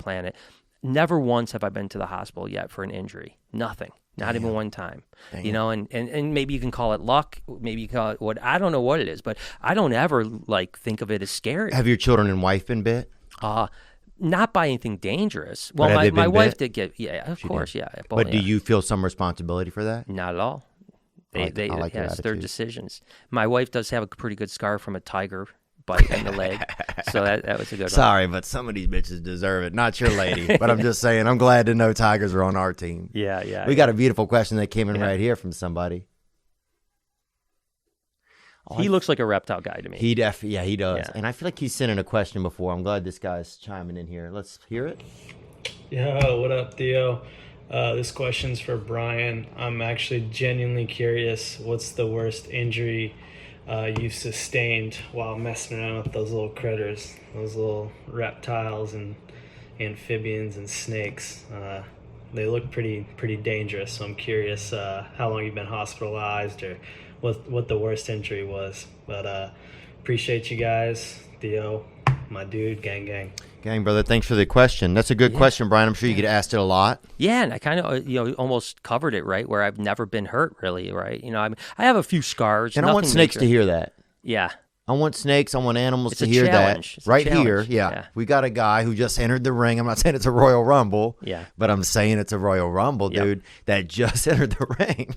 planet. Never once have I been to the hospital yet for an injury. Nothing. Not even one time. Damn. You know, and maybe you can call it luck. Maybe you can call it what, I don't know what it is, but I don't ever like think of it as scary. Have your children and wife been bit? Not by anything dangerous. But have Well, they my been wife bit? did get, yeah, of course, yeah. But do you feel some responsibility for that? Not at all. I like your It's their attitude. decisions. My wife does have a pretty good scar from a tiger bite in the leg, so that was a good one. Sorry, but some of these bitches deserve it. Not your lady, but I'm just saying, I'm glad to know tigers are on our team. Yeah. We got a beautiful question that came in right here from somebody. He looks like a reptile guy to me. He does. Yeah. And I feel like he's sent in a question before. I'm glad this guy's chiming in here. Let's hear it. Yo, what up, Theo? This question's for Brian. I'm actually genuinely curious. What's the worst injury you've sustained while messing around with those little critters, those little reptiles and amphibians and snakes? They look pretty dangerous. So I'm curious how long you've been hospitalized or what the worst injury was. But appreciate you guys. Theo, my dude, gang. Gang, brother, thanks for the question. That's a good question, Brian. I'm sure you get asked it a lot. Yeah, and I kind of almost covered it, right, where I've never been hurt, really, right? You know, I have a few scars. And I want nothing snakes major. to hear that. Yeah. I want snakes. I want animals It's to a hear challenge. that. It's a Right challenge. here, Yeah. We got a guy who just entered the ring. I'm not saying it's a Royal Rumble, but I'm saying it's a Royal Rumble, dude, that just entered the ring.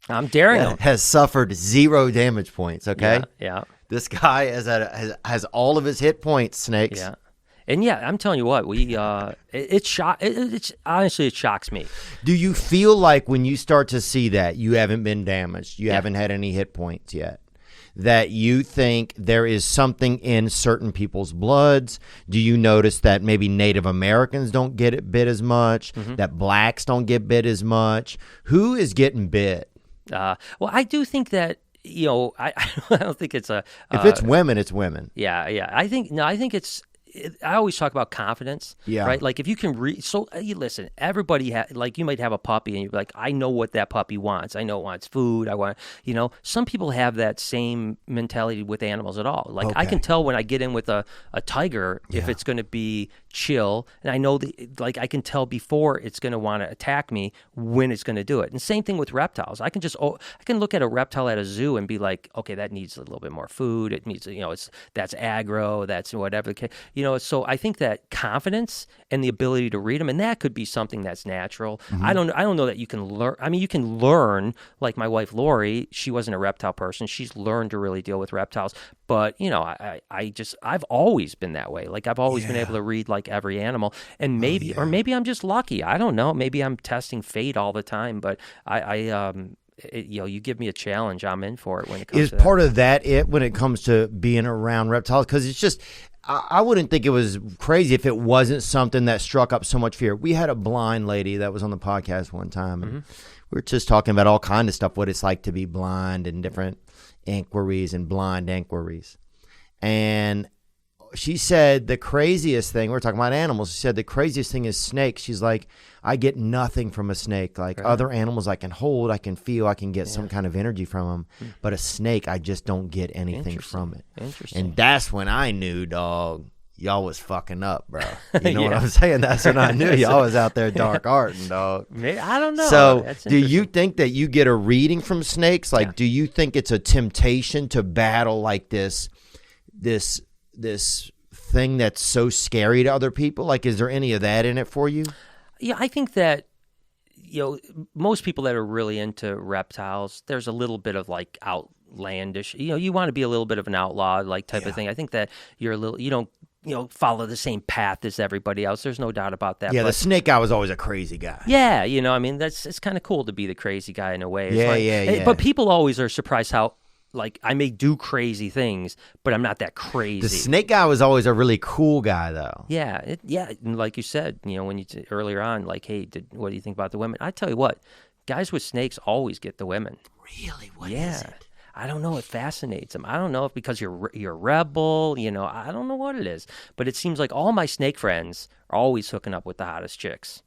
I'm daring him. Has suffered 0 damage points, okay? Yeah. This guy has all of his hit points, snakes. Yeah. And yeah, I'm telling you what, it's honestly, it shocks me. Do you feel like when you start to see that you haven't been damaged, you haven't had any hit points yet, that you think there is something in certain people's bloods? Do you notice that maybe Native Americans don't get it bit as much, that blacks don't get bit as much? Who is getting bit? Well, I do think that, I don't think it's a... If it's women, it's women. Yeah. I think I always talk about confidence, right? Like if you can you listen, everybody like you might have a puppy and you're like, I know what that puppy wants. I know it wants food. Some people have that same mentality with animals at all. Like I can tell when I get in with a tiger if it's going to be chill, and I know I can tell before it's going to want to attack me when it's going to do it. And same thing with reptiles. I can look at a reptile at a zoo and be like, okay, that needs a little bit more food. It needs, that's aggro, that's whatever. So I think that confidence and the ability to read them, and that could be something that's natural. I don't know that you can learn. I mean, you can learn, like my wife Lori, she wasn't a reptile person. She's learned to really deal with reptiles. But, I've always been that way. Like I've always been able to read like every animal, and maybe I'm just lucky. I don't know. Maybe I'm testing fate all the time, but you give me a challenge, I'm in for it when it comes to that. Is part of that it when it comes to being around reptiles? Because it's just, I wouldn't think it was crazy if it wasn't something that struck up so much fear. We had a blind lady that was on the podcast one time, and we were just talking about all kind of stuff, what it's like to be blind and different inquiries and blind inquiries. And she said the craziest thing, we're talking about animals, she said the craziest thing is snakes. She's like, I get nothing from a snake. Like other animals I can hold, I can feel, I can get some kind of energy from them. But a snake, I just don't get anything from it. Interesting. And that's when I knew, dog, y'all was fucking up, bro. You know what I'm saying? That's when I knew y'all was out there dark arting, dog. I don't know. So do you think that you get a reading from snakes? Like, do you think it's a temptation to battle like this thing that's so scary to other people? Like, is there any of that in it for you? Yeah, I think that, most people that are really into reptiles, there's a little bit of like outlandish, you want to be a little bit of an outlaw like type of thing. I think that you're a little, you don't, follow the same path as everybody else. There's no doubt about that. Yeah, the snake guy was always a crazy guy. Yeah, it's kind of cool to be the crazy guy in a way. It's Yeah. But people always are surprised how, like, I may do crazy things, but I'm not that crazy. The snake guy was always a really cool guy, though. Yeah, and like you said, when you earlier on, like, hey, what do you think about the women? I tell you what, guys with snakes always get the women. Really? What is it? I don't know. It fascinates them. I don't know if because you're a rebel, I don't know what it is. But it seems like all my snake friends are always hooking up with the hottest chicks.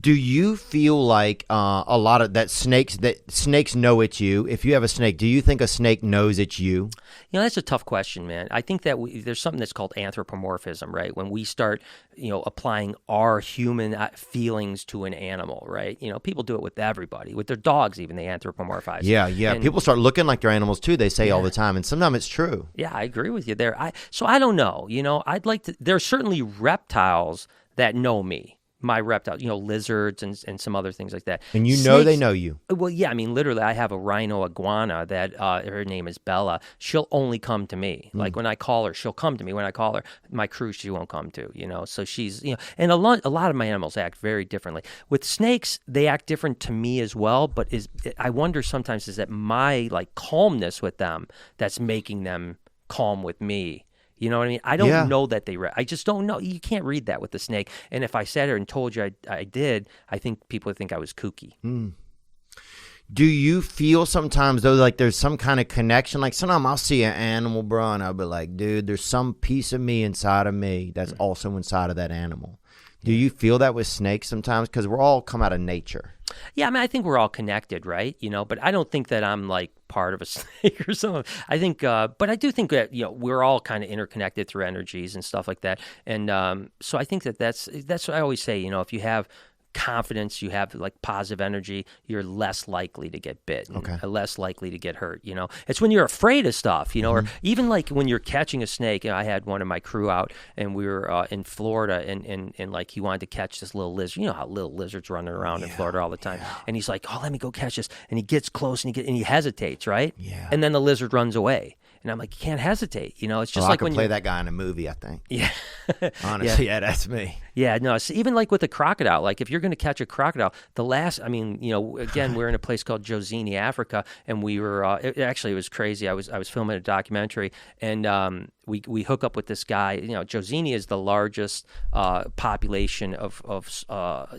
Do you feel like a lot of that snakes know it's you? If you have a snake, do you think a snake knows it's you? That's a tough question, man. I think that there's something that's called anthropomorphism, right? When we start, applying our human feelings to an animal, right? People do it with everybody, with their dogs even, they anthropomorphize. Yeah. And people start looking like their animals too, they say all the time, and sometimes it's true. Yeah, I agree with you there. So I don't know. I'd like to, there are certainly reptiles that know me. My reptile, lizards and some other things like that. And snakes, they know you. Well, yeah, literally, I have a rhino iguana that her name is Bella. She'll only come to me. Like when I call her, she'll come to me. When I call her, my crew, she won't come to, So she's, and a lot of my animals act very differently. With snakes, they act different to me as well, but I wonder sometimes is that my calmness with them that's making them calm with me. You know what I mean? I don't know that I just don't know. You can't read that with the snake. And if I sat here and told you I did, I think people would think I was kooky. Do you feel sometimes, though, like there's some kind of connection? Like sometimes I'll see an animal, bro, and I'll be like, dude, there's some piece of me inside of me that's also inside of that animal. Do you feel that with snakes sometimes? Because we're all come out of nature. Yeah, I think we're all connected, right? But I don't think that I'm part of a snake or something. I think, but I do think that we're all kind of interconnected through energies and stuff like that. And so I think that's what I always say. If you have confidence, you have positive energy, you're less likely to get bit, less likely to get hurt. It's when you're afraid of stuff, or even when you're catching a snake. I had one of my crew out, and we were in Florida, and he wanted to catch this little lizard. You know how little lizards running around in Florida all the time, and he's like, "Oh, let me go catch this," and he gets close and he hesitates, right? Yeah, and then the lizard runs away. And I'm like, you can't hesitate. It's just I could play that guy in a movie, I think. Yeah. Honestly, yeah, that's me. Yeah, no, it's even with a crocodile, if you're going to catch a crocodile, again, we're in a place called Jozini, Africa, and we were, it was crazy. I was filming a documentary, and we hook up with this guy. Jozini is the largest population of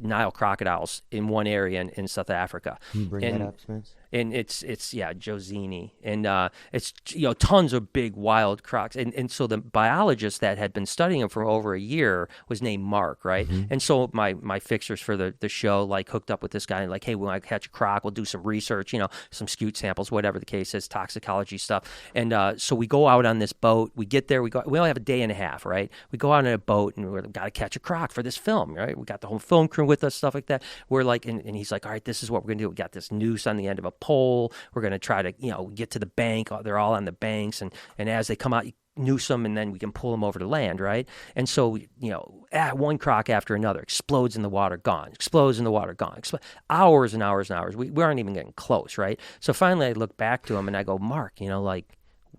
Nile crocodiles in one area in South Africa. Can you bring that up, Spence? And it's Jozini, and it's tons of big wild crocs, and so the biologist that had been studying them for over a year was named Mark, right? And so my fixers for the show hooked up with this guy and hey, when I catch a croc, we'll do some research, some scute samples, whatever the case is, toxicology stuff, and so we go out on this boat. We get there, we only have a day and a half, right? We go out on a boat and we've got to catch a croc for this film, right? We got the whole film crew with us, stuff like that. We're and he's like, all right, this is what we're gonna do. We got this noose on the end of a pole. We're going to try to, get to the bank. They're all on the banks. And as they come out, you noose them, and then we can pull them over to land, right? And so, one croc after another explodes in the water, gone. Explodes in the water, gone. Hours and hours and hours. We aren't even getting close, right? So finally I look back to him and I go, Mark,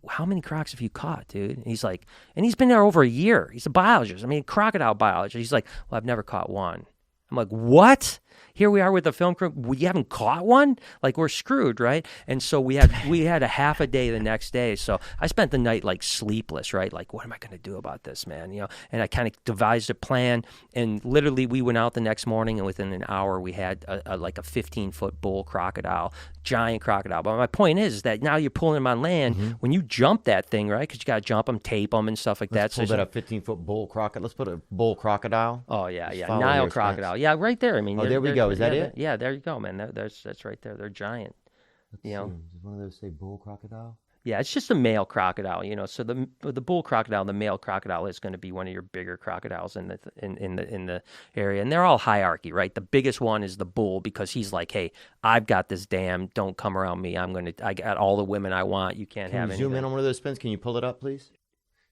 how many crocs have you caught, dude? And he's like, and he's been there over a year. He's a biologist. Crocodile biologist. He's like, well, I've never caught one. I'm like, what? Here we are with the film crew. We haven't caught one? We're screwed, right? And so we had a half a day the next day. So I spent the night sleepless, right? What am I going to do about this, man? And I kind of devised a plan. And literally, we went out the next morning, and within an hour, we had a 15-foot bull crocodile, giant crocodile. But my point is that now you're pulling them on land. When you jump that thing, right? Because you got to jump them, tape them, and stuff like that. Let's pull that a 15-foot bull crocodile. Let's put a bull crocodile. Oh yeah, Nile crocodile. Yeah, right there. There we go. Is that it? Yeah, there you go, man. That's right there. They're giant. Does one of those say bull crocodile? Yeah, it's just a male crocodile, So the bull crocodile, the male crocodile, is going to be one of your bigger crocodiles in the area, and they're all hierarchy, right? The biggest one is the bull because he's like, hey, I've got this dam. Don't come around me. I got all the women I want. You can't have anything. Zoom in on one of those Spins? Can you pull it up, please?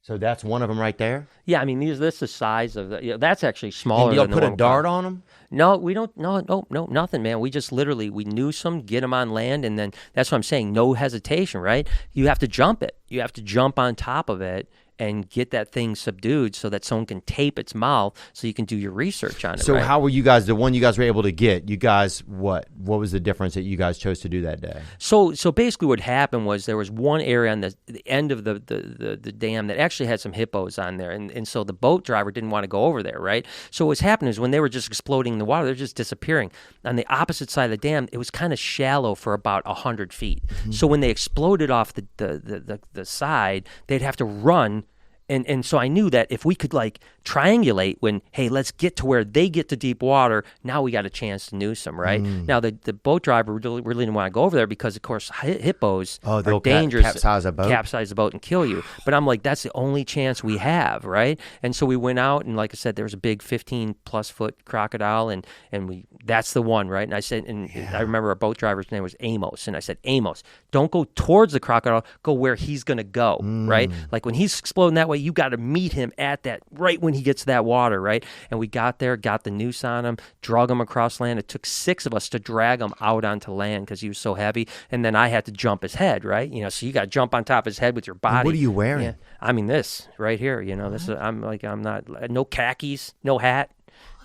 So that's one of them right there? Yeah, this is the size of the. That's actually smaller. And y'all put a dart on them? No, we don't. No, nothing, man. We just literally noose them, get them on land, and then that's what I'm saying. No hesitation, right? You have to jump it. You have to jump on top of it and get that thing subdued so that someone can tape its mouth so you can do your research on it. So right? How were you guys, the one you guys were able to get, you guys, what was the difference that you guys chose to do that day? So basically what happened was there was one area on the end of the dam that actually had some hippos on there, and so the boat driver didn't want to go over there, right? So what's happening is when they were just exploding in the water, they're just disappearing. On the opposite side of the dam, it was kind of shallow for about 100 feet. Mm-hmm. So when they exploded off the side, they'd have to run And so I knew that if we could like triangulate when, hey, let's get to where they get to deep water, now we got a chance to noose them, right? Now the boat driver really didn't want to go over there because, of course, hippos are dangerous. Capsize a boat. Capsize the boat and kill you. But I'm like, that's the only chance we have, right? And so we went out, and like I said, there was a big 15-plus foot crocodile, and that's the one, right? And I said, I remember our boat driver's name was Amos, and I said, Amos, don't go towards the crocodile, go where he's going to go, right? Like when he's exploding that way, you got to meet him at that, right when he gets to that water, right? And we got there, got the noose on him, drug him across land. It took 6 of us to drag him out onto land because he was so heavy. And then I had to jump his head, right? So you got to jump on top of his head with your body. And what are you wearing? Yeah. I mean, this right here, this is, I'm not, no khakis, no hat,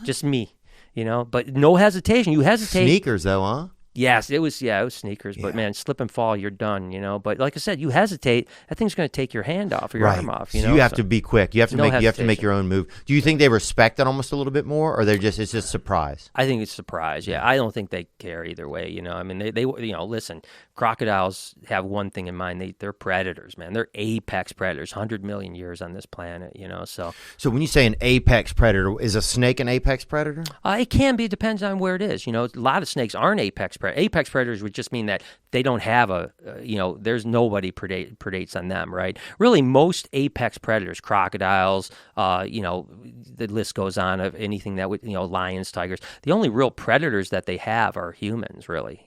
just me, but no hesitation. You hesitate. Sneakers though, huh? Yes, it was sneakers, but man, slip and fall, you're done, But like I said, you hesitate, that thing's going to take your hand off or your arm off, So you have to be quick. You have to make your own move. Do you think they respect it almost a little bit more, or it's just surprise? I think it's surprise. Yeah, I don't think they care either way. I mean, they listen. Crocodiles have one thing in mind. They're predators, man. They're apex predators. 100 million years on this planet. So when you say an apex predator, is a snake an apex predator? It can be. It depends on where it is. A lot of snakes aren't apex predators. Apex predators would just mean that they don't have there's nobody predates on them, right? Really, most apex predators, crocodiles, the list goes on of anything that would, lions, tigers. The only real predators that they have are humans, really.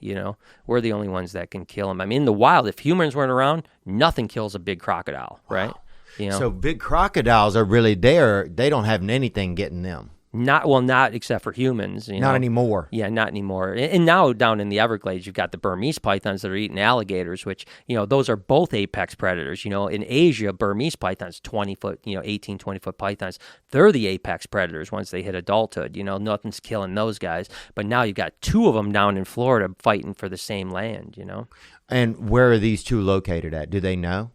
We're the only ones that can kill them. I mean, in the wild, if humans weren't around, nothing kills a big crocodile, right? So big crocodiles are really there. They don't have anything getting them. Not except for humans. Not anymore. Yeah, not anymore. And now down in the Everglades, you've got the Burmese pythons that are eating alligators, which, those are both apex predators. In Asia, Burmese pythons, 20-foot, 18, 20-foot pythons, they're the apex predators once they hit adulthood. Nothing's killing those guys. But now you've got 2 of them down in Florida fighting for the same land, And where are these 2 located at? Do they know?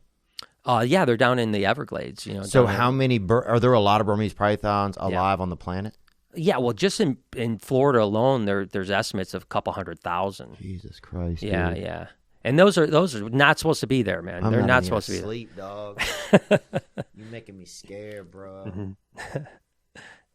Yeah, they're down in the Everglades. So how many are there? A lot of Burmese pythons alive on the planet? Yeah, well, just in Florida alone, there's estimates of a couple 100,000. Jesus Christ! Yeah, dude. yeah, and those are not supposed to be there, man. They're not supposed to be sleep, dog. You're making me scared, bro. Mm-hmm.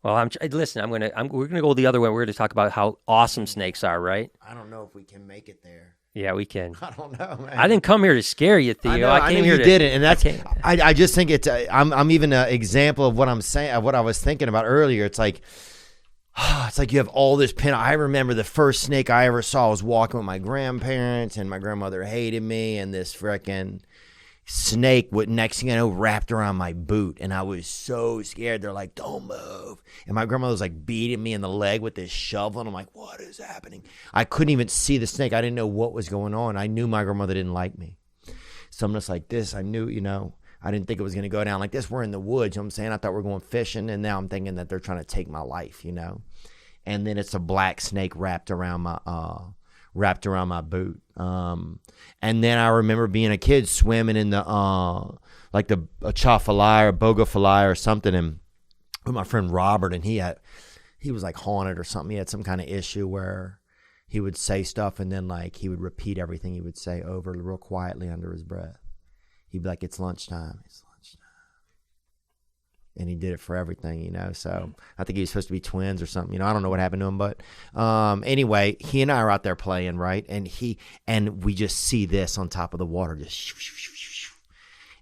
Well, listen. We're gonna go the other way. We're gonna talk about how awesome snakes are, right? I don't know if we can make it there. Yeah, we can. I don't know, man. I didn't come here to scare you, Theo. I came here you didn't, and that's. I just think it's. I'm even an example of what I'm saying. Of what I was thinking about earlier. It's like you have all this pin. I remember the first snake I ever saw. I was walking with my grandparents, and my grandmother hated me, and this frickin' snake would next thing I know wrapped around my boot, and I was so scared. They're like, don't move, and my grandmother was like beating me in the leg with this shovel, and I'm like, what is happening? I couldn't even see the snake. I didn't know what was going on. I knew my grandmother didn't like me, so I'm just like this. I knew, I didn't think it was going to go down like this. We're in the woods, you know what I'm saying? I thought we were going fishing, and now I'm thinking that they're trying to take my life, and then it's a black snake wrapped around my boot. And then I remember being a kid swimming in the like a chafalai or bogafalai or something, and with my friend Robert, and he was like haunted or something. He had some kind of issue where he would say stuff, and then like he would repeat everything he would say over real quietly under his breath. He'd be like, it's lunchtime. It's lunchtime. And he did it for everything, So I think he was supposed to be twins or something. I don't know what happened to him, but anyway, he and I are out there playing, right? And we just see this on top of the water, just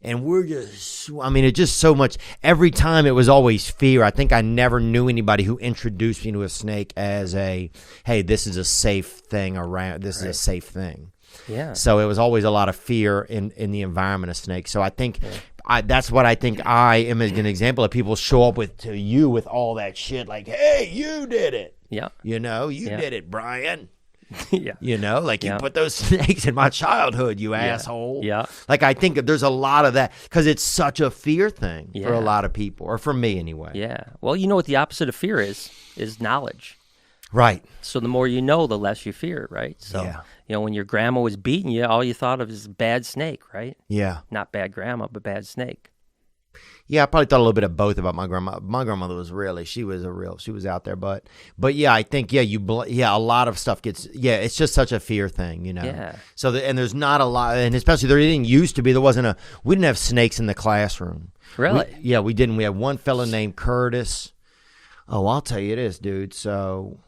and we're just, it's just so much. Every time it was always fear. I think I never knew anybody who introduced me to a snake as hey, this is a safe thing around. This is a safe thing. Yeah. So it was always a lot of fear in the environment of snakes. So I think that's what I think I am as an example of people show up to you with all that shit like, hey, you did it. Yeah. You did it, Brian. Yeah. You put those snakes in my childhood, you asshole. Yeah. Like I think there's a lot of that because it's such a fear thing for a lot of people, or for me anyway. Yeah. Well, what the opposite of fear is knowledge. Right. So the more you know, the less you fear, right? So, when your grandma was beating you, all you thought of is bad snake, right? Yeah. Not bad grandma, but bad snake. Yeah, I probably thought a little bit of both about my grandma. My grandmother was she was out there. But yeah, I think, a lot of stuff it's just such a fear thing, Yeah. So, and there's not a lot, and especially there didn't used to be, we didn't have snakes in the classroom. Really? We didn't. We had one fella named Curtis. Oh, I'll tell you this, dude. So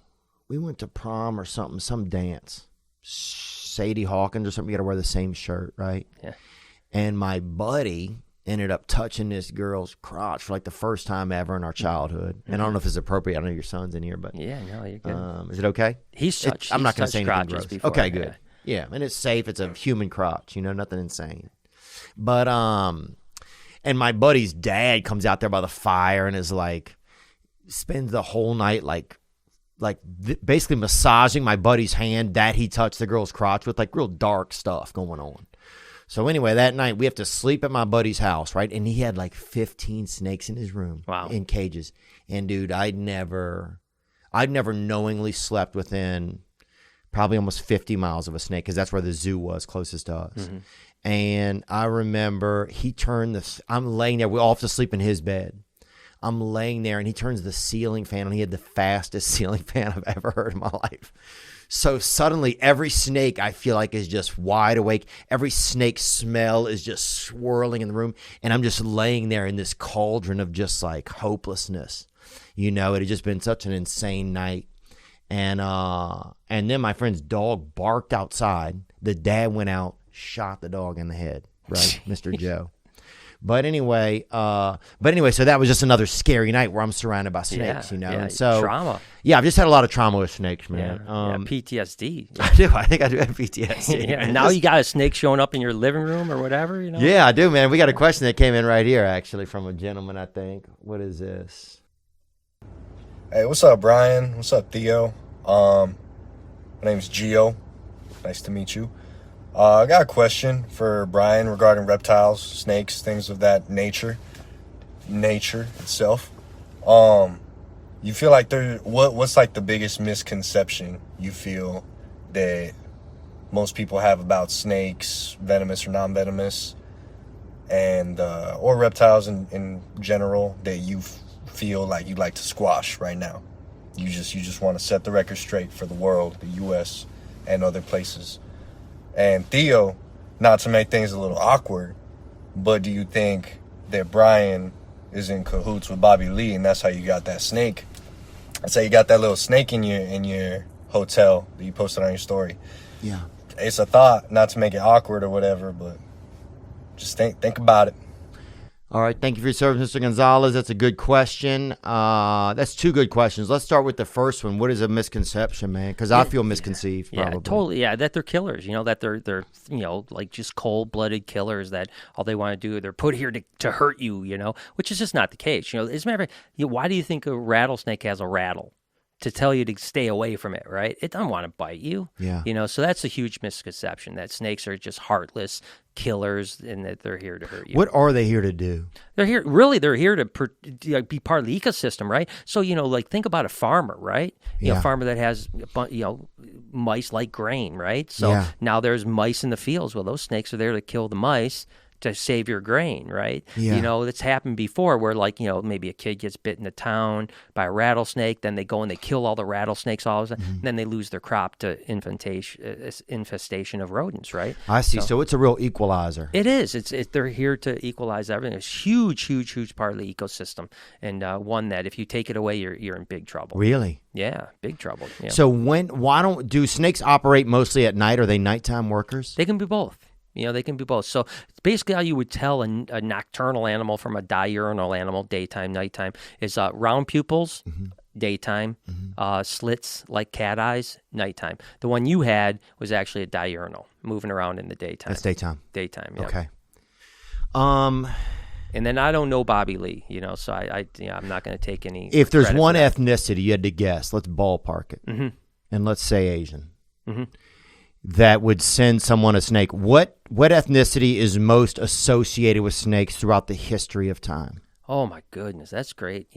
we went to prom or something, some dance. Sadie Hawkins or something, you got to wear the same shirt, right? Yeah. And my buddy ended up touching this girl's crotch for like the first time ever in our childhood. Mm-hmm. And I don't know if it's appropriate. I know your son's in here, but yeah, no, you're good. Is it okay? I'm not going to say anything gross. Before, okay, good. Yeah, and it's safe. It's a human crotch, nothing insane. But and my buddy's dad comes out there by the fire and is like, spends the whole night basically massaging my buddy's hand that he touched the girl's crotch with, like real dark stuff going on. So anyway, that night we have to sleep at my buddy's house, right? And he had like 15 snakes in his room. Wow. In cages. And dude, I'd never knowingly slept within probably almost 50 miles of a snake, because that's where the zoo was closest to us. Mm-hmm. And I remember he turned I'm laying there. We all have to sleep in his bed. I'm laying there, and he turns the ceiling fan on. He had the fastest ceiling fan I've ever heard in my life. So suddenly every snake, I feel like, is just wide awake. Every snake smell is just swirling in the room. And I'm just laying there in this cauldron of just like hopelessness. It had just been such an insane night. And then my friend's dog barked outside. The dad went out, shot the dog in the head, right? Mr. Joe. But anyway, so that was just another scary night where I'm surrounded by snakes, Yeah, and so trauma. Yeah, I've just had a lot of trauma with snakes, man. PTSD. I do. I think I do have PTSD. And now you got a snake showing up in your living room or whatever, Yeah, I do, man. We got a question that came in right here, actually, from a gentleman, I think. What is this? Hey, what's up, Brian? What's up, Theo? My name's Gio. Nice to meet you. I got a question for Brian regarding reptiles, snakes, things of that nature itself. You feel like what's like the biggest misconception you feel that most people have about snakes, venomous or non-venomous, and or reptiles in general, that you feel like you'd like to squash right now? You just want to set the record straight for the world, the U.S. and other places. And Theo, not to make things a little awkward, but do you think that Brian is in cahoots with Bobby Lee, and that's how you got that snake? That's how you got that little snake in your hotel that you posted on your story. Yeah. It's a thought, not to make it awkward or whatever, but just think about it. All right, thank you for your service, Mr. Gonzalez. That's a good question. That's two good questions. Let's start with the first one. What is a misconception, man? Because I feel misconceived, probably. Yeah, totally. Yeah, that they're killers. That they're like just cold-blooded killers. That all they want to do, they're put here to hurt you. Which is just not the case. As a matter of fact, why do you think a rattlesnake has a rattle? To tell you to stay away from it, right? It doesn't want to bite you. Yeah. So that's a huge misconception, that snakes are just heartless killers and that they're here to hurt you. What are they here to do? They're here to be part of the ecosystem, right? So, think about a farmer, right? A farmer that has, mice like grain, right? So now there's mice in the fields. Well, those snakes are there to kill the mice to save your grain, right? Yeah. It's happened before where maybe a kid gets bit in the town by a rattlesnake, then they go and they kill all the rattlesnakes all of a sudden, and then they lose their crop to infestation of rodents, right? I see. So it's a real equalizer. It is. They're here to equalize everything. It's a huge part of the ecosystem, and one that if you take it away, you're in big trouble. Really? Yeah, big trouble. Yeah. So do snakes operate mostly at night? Are they nighttime workers? They can be both. They can be both. So basically how you would tell a nocturnal animal from a diurnal animal, daytime, nighttime, is round pupils, daytime, slits like cat eyes, nighttime. The one you had was actually a diurnal, moving around in the daytime. That's daytime. Daytime, yeah. Okay. And then I don't know Bobby Lee, so I'm not going to take any. If there's one ethnicity you had to guess, let's ballpark it, and let's say Asian. That would send someone a snake. What ethnicity is most associated with snakes throughout the history of time? Oh my goodness, that's great.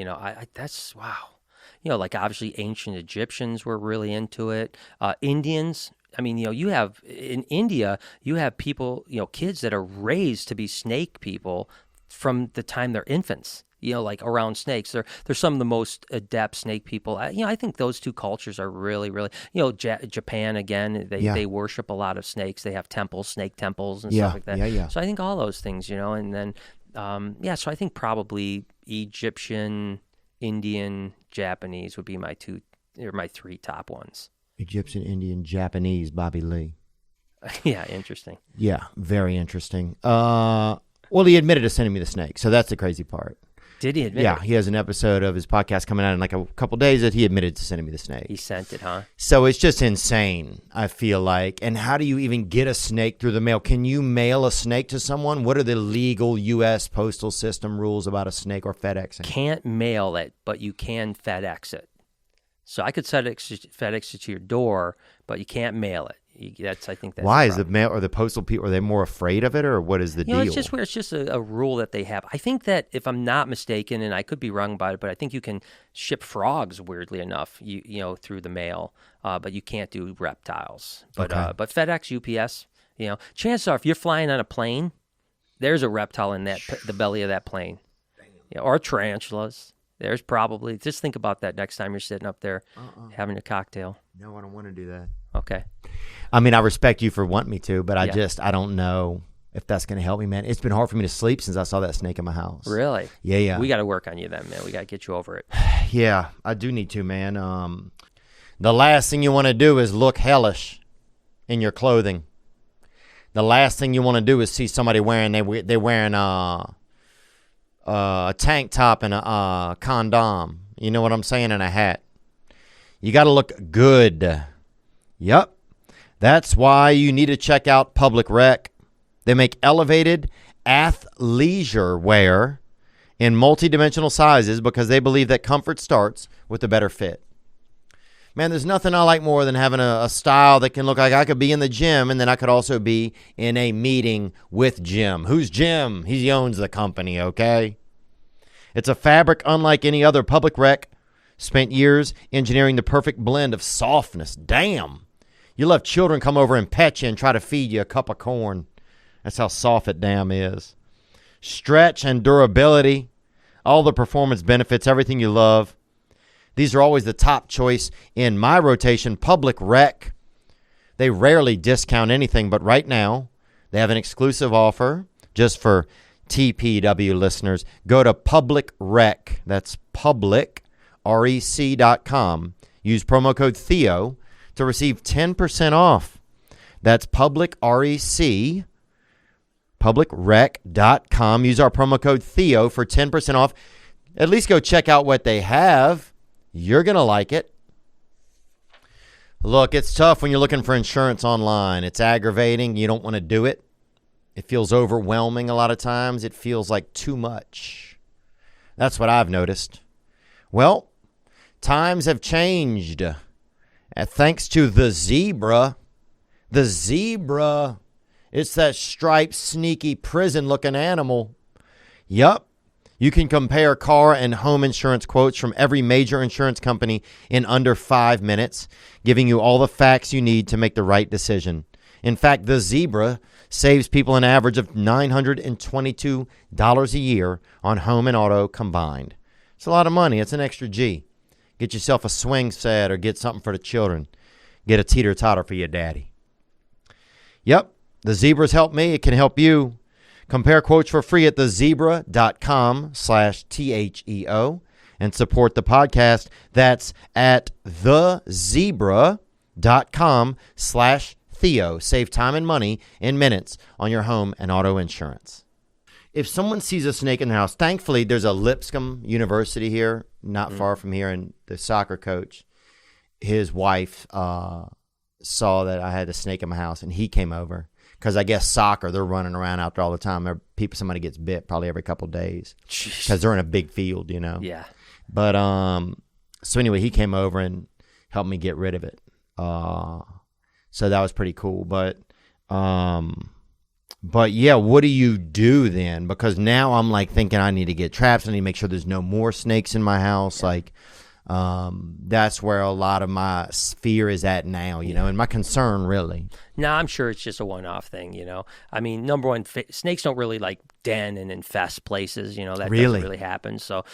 That's wow. Like obviously ancient Egyptians were really into it. Indians. I mean, you have in India, you have people, kids that are raised to be snake people from the time they're infants. Like around snakes, they're some of the most adept snake people. I think those two cultures are really, really. Japan again, they worship a lot of snakes. They have temples, snake temples, and stuff like that. Yeah. So I think all those things, and then so I think probably Egyptian, Indian, Japanese would be my three top ones. Egyptian, Indian, Japanese, Bobby Lee. Yeah, interesting. Yeah, very interesting. Well, he admitted to sending me the snake, so that's the crazy part. Did he admit? Yeah, he has an episode of his podcast coming out in like a couple days that he admitted to sending me the snake. He sent it, huh? So it's just insane, I feel like. And how do you even get a snake through the mail? Can you mail a snake to someone? What are the legal U.S. postal system rules about a snake or FedExing? Can't mail it, but you can FedEx it. So I could FedEx it to your door, but you can't mail it. I think that's why is the mail or the postal people, are they more afraid of it, or what is the deal? It's just a rule that they have. I think that if I'm not mistaken, and I could be wrong about it, but I think you can ship frogs, weirdly enough, through the mail, but you can't do reptiles. But but FedEx, UPS, chances are if you're flying on a plane, there's a reptile in the belly of that plane, or tarantulas. There's probably, just think about that next time you're sitting up there having a cocktail. No, I don't want to do that. Okay. I mean, I respect you for wanting me to, but I don't know if that's going to help me, man. It's been hard for me to sleep since I saw that snake in my house. Really? Yeah. We got to work on you then, man. We got to get you over it. Yeah, I do need to, man. The last thing you want to do is look hellish in your clothing. The last thing you want to do is see somebody they're wearing a tank top and a condom. You know what I'm saying? And a hat. You got to look good. Yep. That's why you need to check out Public Rec. They make elevated athleisure wear in multi-dimensional sizes because they believe that comfort starts with a better fit. Man, there's nothing I like more than having a style that can look like I could be in the gym and then I could also be in a meeting with Jim. Who's Jim? He owns the company, okay? It's a fabric unlike any other. Public Rec spent years engineering the perfect blend of softness. Damn. You let children come over and pet you and try to feed you a cup of corn. That's how soft it damn is. Stretch and durability, all the performance benefits, everything you love. These are always the top choice in my rotation. Public Rec. They rarely discount anything, but right now they have an exclusive offer just for TPW listeners. Go to Public Rec. That's public, REC.com. Use promo code Theo to receive 10% off. That's Public REC, publicrec.com. Use our promo code Theo for 10% off. At least go check out what they have. You're going to like it. Look, it's tough when you're looking for insurance online. It's aggravating. You don't want to do it. It feels overwhelming a lot of times. It feels like too much. That's what I've noticed. Well, times have changed. Thanks to the zebra. The zebra. It's that striped, sneaky, prison-looking animal. Yup. You can compare car and home insurance quotes from every major insurance company in under 5 minutes, giving you all the facts you need to make the right decision. In fact, the zebra saves people an average of $922 a year on home and auto combined. It's a lot of money. It's an extra G. Get yourself a swing set or get something for the children. Get a teeter-totter for your daddy. Yep, the zebras help me. It can help you. Compare quotes for free at thezebra.com/THEO and support the podcast. That's at thezebra.com/Theo. Save time and money in minutes on your home and auto insurance. If someone sees a snake in their house, thankfully there's a Lipscomb University here, not far from here, and the soccer coach, his wife saw that I had a snake in my house, and he came over. Because I guess soccer, they're running around out there all the time. Somebody gets bit probably every couple of days because they're in a big field, you know. Yeah. But so anyway, he came over and helped me get rid of it. So that was pretty cool. But yeah, what do you do then? Because now I'm like thinking I need to get traps. I need to make sure there's no more snakes in my house. Yeah. Like, That's where a lot of my fear is at now, you know, and my concern really. No, I'm sure it's just a one-off thing, you know. I mean, number one, snakes don't really like den and infest places, you know. That doesn't really happen. So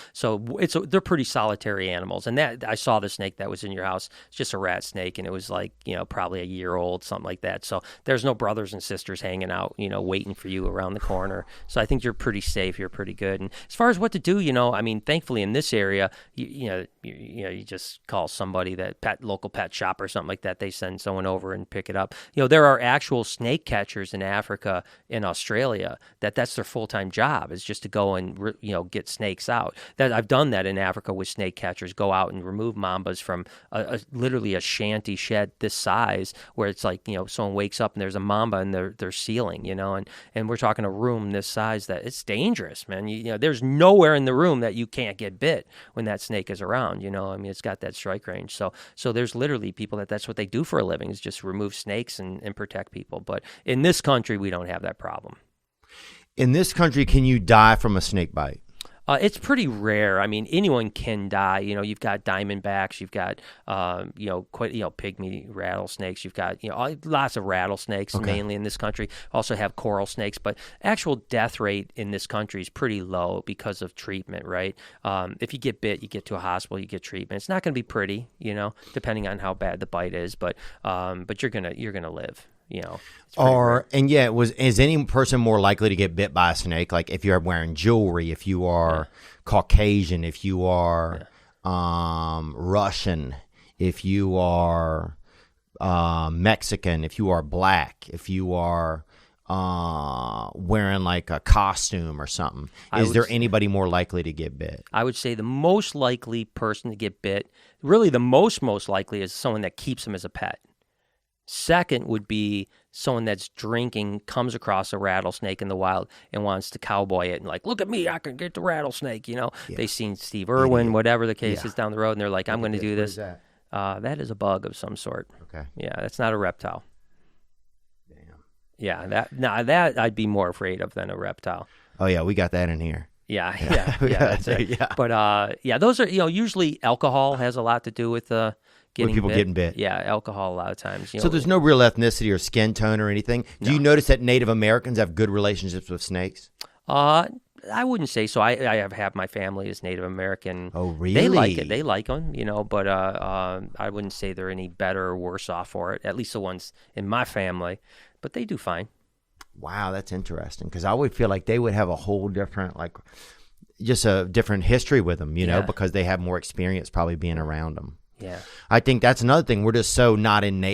they're pretty solitary animals. And that I saw the snake that was in your house. It's just a rat snake, and it was like, you know, probably a year old, something like that. So there's no brothers and sisters hanging out, you know, waiting for you around the corner. So I think you're pretty safe. You're pretty good. And as far as what to do, you know, I mean, thankfully in this area, you just call somebody local pet shop or something like that. They send someone over and pick it up. You know, there are actual snake catchers in Africa, in Australia, that's their full-time job, is just to go and, you know, get snakes out. That I've done that in Africa with snake catchers, go out and remove mambas from literally a shanty shed this size, where it's like, you know, someone wakes up and there's a mamba in their ceiling, you know, and we're talking a room this size that it's dangerous, man. You know, there's nowhere in the room that you can't get bit when that snake is around, you know. I mean, it's got that strike range. So there's literally people that's what they do for a living, is just remove snakes and protect people. But in this country, we don't have that problem. In this country, can you die from a snake bite? It's pretty rare. I mean, anyone can die. You know, you've got diamondbacks, you've got, pygmy rattlesnakes, you've got, you know, lots of rattlesnakes, mainly in this country. Also have coral snakes, but actual death rate in this country is pretty low because of treatment, right? If you get bit, you get to a hospital, you get treatment. It's not going to be pretty, you know, depending on how bad the bite is, but you're gonna live. You know, is any person more likely to get bit by a snake? Like if you're wearing jewelry, if you are Caucasian, if you are Russian, if you are Mexican, if you are black, if you are wearing like a costume or something, is there anybody more likely to get bit? I would say the most likely person to get bit, really the most likely, is someone that keeps them as a pet. Second would be someone that's drinking, comes across a rattlesnake in the wild and wants to cowboy it and like, look at me, I can get the rattlesnake, you know. Yeah. They've seen Steve Irwin, whatever the case is, down the road, and they're like, I'm going to do this. What is that? That is a bug of some sort. Okay. Yeah, that's not a reptile. Damn. Yeah, that I'd be more afraid of than a reptile. Oh, yeah, we got that in here. Yeah, that's it. Yeah. But, those are, you know, usually alcohol has a lot to do with getting bit. Yeah, alcohol a lot of times. So there's no real ethnicity or skin tone or anything? Do you notice that Native Americans have good relationships with snakes? I wouldn't say so. I have my family is Native American. Oh, really? They like it. They like them, you know, but I wouldn't say they're any better or worse off for it, at least the ones in my family. But they do fine. Wow, that's interesting, because I would feel like they would have a whole different, just a different history with them, you know, because they have more experience probably being around them. Yeah, I think that's another thing. We're just so not in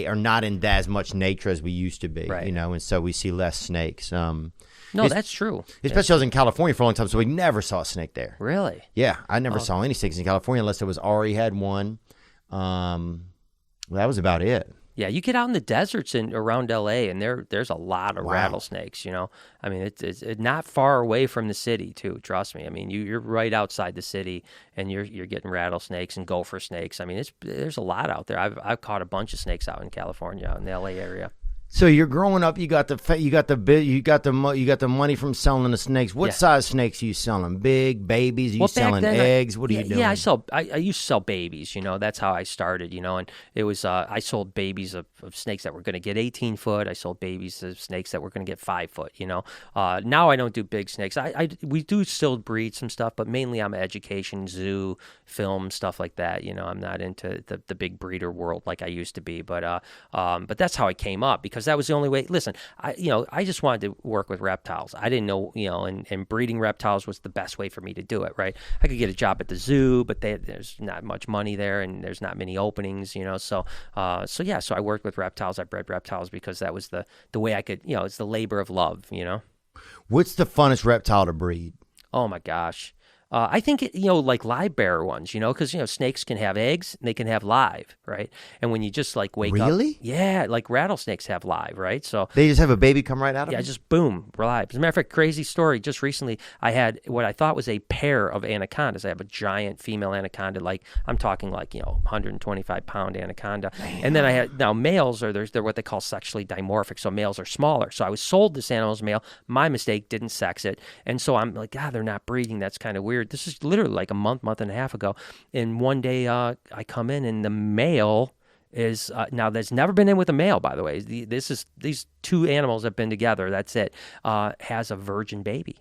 as much nature as we used to be, you know, and so we see less snakes. No, that's true. Especially I was in California for a long time, so we never saw a snake there. Really? Yeah, I never saw any snakes in California unless it was Ari had one. That was about it. Yeah, you get out in the deserts around L.A. and there's a lot of rattlesnakes. You know, I mean, it's not far away from the city too. Trust me. I mean, you're right outside the city, and you're getting rattlesnakes and gopher snakes. I mean, there's a lot out there. I've caught a bunch of snakes out in California, out in the L.A. area. So you're growing up. You got the money from selling the snakes. What size snakes are you selling? Big, babies? Are you selling eggs? What are you doing? Yeah, I used to sell babies. You know, that's how I started. You know, and it was I sold babies of snakes that were going to get 18 foot. I sold babies of snakes that were going to get 5 foot. You know, now I don't do big snakes. We do still breed some stuff, but mainly I'm education, zoo, film, stuff like that. You know, I'm not into the big breeder world like I used to be. But that's how I came up, because that was the only way. Listen, I just wanted to work with reptiles. I didn't know, you know, and breeding reptiles was the best way for me to do it, right? I could get a job at the zoo, but there's not much money there, and there's not many openings, you know. So I worked with reptiles. I bred reptiles because that was the way I could, you know, it's the labor of love, you know. What's the funnest reptile to breed? Oh my gosh. I think, like live bearer ones, you know, because, snakes can have eggs and they can have live, right? And when you just like wake up. Really? Yeah, like rattlesnakes have live, right? So they just have a baby come right out of them? Yeah, just boom, live. As a matter of fact, crazy story. Just recently, I had what I thought was a pair of anacondas. I have a giant female anaconda, like I'm talking like, 125-pound anaconda. Damn. And then I had, now males they're what they call sexually dimorphic, so males are smaller. So I was sold this animal as male. My mistake, didn't sex it. And so I'm like, they're not breeding. That's kind of weird. weird. This is literally like a month and a half ago. And one day I come in and the male is now there's never been in with a male, by the way. These two animals have been together. That's it. Has a virgin baby.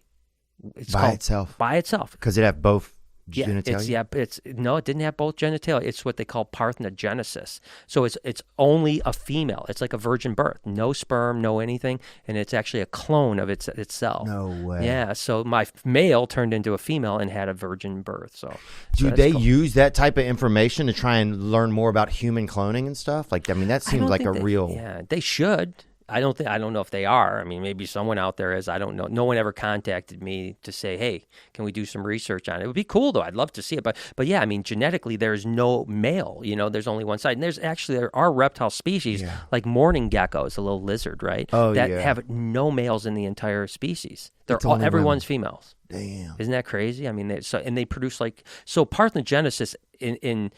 It's by itself. By itself. Because it have both Yeah, genitalia? it didn't have both genitalia. It's what they call parthenogenesis. So it's only a female. It's like a virgin birth, no sperm, no anything, and it's actually a clone of itself. No way. Yeah. So my male turned into a female and had a virgin birth. So do they use that type of information to try and learn more about human cloning and stuff? Like, I mean, that seems like real. Yeah, they should. I don't know if they are. I mean, maybe someone out there is. I don't know. No one ever contacted me to say, "Hey, can we do some research on it?" It would be cool though. I'd love to see it. But yeah, I mean, genetically, there's no male. There's only one side. And there are reptile species like mourning geckos, a little lizard, right? That have no males in the entire species. Everyone's females. Damn, isn't that crazy? I mean, they produce parthenogenesis in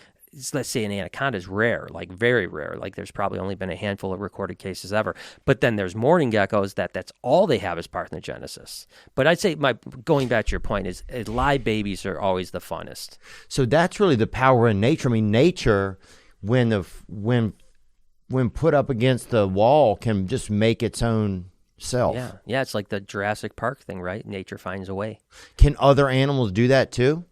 let's say an anaconda is rare, like very rare. Like there's probably only been a handful of recorded cases ever. But then there's mourning geckos that's all they have is parthenogenesis. But I'd say going back to your point is live babies are always the funnest. So that's really the power in nature. I mean, nature, when put up against the wall, can just make its own self. Yeah, it's like the Jurassic Park thing, right? Nature finds a way. Can other animals do that too?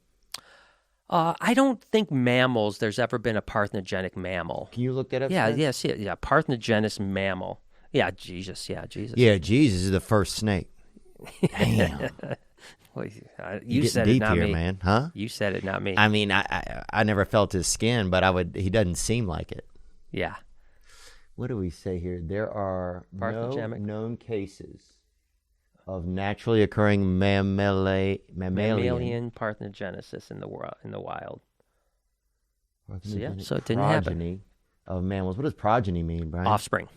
I don't think mammals, there's ever been a parthenogenic mammal. Can you look that up? See it. Yeah, parthenogenous mammal. Yeah, Jesus. Yeah, Jesus is the first snake. Damn. Well, you said it, not me, man. Huh? You said it, not me. I mean, I never felt his skin, but he doesn't seem like it. Yeah. What do we say here? There are no known cases of naturally occurring mammalian parthenogenesis in the wild. So it didn't progeny happen. Of mammals. What does progeny mean, Brian? Offspring.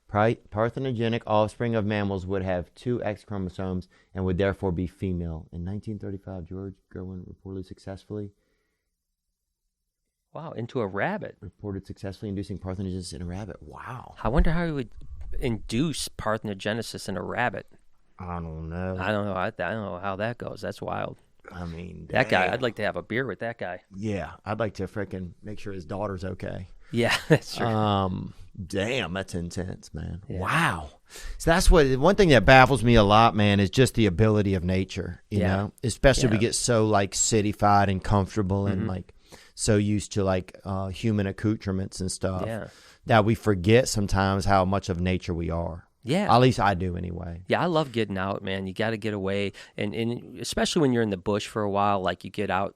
Parthenogenic offspring of mammals would have 2 X chromosomes and would therefore be female. In 1935, George Gerwin reported successfully inducing parthenogenesis in a rabbit. Wow. I wonder how he would induce parthenogenesis in a rabbit. I don't know. I don't know how that goes. That's wild. I mean, that guy, I'd like to have a beer with that guy. Yeah, I'd like to freaking make sure his daughter's okay. Yeah, that's true. Damn, that's intense, man. Yeah. Wow. So that's one thing that baffles me a lot, man, is just the ability of nature, you know? Especially we get so cityfied and comfortable and so used to human accoutrements and stuff that we forget sometimes how much of nature we are. Yeah. At least I do anyway. Yeah, I love getting out, man. You got to get away. And especially when you're in the bush for a while, you get out,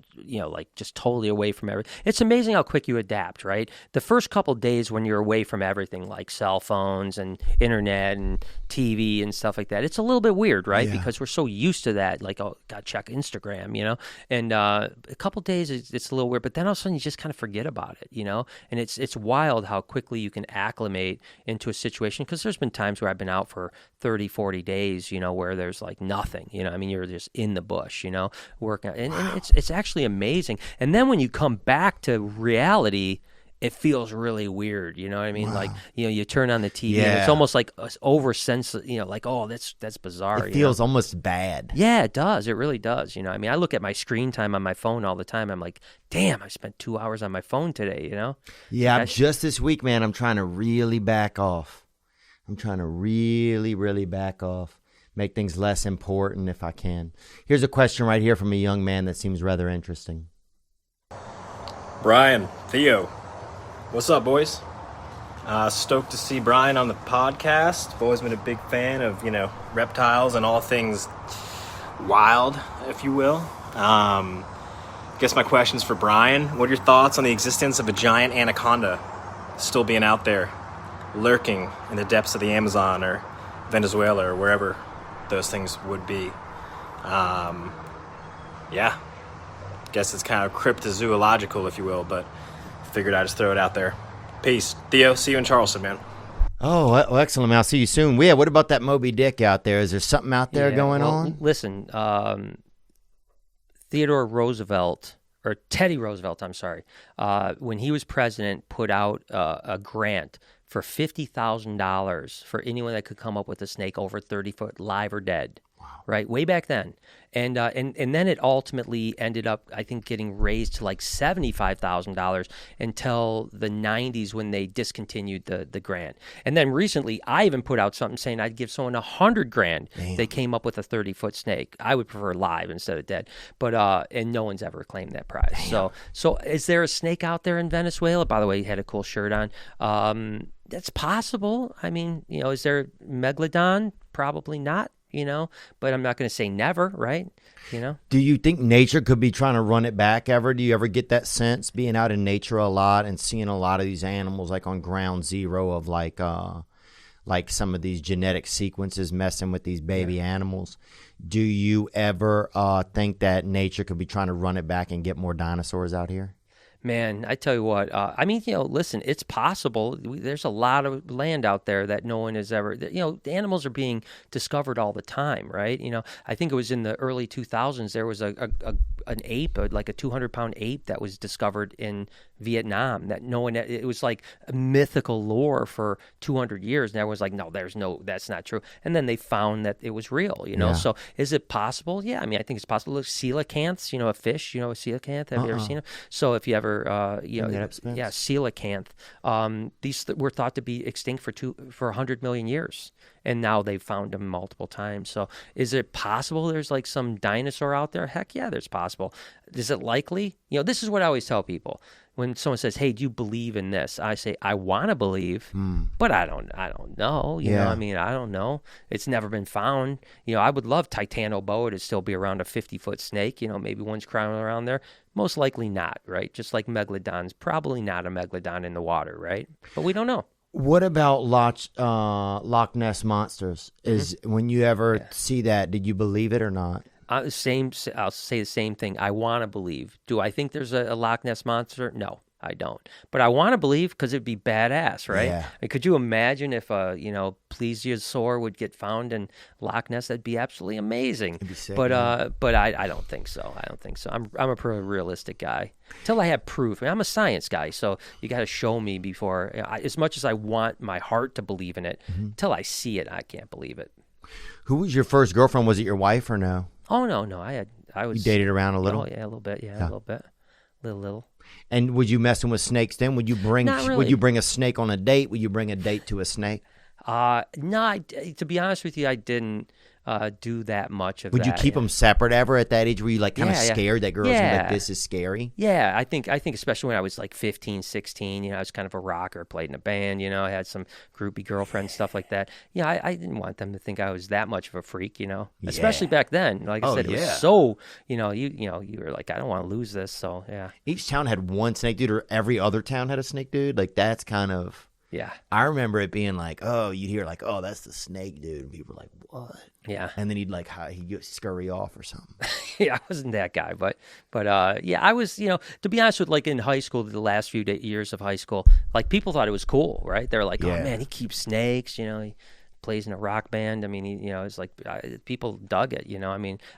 just totally away from everything. It's amazing how quick you adapt, right? The first couple of days when you're away from everything, like cell phones and internet and TV and stuff like that, it's a little bit weird, right? Yeah. Because we're so used to that. Got to check Instagram, And a couple of days, it's a little weird. But then all of a sudden, you just kind of forget about it, And it's wild how quickly you can acclimate into a situation. Because there's been times where I've been out for 30, 40 days, where there's nothing, I mean, you're just in the bush, working. And it's actually amazing. And then when you come back to reality, it feels really weird. You know what I mean? Wow. You turn on the TV and it's almost like oh, that's bizarre. It feels almost bad. Yeah, it does. It really does. I mean, I look at my screen time on my phone all the time. I'm like, damn, I spent 2 hours on my phone today, Yeah, just this week, man, I'm trying to really back off. I'm trying to really, really back off, make things less important if I can. Here's a question right here from a young man that seems rather interesting. Brian, Theo, what's up, boys? Stoked to see Brian on the podcast. I've always been a big fan of, reptiles and all things wild, if you will. Guess my question's for Brian. What are your thoughts on the existence of a giant anaconda still being out there, lurking in the depths of the Amazon or Venezuela or wherever those things would be? Guess it's kind of cryptozoological, if you will, but figured I'd just throw it out there. Peace. Theo, see you in Charleston, man. Oh, well, excellent, man. I'll see you soon. Yeah, what about that Moby Dick out there? Is there something out there going on? Listen, Teddy Roosevelt, I'm sorry, when he was president, put out a grant for $50,000 for anyone that could come up with a snake over 30 foot, live or dead. right? Way back then. And then it ultimately ended up, I think, getting raised to like $75,000 until the 90s when they discontinued the grant. And then recently, I even put out something saying I'd give someone $100,000. Damn. They came up with a 30-foot snake. I would prefer live instead of dead. But and no one's ever claimed that prize. Damn. So is there a snake out there in Venezuela? By the way, he had a cool shirt on. That's possible. I mean, is there megalodon? Probably not. But I'm not going to say never, right? Do you think nature could be trying to run it back ever? Do you ever get that sense being out in nature a lot and seeing a lot of these animals like on ground zero of like some of these genetic sequences messing with these baby animals? Do you ever think that nature could be trying to run it back and get more dinosaurs out here? Man, I tell you what, listen, it's possible. There's a lot of land out there that no one has ever, the animals are being discovered all the time, right? I think it was in the early 2000s, there was an ape, like a 200-pound ape that was discovered in Vietnam that no one, it was like a mythical lore for 200 years. And everyone's like, no, that's not true. And then they found that it was real, Yeah. So is it possible? Yeah, I think it's possible. Look, coelacanths, a fish, a coelacanth, have you ever seen them? So if you ever, coelacanth, these were thought to be extinct for 100 million years. And now they've found them multiple times. So is it possible there's like some dinosaur out there? Heck yeah, there's possible. Is it likely? This is what I always tell people. When someone says, "Hey, do you believe in this?" I say, "I want to believe, but I don't know. I don't know. It's never been found. I would love Titanoboa to still be around, a 50-foot snake. Maybe one's crawling around there. Most likely not, right? Just like megalodons, probably not a megalodon in the water, right? But we don't know. What about Loch Ness monsters? When you ever see that, did you believe it or not? I'll say the same thing. I want to believe. Do I think there's a Loch Ness monster? No, I don't. But I want to believe because it'd be badass, right? Yeah. Could you imagine if a plesiosaur would get found in Loch Ness? That'd be absolutely amazing. It'd be sick, but I don't think so. I'm a pretty realistic guy. Till I have proof. I'm a science guy, so you got to show me before. As much as I want my heart to believe in it, till I see it, I can't believe it. Who was your first girlfriend? Was it your wife or no? Oh no, I was. You dated around a little? Oh yeah, a little bit. Yeah, a little bit, little. And would you messing with snakes then? Would you bring? Not really. Would you bring a snake on a date? Would you bring a date to a snake? No. To be honest with you, I didn't do that much of that. Would you keep them separate ever at that age? Were you like kind of scared that girls were like, this is scary? Yeah, I think especially when I was like 15, 16, I was kind of a rocker, played in a band, I had some groupie girlfriends, stuff like that. I didn't want them to think I was that much of a freak, especially back then. Like I said, it was so, you were like, I don't want to lose this. So yeah. Each town had one snake dude, or every other town had a snake dude. Like that's kind of. Yeah. I remember it being like, oh, you'd hear like, oh, that's the snake dude. And people were like, what? Yeah. And then he'd scurry off or something. Yeah, I wasn't that guy, but I was, to be honest with, like in high school, the last few years of high school, like people thought it was cool, right? They were like, oh man, he keeps snakes, he plays in a rock band. It's like people dug it.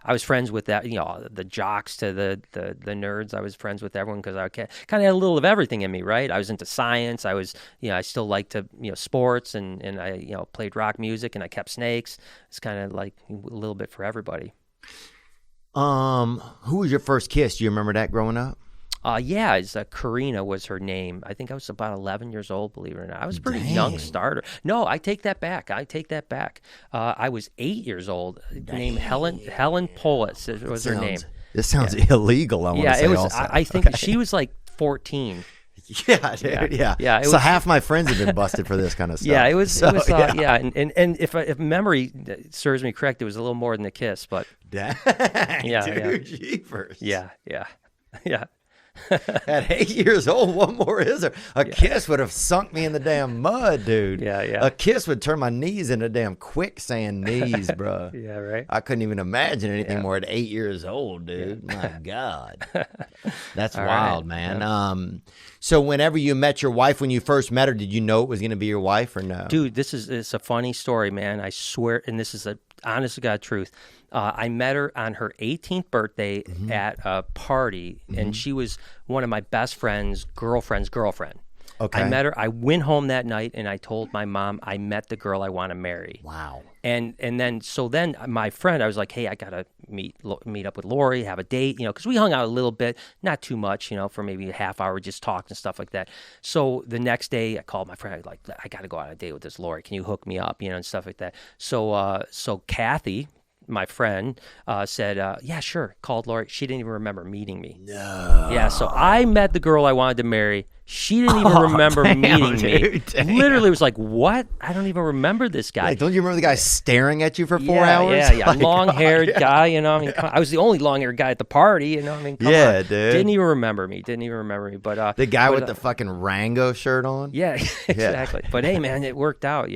I was friends with that. The jocks to the nerds. I was friends with everyone because I kind of had a little of everything in me, right? I was into science. I was, I still liked to, sports, and I, played rock music, and I kept snakes. It's kind of like a little bit for everybody. Who was your first kiss? Do you remember that growing up? It's Karina was her name. I think I was about 11 years old, believe it or not. I was a pretty young starter. No, I take that back. I was 8 years old. Named Helen Polis was her name. This sounds illegal. I want to say. It was. Also. I think she was like 14 Yeah, dude, yeah. So half my friends have been busted for this kind of stuff. Yeah, it was. And if memory serves me correct, it was a little more than a kiss, but Dang, dude, jeepers. Yeah. At 8 years old, what more is there? A kiss would have sunk me in the damn mud, dude. Yeah. A kiss would turn my knees into damn quicksand knees, bro. Yeah, right. I couldn't even imagine anything more at 8 years old, dude. My God. That's wild, man. Yeah. So whenever you met your wife, when you first met her, did you know it was going to be your wife or no? Dude, it's a funny story, man. I swear, and this is a honest to God truth. I met her on her 18th birthday at a party, and she was one of my best friend's girlfriend's girlfriend. Okay. I met her. I went home that night, and I told my mom I met the girl I want to marry. Wow. And then my friend, I was like, hey, I gotta meet up with Lori, have a date, because we hung out a little bit, not too much, for maybe a half hour, just talked and stuff like that. So the next day, I called my friend. I was like, I gotta go on a date with this Lori. Can you hook me up, and stuff like that. So Kathy, my friend, said, yeah, sure. Called Lori. She didn't even remember meeting me. No. Yeah, so I met the girl I wanted to marry. She didn't even remember meeting me. Literally was like, what? I don't even remember this guy. Like, don't you remember the guy staring at you for 4 hours? Yeah. Like, long-haired guy, I was the only long-haired guy at the party, come on. Dude. Didn't even remember me. But the guy with the fucking Rango shirt on? Yeah, exactly. But hey, man, it worked out.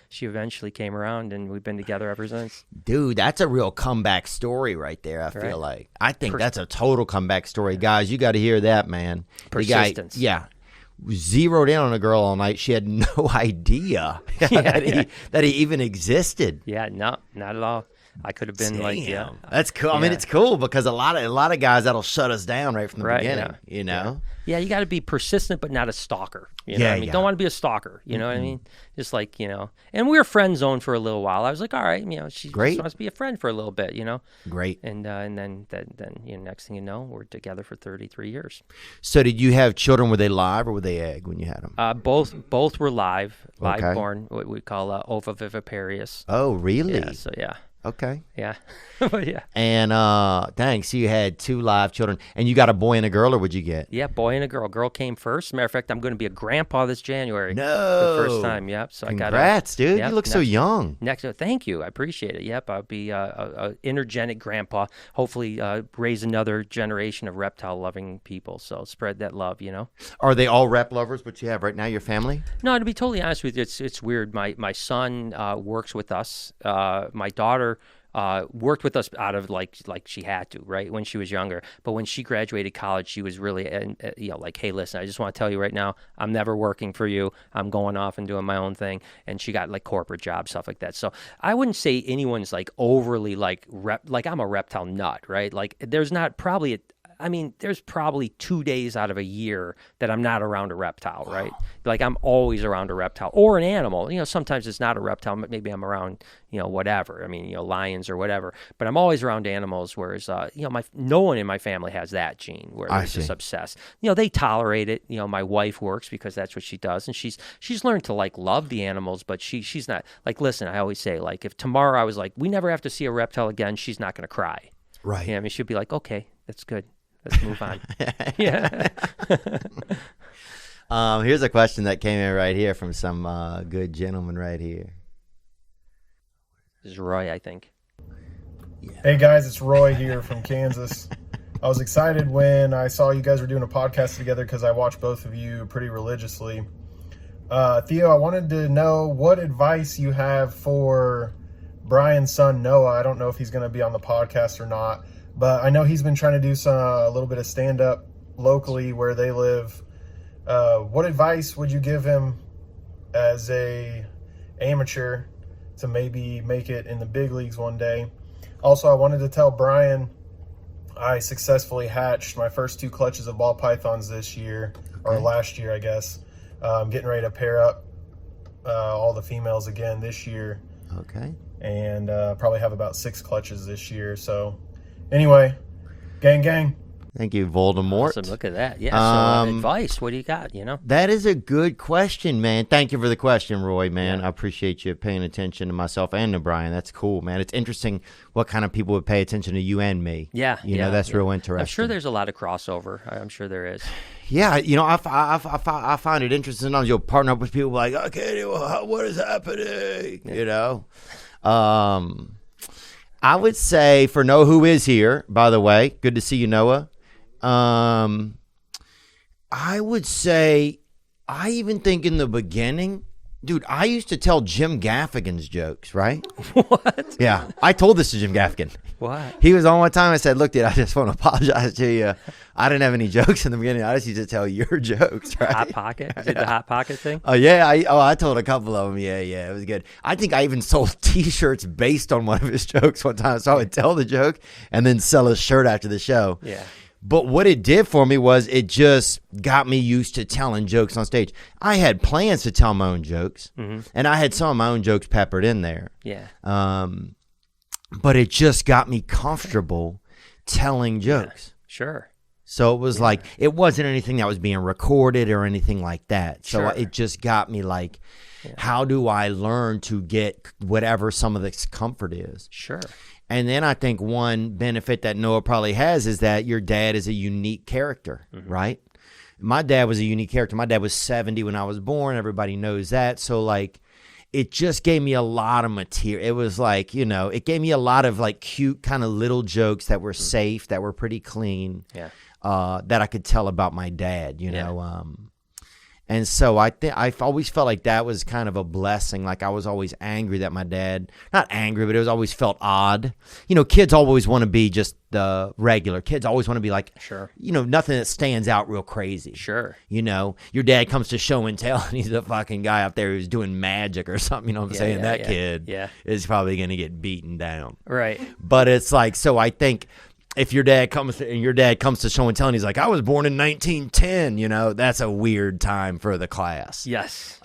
She eventually came around, and we've been together ever since. Dude, that's a real comeback story right there, I feel like. I think that's a total comeback story. Guys, you got to hear that, man. Persistence. The guy, zeroed in on a girl all night. She had no idea that he even existed. Yeah, no, not at all. I could have been that's cool. I mean, it's cool because a lot of guys that'll shut us down right from the beginning. Yeah, you got to be persistent, but not a stalker. You know what I mean? Don't want to be a stalker. You know what I mean? Just like, and we were friend zoned for a little while. I was like, all right, she just wants to be a friend for a little bit, Great. And then next thing you know, we're together for 33 years. So did you have children? Were they live or were they egg when you had them? Both were live born, what we call ovoviviparous. Oh, really? Yeah, so Okay. Yeah. But yeah. And thanks. So you had 2 live children, and you got a boy and a girl, or what'd you get? Yeah, boy and a girl. Girl came first. Matter of fact, I'm going to be a grandpa this January. No. For the first time. Yep. So Congrats, dude. You look so young. Thank you. I appreciate it. Yep. I'll be a energetic grandpa. Hopefully, raise another generation of reptile loving people. So spread that love. Are they all rep lovers? What you have right now? Your family? No. To be totally honest with you, it's weird. My son works with us. My daughter worked with us out of like she had to, right, when she was younger. But when she graduated college, she was really, like, hey, listen, I just want to tell you right now, I'm never working for you. I'm going off and doing my own thing. And she got like corporate jobs, stuff like that. So I wouldn't say anyone's like overly like I'm a reptile nut, right? Like there's probably 2 days out of a year that I'm not around a reptile, right? Like I'm always around a reptile or an animal. Sometimes it's not a reptile. Maybe I'm around, whatever. I mean, lions or whatever. But I'm always around animals. Whereas, no one in my family has that gene where they're just obsessed. They tolerate it. My wife works because that's what she does, and she's learned to like love the animals. But she's not like. Listen, I always say, like, if tomorrow I was like, we never have to see a reptile again, she's not going to cry. Right. I mean, she'll be like, okay, that's good. Let's move on. Yeah. Here's a question that came in right here from some good gentleman right here. This is Roy, I think. Yeah. Hey guys, it's Roy here from Kansas. I was excited when I saw you guys were doing a podcast together because I watch both of you pretty religiously. Theo, I wanted to know what advice you have for Brian's son, Noah. I don't know if he's going to be on the podcast or not. But I know he's been trying to do a little bit of stand-up locally where they live. What advice would you give him as a amateur to maybe make it in the big leagues one day? Also, I wanted to tell Brian I successfully hatched my first 2 clutches of ball pythons this year, or last year, I guess. I'm getting ready to pair up all the females again this year. Okay. And probably have about 6 clutches this year, so... Anyway, gang. Thank you, Voldemort. Awesome. Look at that. Yeah. So advice, what do you got, That is a good question, man. Thank you for the question, Roy, man. I appreciate you paying attention to myself and to Brian. That's cool, man. It's interesting what kind of people would pay attention to you and me. Yeah. That's real interesting. I'm sure there's a lot of crossover. I'm sure there is. Yeah, I find it interesting. Sometimes you'll partner up with people like, okay, what is happening? Yeah. I would say for Noah, who is here, by the way, good to see you, Noah. I would say, I even think in the beginning, dude, I used to tell Jim Gaffigan's jokes, right? What? Yeah, I told this to Jim Gaffigan. What? He was on one time. I said, look, dude, I just want to apologize to you. I didn't have any jokes in the beginning. I just used to tell your jokes, right? Hot Pocket? Is it the Hot Pocket thing? Oh, yeah. I told a couple of them. Yeah, it was good. I think I even sold T-shirts based on one of his jokes one time. So I would tell the joke and then sell a shirt after the show. Yeah. But what it did for me was it just got me used to telling jokes on stage. I had plans to tell my own jokes, and I had some of my own jokes peppered in there. Yeah. But it just got me comfortable telling jokes. Yeah, sure. So it was like, it wasn't anything that was being recorded or anything like that. So it just got me like, how do I learn to get whatever some of this comfort is? Sure. And then I think one benefit that Noah probably has is that your dad is a unique character, right? My dad was a unique character. My dad was 70 when I was born. Everybody knows that. So like, it just gave me a lot of material. It was like, it gave me a lot of like cute kind of little jokes that were safe, that were pretty clean. Yeah. That I could tell about my dad, and so I've always felt like that was kind of a blessing. Like I was always angry that my dad, not angry, but it was always felt odd. Kids always want to be just the regular. Kids always want to be like, nothing that stands out real crazy. Sure. Your dad comes to show and tell, and he's the fucking guy up there who's doing magic or something. You know what I'm saying? That kid is probably going to get beaten down. Right. But it's like, so I think, if your dad comes to show and tell, and he's like, I was born in 1910, that's a weird time for the class. Yes.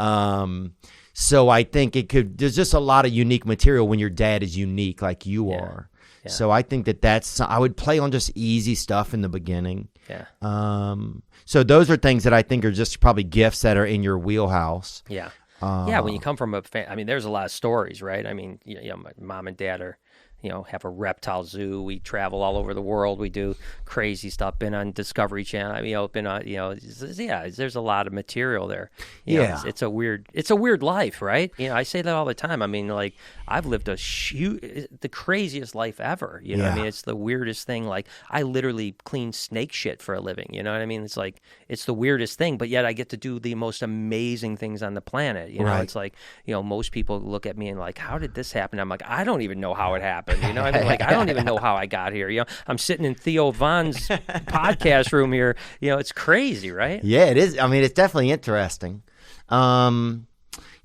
So I think there's just a lot of unique material when your dad is unique like you are. Yeah. So I think I would play on just easy stuff in the beginning. Yeah. So those are things that I think are just probably gifts that are in your wheelhouse. Yeah. When you come from there's a lot of stories, right? I mean, my mom and dad are, have a reptile zoo. We travel all over the world. We do crazy stuff. Been on Discovery Channel. Been on. There's a lot of material there. It's a weird life, right? I say that all the time. I mean, like I've lived the craziest life ever. I mean, it's the weirdest thing. Like I literally clean snake shit for a living. You know what I mean? It's like it's the weirdest thing, but yet I get to do the most amazing things on the planet. Right. It's like most people look at me and like, how did this happen? I'm like, I don't even know how it happened. I mean, like, I don't even know how I got here. I'm sitting in Theo Vaughn's podcast room here. It's crazy, right? Yeah, it is. I mean, it's definitely interesting. I'm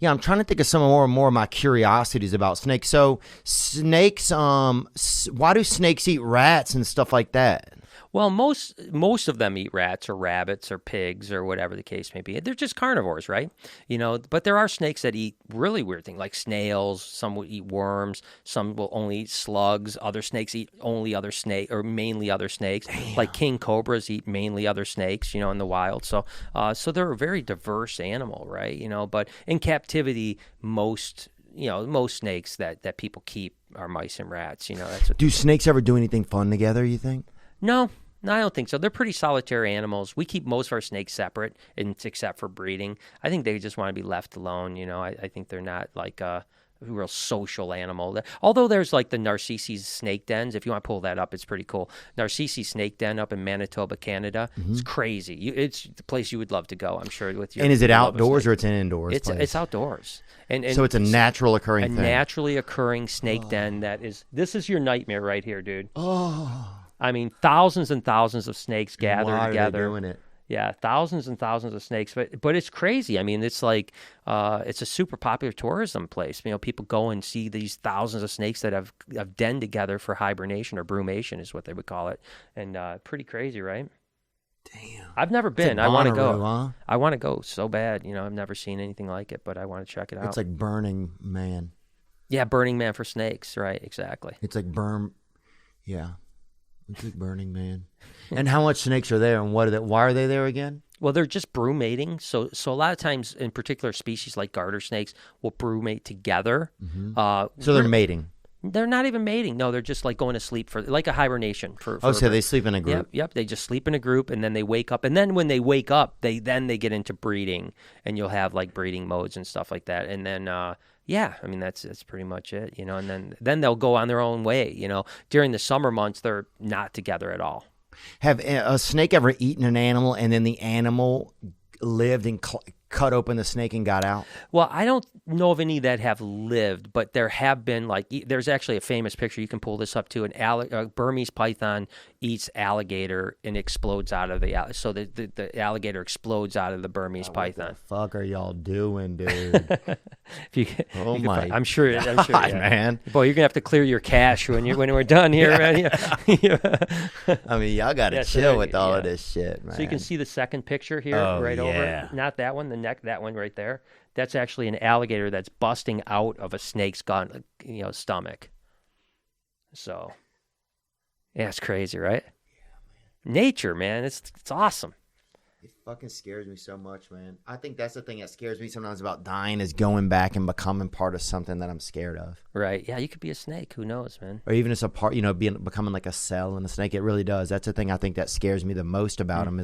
trying to think of some more of my curiosities about snakes. So snakes, why do snakes eat rats and stuff like that? Well, most of them eat rats or rabbits or pigs or whatever the case may be. They're just carnivores, right? But there are snakes that eat really weird things like snails. Some will eat worms. Some will only eat slugs. Other snakes eat only other snake or mainly other snakes. Damn. Like king cobras eat mainly other snakes, in the wild. So they're a very diverse animal, right? But in captivity, most snakes that people keep are mice and rats. Do snakes ever do anything fun together, you think? No, I don't think so. They're pretty solitary animals. We keep most of our snakes separate, except for breeding. I think they just want to be left alone. I think they're not like a real social animal. Although there's like the Narcissus snake dens. If you want to pull that up, it's pretty cool. Narcissus snake den up in Manitoba, Canada. Mm-hmm. It's crazy. It's the place you would love to go, I'm sure. And is it outdoors or it's an indoors place? It's outdoors. And so it's a natural occurring thing. A naturally occurring snake den this is your nightmare right here, dude. Oh. I mean, thousands and thousands of snakes gather together. Why are they doing it? Yeah, thousands and thousands of snakes, but it's crazy. I mean, it's like it's a super popular tourism place. People go and see these thousands of snakes that have denned together for hibernation or brumation is what they would call it, and pretty crazy, right? Damn, I've never been. I want to go. Huh? I want to go so bad. I've never seen anything like it, but I want to check it out. It's like Burning Man. Yeah, Burning Man for snakes, right? Exactly. It's like Yeah. It's like Burning Man. And how much snakes are there, and why are they there again? Well, they're just brumating. So a lot of times, in particular species like garter snakes, will brumate together. Mm-hmm. So they're mating. They're not even mating. No, they're just like going to sleep for like a hibernation. So they sleep in a group. Yep. They just sleep in a group, and then they wake up. And then when they wake up, they get into breeding, and you'll have like breeding modes and stuff like that. And then I mean that's pretty much it, and then they'll go on their own way, During the summer months, they're not together at all. Have a snake ever eaten an animal and then the animal lived and cut open the snake and got out? Well, I don't know of any that have lived, but there have been, like, there's actually a famous picture. You can pull this up too. A Burmese python eats alligator and explodes out of so the alligator explodes out of the Burmese python. What the fuck are y'all doing, dude? I'm sure, God, yeah. man. Boy, you're gonna have to clear your cache when we're done here, man. I mean, y'all got to chill with all of this shit, man. So you can see the second picture here, over. Not that one, that one right there. That's actually an alligator that's busting out of a snake's stomach. So, yeah, it's crazy, right? Yeah, man. Nature, man, it's awesome. It fucking scares me so much, man. I think that's the thing that scares me sometimes about dying is going back and becoming part of something that I'm scared of. Right. Yeah, you could be a snake. Who knows, man? Or even as a part, becoming like a cell in a snake. It really does. That's the thing I think that scares me the most about them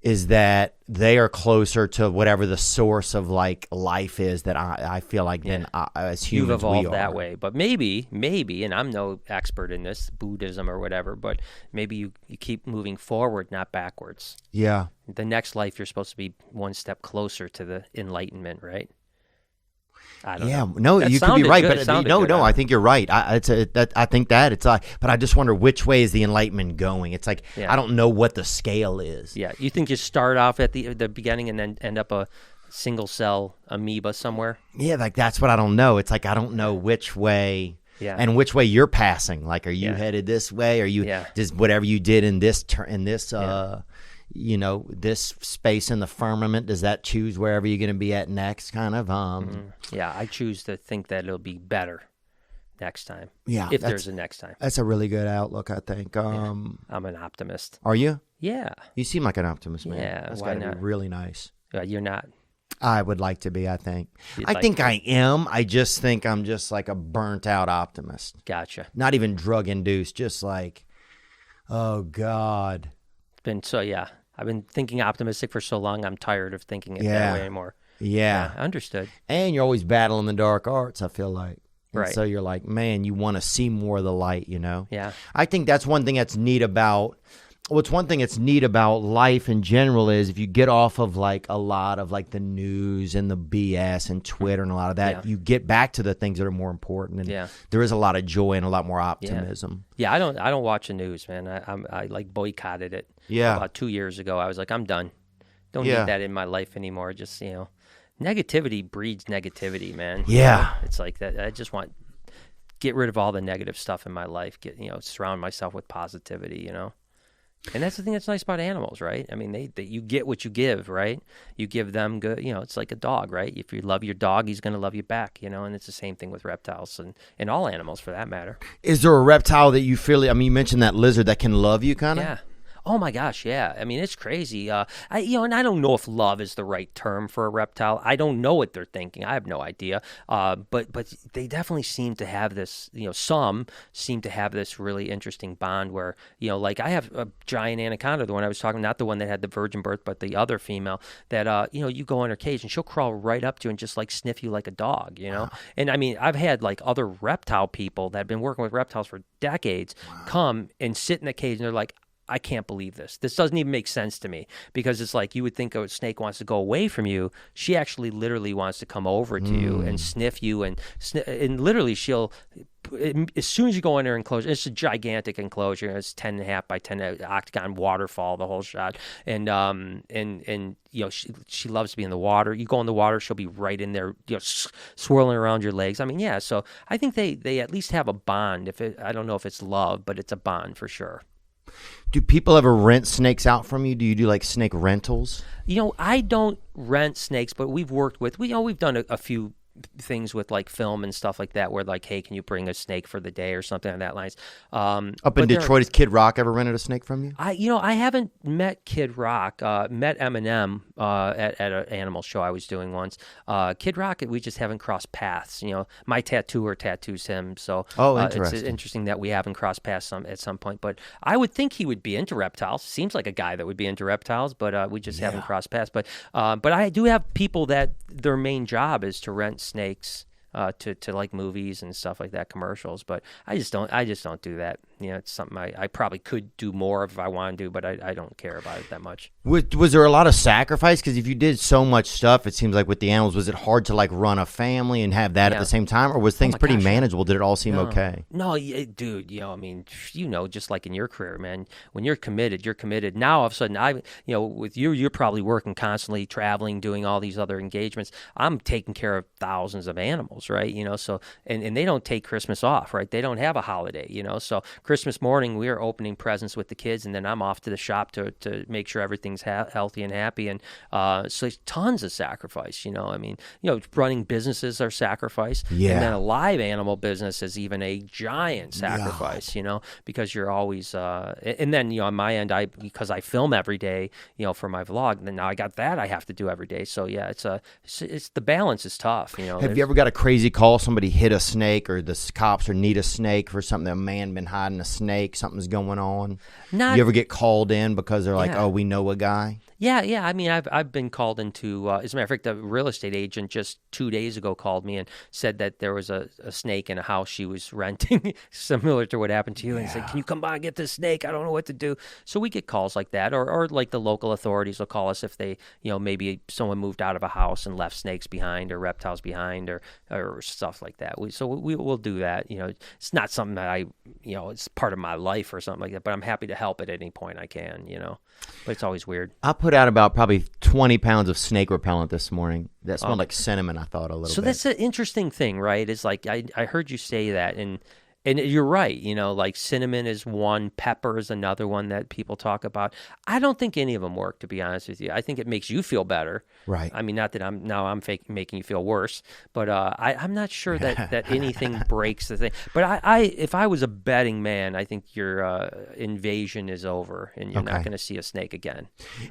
is that they are closer to whatever the source of like life is that I feel like then as humans you've evolved we are. That way. But maybe, and I'm no expert in this, Buddhism or whatever, but maybe you keep moving forward, not backwards. Yeah. The next life you're supposed to be one step closer to the enlightenment, right? I don't know. No, that you could be right, good. But no, I think you're right. I think that it's like, but I just wonder which way is the enlightenment going. It's like I don't know what the scale is. Yeah, you think you start off at the beginning and then end up a single cell amoeba somewhere? Yeah, like that's what I don't know. It's like I don't know which way. Yeah. And which way you're passing? Like, are you headed this way? Are you just whatever you did in this this space in the firmament, does that choose wherever you're going to be at next, kind of? Yeah, I choose to think that it'll be better next time. Yeah. If there's a next time. That's a really good outlook, I think. I'm an optimist. Are you? Yeah. You seem like an optimist, man. Yeah, that's why gotta not? be really nice. You're not. I would like to be, I think. I think I am. I just think I'm just like a burnt out optimist. Gotcha. Not even drug induced, just like, oh God. I've been thinking optimistic for so long, I'm tired of thinking it that way anymore. Yeah. Understood. And you're always battling the dark arts, I feel like. And right. So you're like, man, you want to see more of the light, Yeah. I think that's one thing that's neat about life in general is if you get off of like a lot of like the news and the BS and Twitter and a lot of that, you get back to the things that are more important. And there is a lot of joy and a lot more optimism. Yeah, I don't watch the news, man. I like boycotted it. Yeah. About 2 years ago, I was like, I'm done. Don't need that in my life anymore. Just, negativity breeds negativity, man. Yeah. It's like that. I just want get rid of all the negative stuff in my life. Surround myself with positivity, And that's the thing that's nice about animals, right? I mean, you get what you give, right? You give them good, it's like a dog, right? If you love your dog, he's going to love you back, and it's the same thing with reptiles and all animals for that matter. Is there a reptile that you feel, you mentioned that lizard that can love you kind of? Yeah. Oh my gosh, yeah. I mean, it's crazy. And I don't know if love is the right term for a reptile. I don't know what they're thinking. I have no idea. But they definitely seem to have this. Some seem to have this really interesting bond where like I have a giant anaconda, the one I was talking, not the one that had the virgin birth, but the other female that you go in her cage and she'll crawl right up to you and just like sniff you like a dog. Wow. And I mean, I've had like other reptile people that have been working with reptiles for decades come and sit in the cage and they're like, I can't believe this. This doesn't even make sense to me because it's like you would think a snake wants to go away from you. She actually literally wants to come over to you and sniff you and literally she'll, as soon as you go in her enclosure, it's a gigantic enclosure. It's 10.5 by 10 octagon waterfall, the whole shot. And she loves to be in the water. You go in the water, she'll be right in there, swirling around your legs. I mean, yeah. So I think they at least have a bond. I don't know if it's love, but it's a bond for sure. Do people ever rent snakes out from you? Do you do like snake rentals? I don't rent snakes, but we've worked with, we've done a few things with like film and stuff like that where like, hey, can you bring a snake for the day or something on that lines? Up in Detroit, has Kid Rock ever rented a snake from you? I haven't met Kid Rock. Met Eminem at an animal show I was doing once. Kid Rock, we just haven't crossed paths. My tattooer tattoos him, so interesting. It's interesting that we haven't crossed paths at some point. But I would think he would be into reptiles. Seems like a guy that would be into reptiles, but we just haven't crossed paths. But I do have people that their main job is to rent snakes to like movies and stuff like that, commercials. But I just don't do that. it's something I probably could do more if I wanted to, but I don't care about it that much. Was there a lot of sacrifice? Because if you did so much stuff, it seems like with the animals, was it hard to like run a family and have that at the same time, or was things pretty manageable? Did it all seem okay? No, dude, just like in your career, man, when you're committed, you're committed. Now, all of a sudden, with you, you're probably working constantly, traveling, doing all these other engagements. I'm taking care of thousands of animals, right? So, and they don't take Christmas off, right? They don't have a holiday, so Christmas morning, we are opening presents with the kids, and then I'm off to the shop to make sure everything's healthy and happy. And so tons of sacrifice, running businesses are sacrifice. Yeah. And then a live animal business is even a giant sacrifice, because you're always, and then, on my end, because I film every day, for my vlog, and then now I got that I have to do every day. So yeah, it's the balance is tough, Have you ever got a crazy call? Somebody hit a snake, or the cops or need a snake for something? A man been hiding a snake, something's going on. You ever get called in because they're like, oh, we know a guy? Yeah. I mean, I've been called into. As a matter of fact, the real estate agent just 2 days ago called me and said that there was a snake in a house she was renting, similar to what happened to you. And he said, "Can you come by and get this snake? I don't know what to do." So we get calls like that, or like the local authorities will call us if they, maybe someone moved out of a house and left snakes behind or reptiles behind or stuff like that. We'll do that. It's not something that it's part of my life or something like that. But I'm happy to help at any point I can. But it's always weird. I put out about probably 20 pounds of snake repellent this morning. That smelled like cinnamon, I thought, a little bit. So that's an interesting thing, right? Is like I heard you say that, and you're right. Like cinnamon is one, pepper is another one that people talk about. I don't think any of them work, to be honest with you. I think it makes you feel better. Right. I mean, not that I'm making you feel worse, but I'm not sure that anything breaks the thing. But if I was a betting man, I think your invasion is over, and you're not going to see a snake again.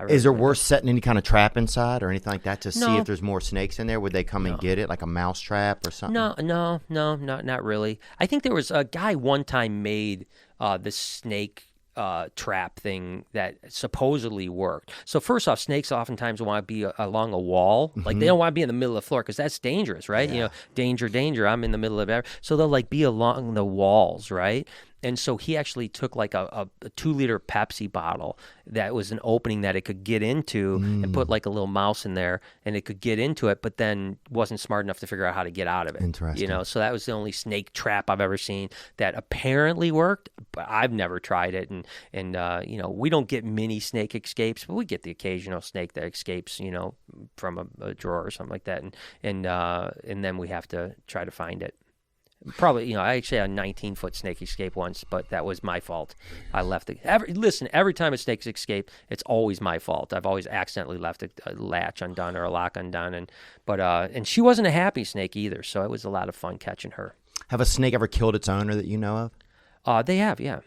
Is there worse setting any kind of trap inside or anything like that to see if there's more snakes in there? Would they come and get it, like a mouse trap or something? No, not really. I think there was a guy one time made the snake trap thing that supposedly worked. So first off, snakes oftentimes want to be along a wall. Like they don't want to be in the middle of the floor because that's dangerous, right? Yeah. Danger. I'm in the middle of it. So they'll like be along the walls, right? And so he actually took like a 2-liter Pepsi bottle that was an opening that it could get into and put like a little mouse in there and it could get into it, but then wasn't smart enough to figure out how to get out of it. Interesting. So that was the only snake trap I've ever seen that apparently worked, but I've never tried it. And we don't get many snake escapes, but we get the occasional snake that escapes, from a drawer or something like that. And then we have to try to find it. Probably, I actually had a 19-foot snake escape once, but that was my fault. I left it. Every time a snake escape, it's always my fault. I've always accidentally left a latch undone or a lock undone, and she wasn't a happy snake either, so it was a lot of fun catching her. Have a snake ever killed its owner that you know of? They have, yeah,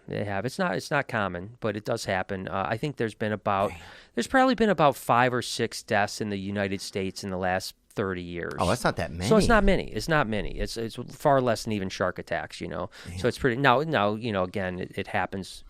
they have. It's not common, but it does happen. I think there's probably been about 5 or 6 deaths in the United States in the last 30 years. Oh, that's not that many. So it's not many. It's far less than even shark attacks, Damn. So it's pretty now, again, it happens,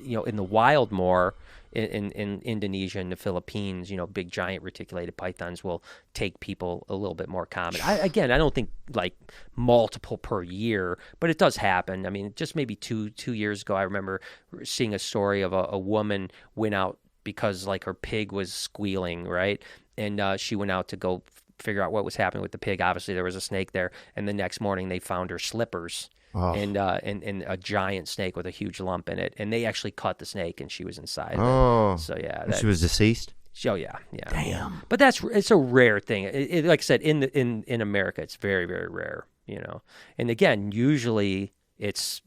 in the wild more. In Indonesia and the Philippines, big giant reticulated pythons will take people a little bit more common. I don't think like multiple per year, but it does happen. I mean, just maybe two years ago, I remember seeing a story of a woman went out because like her pig was squealing, right? And she went out to go figure out what was happening with the pig. Obviously, there was a snake there, and the next morning they found her slippers. Oh. And a giant snake with a huge lump in it, and they actually cut the snake, and she was inside. Oh, so yeah, she was deceased. Oh yeah. Damn. But it's a rare thing. It like I said, in America, it's very, very rare. And again, usually it's.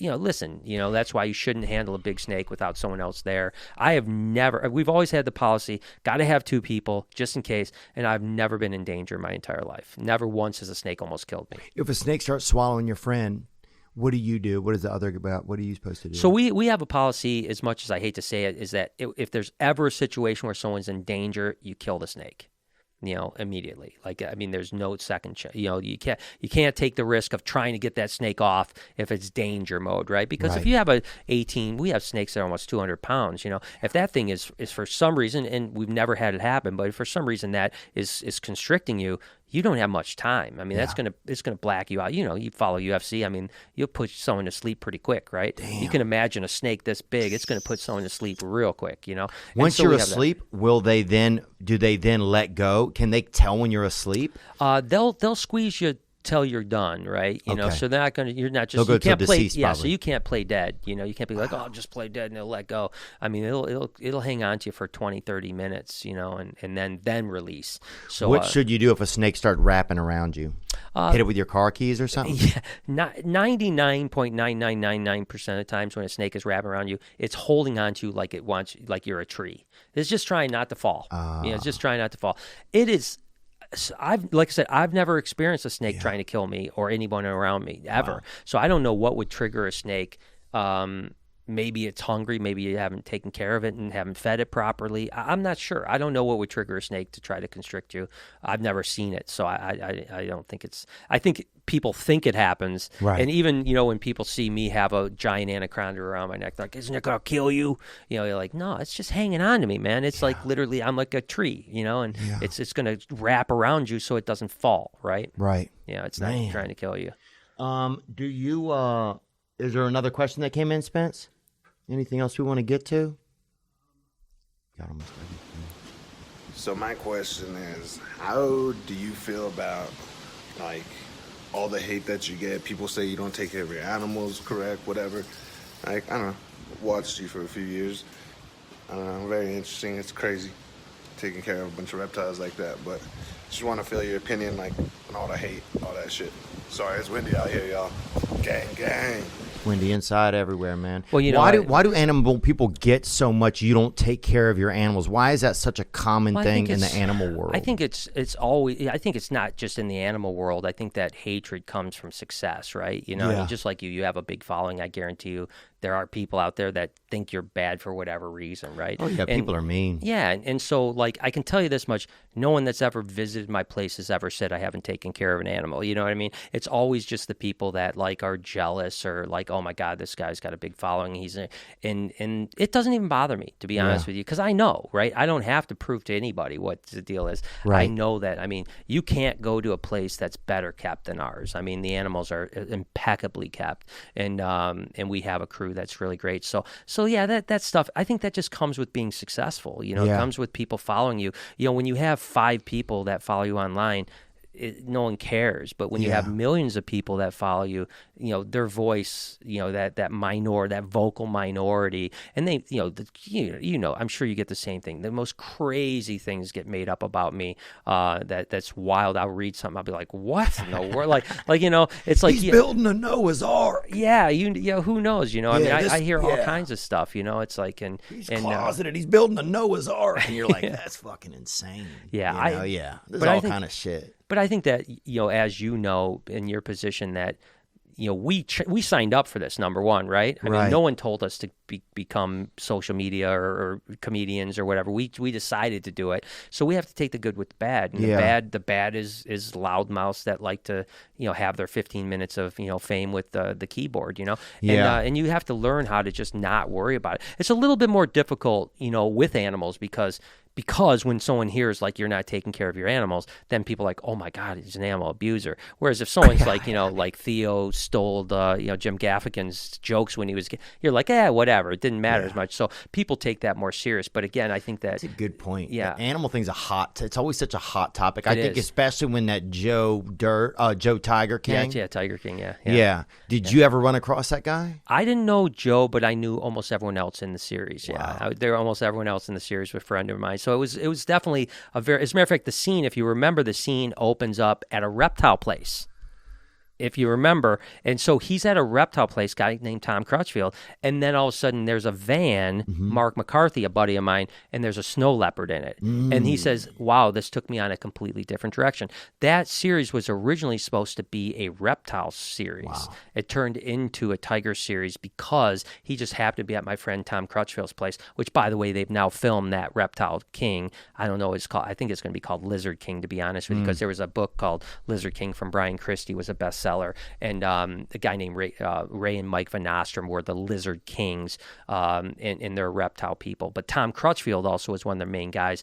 Listen, that's why you shouldn't handle a big snake without someone else there. We've always had the policy, got to have 2 people just in case, and I've never been in danger my entire life. Never once has a snake almost killed me. If a snake starts swallowing your friend, what do you do? What is the other about? What are you supposed to do? So we have a policy, as much as I hate to say it, is that if there's ever a situation where someone's in danger, you kill the snake. immediately. Like, I mean, there's no second chance. You can't take the risk of trying to get that snake off if it's danger mode, right? Because if you have we have snakes that are almost 200 pounds, if that thing is for some reason, and we've never had it happen, but if for some reason that is constricting you, you don't have much time. I mean, it's gonna black you out. You follow UFC. I mean, you'll put someone to sleep pretty quick, right? Damn. You can imagine a snake this big. It's gonna put someone to sleep real quick. Once you're asleep, do they then let go? Can they tell when you're asleep? They'll squeeze you till you're done, right? So they're not gonna. You're not just. They'll go you can't to play. deceased, Yeah, probably. so you can't play dead. You can't be like, oh, I'll just play dead and it'll let go. I mean, it'll hang on to you for 20, 30 minutes, and then release. So what should you do if a snake starts wrapping around you? Hit it with your car keys or something? Yeah, 99.9999% of the times when a snake is wrapping around you, it's holding on to you like it wants, like you're a tree. It's just trying not to fall. It's just trying not to fall. It is. Like I said, I've never experienced a snake trying to kill me or anyone around me ever. Wow. So I don't know what would trigger a snake. Maybe it's hungry. Maybe you haven't taken care of it and haven't fed it properly. I'm not sure. I don't know what would trigger a snake to try to constrict you. I've never seen it, so I don't think it's. I think people think it happens, right? And even when people see me have a giant anaconda around my neck, they're like, "Isn't it gonna kill you?" You're like, "No, it's just hanging on to me, man. It's like literally, I'm like a tree, and it's gonna wrap around you so it doesn't fall, right? Right. Yeah, it's not trying to kill you. Do you? Is there another question that came in, Spence? Anything else we want to get to? Got almost everything. So my question is, how do you feel about all the hate that you get? People say you don't take care of your animals correct, whatever. I don't know. Watched you for a few years. Very interesting. It's crazy taking care of a bunch of reptiles like that. But just want to feel your opinion, on all the hate, all that shit. Sorry, it's windy out here, y'all. Gang, gang. Windy inside everywhere, man. Well, why do animal people get so much? You don't take care of your animals. Why is that such a common thing in the animal world? I think it's always. I think it's not just in the animal world. I think that hatred comes from success, right? I mean, just like you have a big following. I guarantee you, there are people out there that think you're bad for whatever reason, right? Oh yeah, people are mean. Yeah, and so I can tell you this much: no one that's ever visited my place has ever said I haven't taken care of an animal. You know what I mean? It's always just the people that are jealous or oh my God, this guy's got a big following. And it doesn't even bother me, to be honest with you, because I know, right? I don't have to prove to anybody what the deal is. Right. I know that. I mean, you can't go to a place that's better kept than ours. I mean, the animals are impeccably kept, and we have a crew that's really great. So yeah, that stuff, I think that just comes with being successful. It comes with people following you. when you have 5 people that follow you online, no one cares. But when you have millions of people that follow you, their voice, that vocal minority, and they, I'm sure you get the same thing. The most crazy things get made up about me. That's wild. I'll read something. I'll be like, what? No, we're it's like he's building a Noah's Ark. Yeah, who knows? I mean, I hear all kinds of stuff. It's like he's closeted. He's building a Noah's Ark, and you're like, that's fucking insane. Yeah, There's all kind of shit. But I think that, as in your position that, we signed up for this, number one, right? I mean, no one told us to become social media or comedians or whatever. We decided to do it. So we have to take the good with the bad. And the bad is loudmouths that like to, have their 15 minutes of, fame with the keyboard, And you have to learn how to just not worry about it. It's a little bit more difficult, with animals because when someone hears you're not taking care of your animals, then people are like, oh my God, he's an animal abuser. Whereas if someone's like Theo stole Jim Gaffigan's jokes when he was, you're like, whatever, it didn't matter as much. So people take that more serious. But again, I think that's a good point. Yeah, the animal thing's it's always such a hot topic. I think especially when that Joe Tiger King. Yeah, Tiger King. Yeah. Did you ever run across that guy? I didn't know Joe, but I knew almost everyone else in the series. Wow. Yeah, there almost everyone else in the series was a friend of mine. So it was definitely as a matter of fact, the scene, if you remember, the scene opens up at a reptile place. if you remember. And so he's at a reptile place, guy named Tom Crutchfield, and then all of a sudden there's a van, Mark McCarthy, a buddy of mine, and there's a snow leopard in it. And he says, wow, this took me on a completely different direction. That series was originally supposed to be a reptile series. Wow. It turned into a tiger series because he just happened to be at my friend Tom Crutchfield's place, which, by the way, they've now filmed that Reptile King. I don't know what it's called. I think it's going to be called Lizard King, to be honest with you, because there was a book called Lizard King from Brian Christie, was a bestseller. And a guy named Ray and Mike Van Nostrum were the Lizard Kings, and they're reptile people. But Tom Crutchfield also was one of the main guys.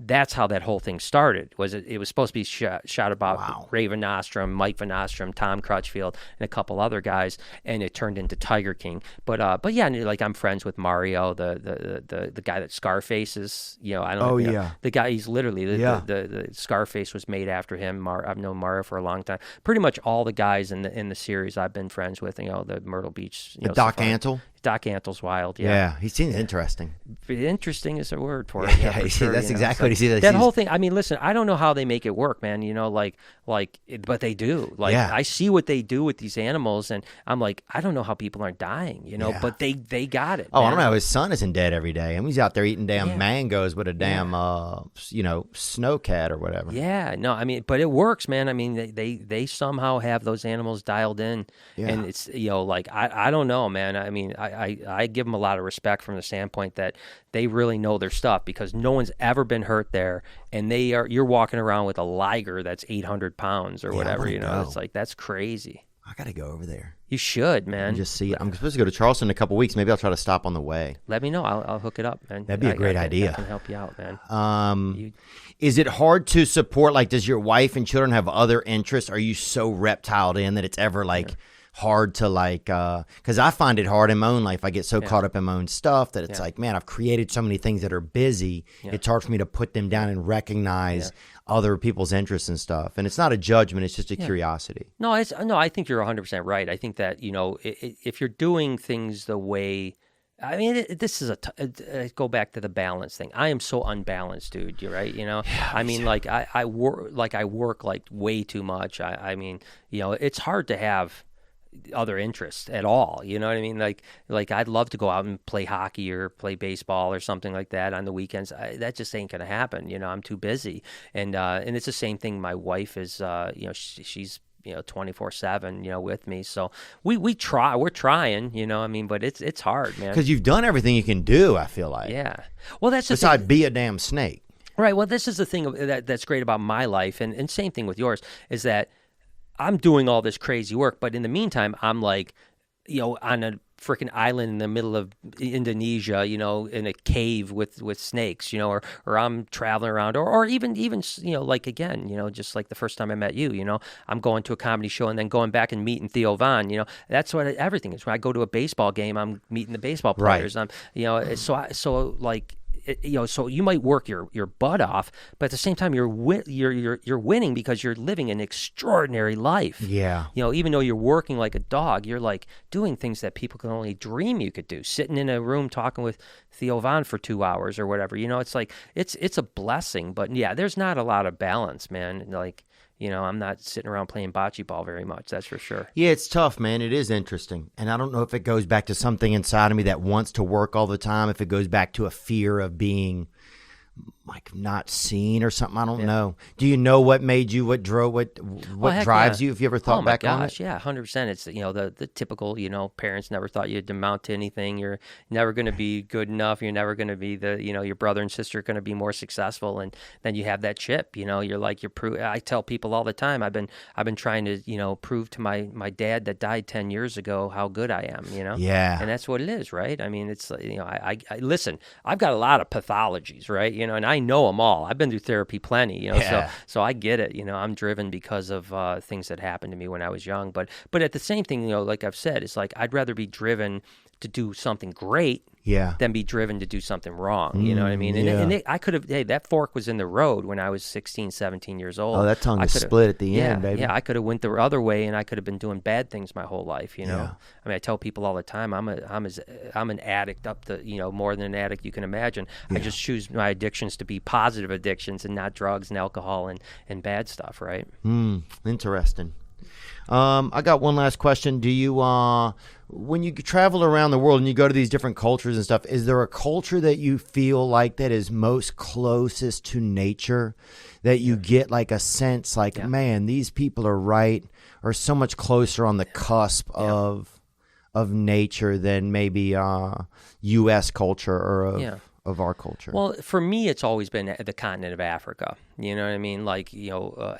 That's how that whole thing started. It was supposed to be shot about Ray Van Nostrum, Mike Van Nostrum, Tom Crutchfield, and a couple other guys, and it turned into Tiger King. But yeah, like I'm friends with Mario, the guy that Scarface is. I don't know. The guy, he's literally the Scarface was made after him. I've known Mario for a long time. Pretty much all the guys in the series I've been friends with. The Myrtle Beach. Doc Antle. Doc Antle's wild, yeah. He seems interesting. Interesting is a word for it. Yeah, sure, that's exactly what he said. That whole thing, I mean, listen, I don't know how they make it work, man, but they do. I see what they do with these animals, and I'm like, I don't know how people aren't dying, but they got it. Oh, man. I don't know. His son isn't dead every day, and he's out there eating damn mangoes with a damn, snow cat or whatever. Yeah, no, I mean, but it works, man. I mean, they somehow have those animals dialed in, and it's, I don't know, man. I mean, I give them a lot of respect from the standpoint that they really know their stuff, because no one's ever been hurt there, and you're walking around with a liger that's 800 pounds or whatever. It's like, that's crazy. I gotta go over there. You should, man. Just see it. I'm supposed to go to Charleston in a couple weeks. Maybe I'll try to stop on the way. Let me know. I'll hook it up, man. That'd be a great idea. I can help you out, man. Is it hard to support? Like, does your wife and children have other interests? Are you so reptiled in that it's ever hard to because I find it hard in my own life. I get so caught up in my own stuff that it's like, man, I've created so many things that are busy. It's hard for me to put them down and recognize other people's interests and stuff. And it's not a judgment; it's just a curiosity. No, I think you're 100% right. I think that if you're doing things the way. I mean, this is go back to the balance thing. I am so unbalanced, dude. You're right. I mean, I work way too much. I mean, it's hard to have other interests at all, you know what I mean? Like I'd love to go out and play hockey or play baseball or something like that on the weekends. That just ain't gonna happen. I'm too busy, and it's the same thing. My wife is, she's 24/7, with me. So we're trying, I mean, but it's hard, man. Because you've done everything you can do. I feel like. Yeah. Well, that's besides be a damn snake. Right. Well, this is the thing that's great about my life, and same thing with yours, is that I'm doing all this crazy work, but in the meantime, I'm on a freaking island in the middle of Indonesia, in a cave with snakes, or I'm traveling around, or even again, just like the first time I met you, I'm going to a comedy show and then going back and meeting Theo Von, that's what everything is. When I go to a baseball game, I'm meeting the baseball players. Right. So you might work your butt off, but at the same time you're winning because you're living an extraordinary life. Yeah. Even though you're working like a dog, you're doing things that people can only dream you could do. Sitting in a room talking with Theo Von for 2 hours or whatever. It's it's a blessing, but yeah, there's not a lot of balance, man. I'm not sitting around playing bocce ball very much, that's for sure. Yeah, it's tough, man. It is interesting. And I don't know if it goes back to something inside of me that wants to work all the time, if it goes back to a fear of being not seen or something. I don't know. Do you know what made you, what drives you? Have you ever thought back on it? Yeah, 100%. It's, the typical, parents never thought you'd amount to anything. You're never going to be good enough. You're never going to be your brother and sister are going to be more successful. And then you have that chip, I tell people all the time, I've been trying to, prove to my dad that died 10 years ago how good I am, Yeah. And that's what it is, right? I mean, it's, I listen, I've got a lot of pathologies, right? And I know them all. I've been through therapy plenty, so I get it. I'm driven because of things that happened to me when I was young. But at the same thing, like I've said, it's like I'd rather be driven to do something great than be driven to do something wrong. You know what I mean? And I could have, that fork was in the road when I was 16, 17 years old. Oh, that tongue is split at the end, baby. Yeah, I could have went the other way, and I could have been doing bad things my whole life, I mean, I tell people all the time, I'm an addict up the, more than an addict you can imagine. I just choose my addictions to be positive addictions and not drugs and alcohol and bad stuff, right? Interesting. I got one last question. Do you, when you travel around the world and you go to these different cultures and stuff, is there a culture that you feel like that is most closest to nature, that you get like a sense like, man, these people are so much closer on the cusp of nature than maybe U.S. culture or of our culture? Well, for me, it's always been the continent of Africa. You know what I mean? Like,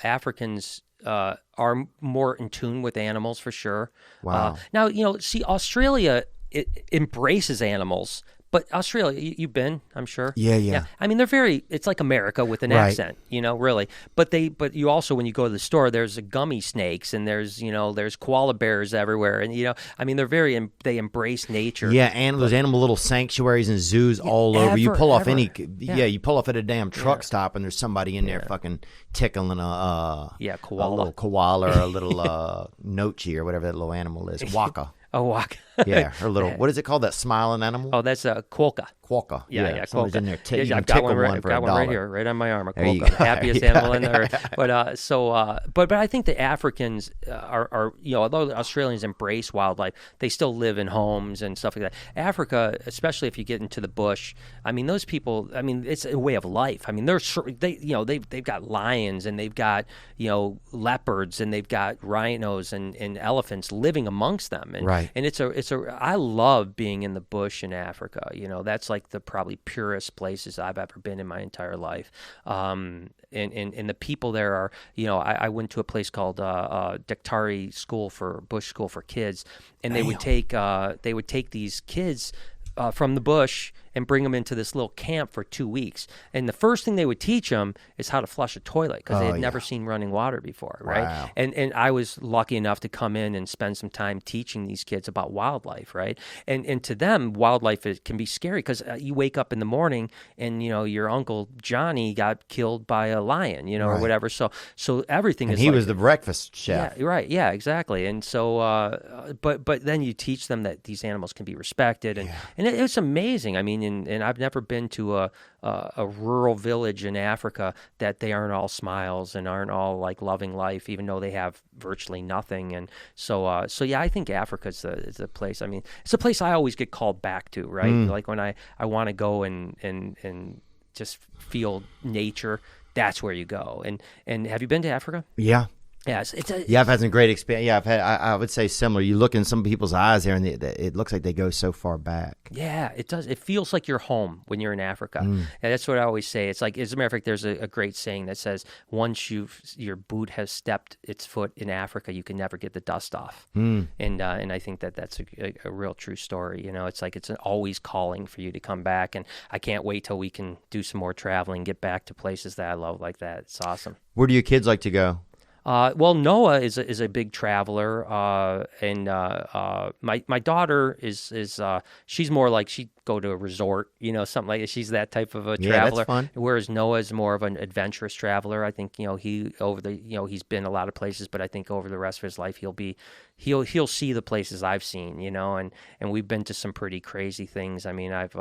Africans are more in tune with animals for sure. Wow. Now, see, Australia, it embraces animals. But Australia, you've been, I'm sure. Yeah. I mean, it's like America with an accent, really. But you also, when you go to the store, there's gummy snakes and there's koala bears everywhere. And, I mean, they embrace nature. Yeah, and those animal little sanctuaries and zoos all over. You pull off you pull off at a damn truck stop and there's somebody in there fucking tickling a little koala or a little nochi or whatever that little animal is. Waka. A waka. Yeah, her little, what is it called, that smiling animal? Oh, that's a quolka. Quokka. Yeah, Someone's quokka. in there. I've got one right here, right on my arm. A quokka, happiest animal in there. But I think the Africans are although the Australians embrace wildlife, they still live in homes and stuff like that. Africa, especially if you get into the bush, I mean, those people, I mean, it's a way of life. I mean, they've got lions and they've got leopards and they've got rhinos and elephants living amongst them. And, and I love being in the bush in Africa. That's like the probably purest places I've ever been in my entire life. And the people there are, I went to a place called Daktari Bush School for Kids, and they would take these kids from the bush and bring them into this little camp for 2 weeks. And the first thing they would teach them is how to flush a toilet because they had never seen running water before, right? Wow. And I was lucky enough to come in and spend some time teaching these kids about wildlife, right? And to them, wildlife can be scary because you wake up in the morning and, your Uncle Johnny got killed by a lion, or whatever. So everything and is he was the breakfast chef. Yeah, right. Yeah, exactly. And so, but then you teach them that these animals can be respected. And it's amazing. I mean, and I've never been to a rural village in Africa that they aren't all smiles and aren't all like loving life, even though they have virtually nothing. And so I think Africa is a place. I mean, it's a place I always get called back to, right? Like when I want to go and just feel nature, that's where you go. And have you been to Africa? Yeah. Yes, I've had some great experience. Yeah, I would say similar. You look in some people's eyes there, and it looks like they go so far back. Yeah, it does. It feels like you're home when you're in Africa. And that's what I always say. It's like, as a matter of fact, there's a great saying that says, once your boot has stepped its foot in Africa, you can never get the dust off. And I think that's a real true story. It's like it's always calling for you to come back. And I can't wait till we can do some more traveling, get back to places that I love like that. It's awesome. Where do your kids like to go? Well, Noah is a big traveler, and my daughter is she's more like she'd go to a resort, something like that. She's that type of a traveler. That's fun. Whereas Noah is more of an adventurous traveler. I think he's been a lot of places, but I think over the rest of his life he'll see the places I've seen, and we've been to some pretty crazy things. I mean, I've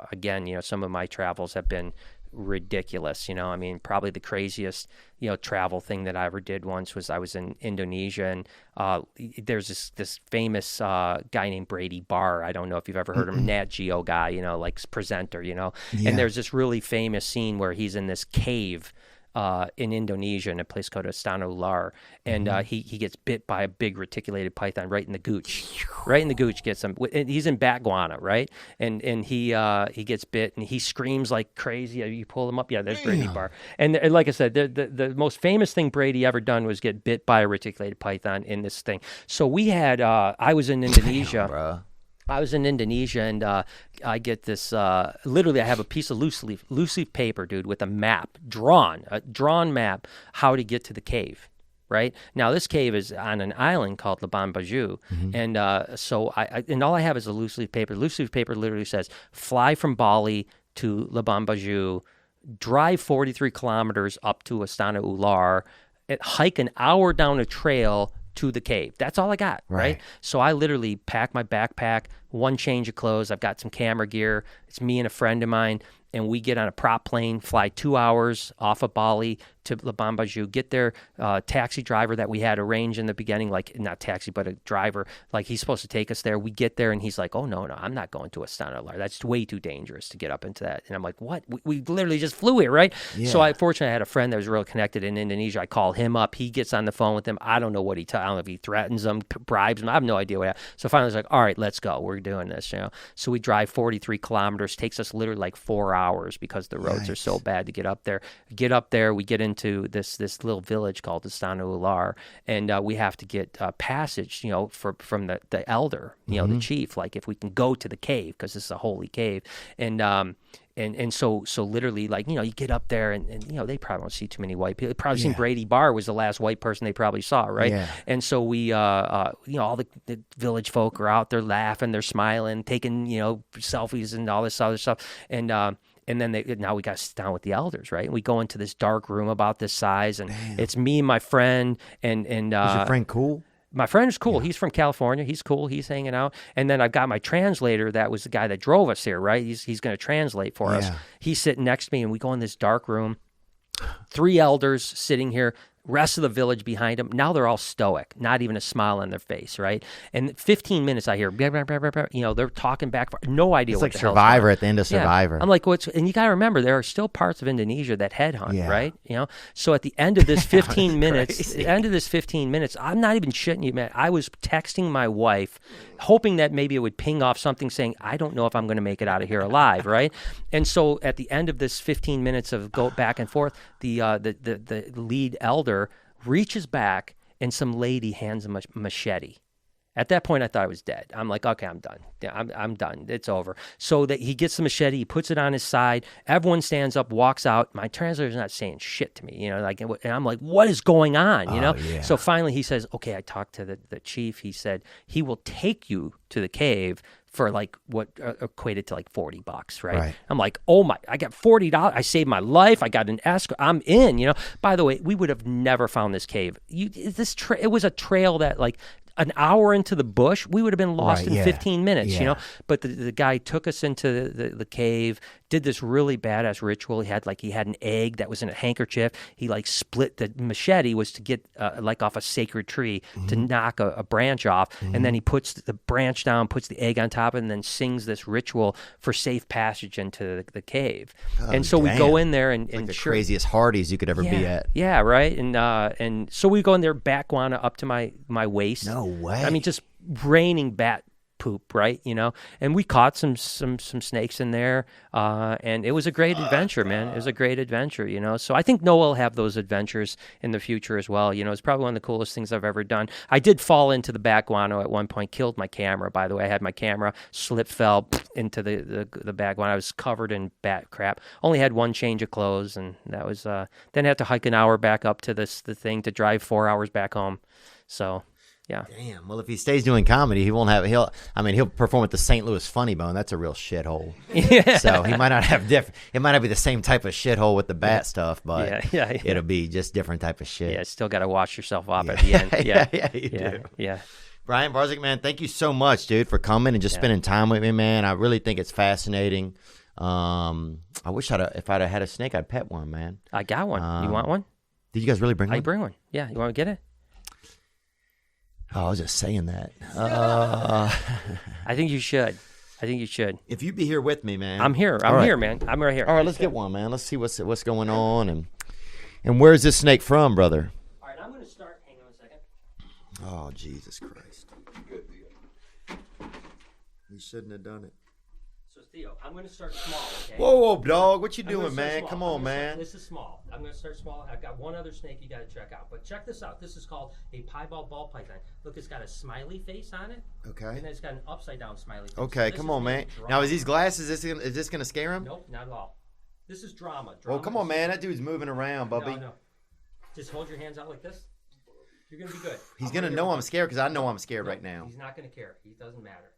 again, some of my travels have been ridiculous. I mean, probably the craziest travel thing that I ever did once was I was in Indonesia, and there's this famous guy named Brady Barr. I don't know if you've ever heard of him, Nat Geo guy, like presenter, and there's this really famous scene where he's in this cave in Indonesia in a place called Astana Ular, and he gets bit by a big reticulated python right in the gooch. Gets him. He's in Batguana, right? And he gets bit and he screams like crazy. You pull him up, there's Brady Barr. And like I said, the most famous thing Brady ever done was get bit by a reticulated python in this thing. So we had I was in Indonesia. Damn, I was in Indonesia, and I get this, literally I have a piece of loose leaf paper, dude, with a map, a drawn map, how to get to the cave, right? Now, this cave is on an island called Labuan Bajo, and so and all I have is a loose leaf paper. Loose leaf paper literally says, fly from Bali to Labuan Bajo, drive 43 kilometers up to Astana Ular, hike an hour down a trail to the cave. That's all I got, right? So I literally pack my backpack, one change of clothes. I've got some camera gear. It's me and a friend of mine, and we get on a prop plane, fly 2 hours off of Bali to La Bambaju, get their taxi driver that we had arranged in the beginning, like not taxi, but a driver, like he's supposed to take us there. We get there and he's like, oh, no, I'm not going to Astana Lar. That's way too dangerous to get up into that. And I'm like, what? We literally just flew here, right? Yeah. So fortunately, I had a friend that was really connected in Indonesia. I call him up. He gets on the phone with him. I don't know what I don't know if he threatens them, bribes them. I have no idea what happened. So finally, I was like, all right, let's go. We're doing this, So we drive 43 kilometers. Takes us literally like 4 hours because the roads are so bad to get up there. We get into this little village called Astana Lar, and we have to get passage, from the elder, the chief, like if we can go to the cave, because this is a holy cave. And so literally, like, you get up there and they probably don't see too many white people. They probably seen Brady Barr was the last white person they probably saw, right? Yeah. And so we, all the village folk are out there laughing, they're smiling, taking, selfies and all this other stuff. And then now we got to sit down with the elders, right? And we go into this dark room about this size, and it's me and my friend. And is your friend cool? My friend's cool. Yeah. He's from California. He's cool. He's hanging out. And then I've got my translator that was the guy that drove us here, right? He's going to translate for us. He's sitting next to me, and we go in this dark room. 3 elders sitting here. Rest of the village behind them. Now they're all stoic, not even a smile on their face, right? And 15 minutes I hear, blah, blah, blah, blah, blah, they're talking back, no idea it's what like Survivor at the end of Survivor. I'm like, and you got to remember, there are still parts of Indonesia that headhunt, right? So at the end of this 15 minutes, I'm not even shitting you, man. I was texting my wife, hoping that maybe it would ping off something saying, I don't know if I'm going to make it out of here alive, right? And so at the end of this 15 minutes of go back and forth, the lead elder reaches back and some lady hands him a machete. At that point, I thought I was dead. I'm like, okay, I'm done. Yeah, I'm done. It's over. So that he gets the machete, he puts it on his side. Everyone stands up, walks out. My translator's not saying shit to me, and I'm like, what is going on, Yeah. So finally he says, okay, I talked to the chief. He said he will take you to the cave for like what equated to like $40, right? I'm like, oh my, I got $40. I saved my life. I got an escort. I'm in, By the way, we would have never found this cave. It was a trail that like an hour into the bush, we would have been lost in 15 minutes, But the guy took us into the cave, did this really badass ritual. He had an egg that was in a handkerchief. He like split the machete was to get like off a sacred tree to knock a branch off, and then he puts the branch down, puts the egg on top, and then sings this ritual for safe passage into the cave. And so we go in there and like the craziest Hardee's you could ever be at. Yeah, right. And so we go in there, bat guana up to my waist. No way. I mean, just raining bat poop, right? And we caught some snakes in there, and it was a great adventure, man. It was a great adventure, So I think Noah will have those adventures in the future as well. It's probably one of the coolest things I've ever done. I did fall into the bat guano at one point, killed my camera, by the way. I had my camera, fell into the bat guano. I was covered in bat crap. Only had one change of clothes, and that was, then I had to hike an hour back up to the thing to drive 4 hours back home. So... yeah. Damn. Well, if he stays doing comedy, he'll perform at the St. Louis Funny Bone. That's a real shithole. Yeah. So he might not have it might not be the same type of shithole with the bat stuff, but it'll be just different type of shit. Yeah. Still got to wash yourself off at the end. Yeah. You do. Yeah. Brian Barzik, man, thank you so much, dude, for coming and just spending time with me, man. I really think it's fascinating. I wish if I'd have had a snake, I'd pet one, man. I got one. You want one? Did you guys really bring one? I bring one. Yeah. You want to get it? Oh, I was just saying that. I think you should. If you'd be here with me, man. I'm here. I'm here, man. I'm right here. All right, let's get one, man. Let's see what's going on and where's this snake from, brother? All right, I'm going to start. Hang on a second. Oh, Jesus Christ. Good deal. You shouldn't have done it. So, Theo, I'm going to start small, okay? Whoa, dog. What you doing, man? Small. Come on, man. This is small. I'm going to start small. I've got one other snake you got to check out. But check this out. This is called a piebald ball python. Look, it's got a smiley face on it. Okay. And then it's got an upside-down smiley face. Okay, come on, man. Now, is these glasses, is this going to scare him? Nope, not at all. This is drama. Well, come on, man. That dude's moving around, Bubby. No. Just hold your hands out like this. You're going to be good. He's going to know I'm scared because I know I'm scared right now. He's not going to care. It doesn't matter.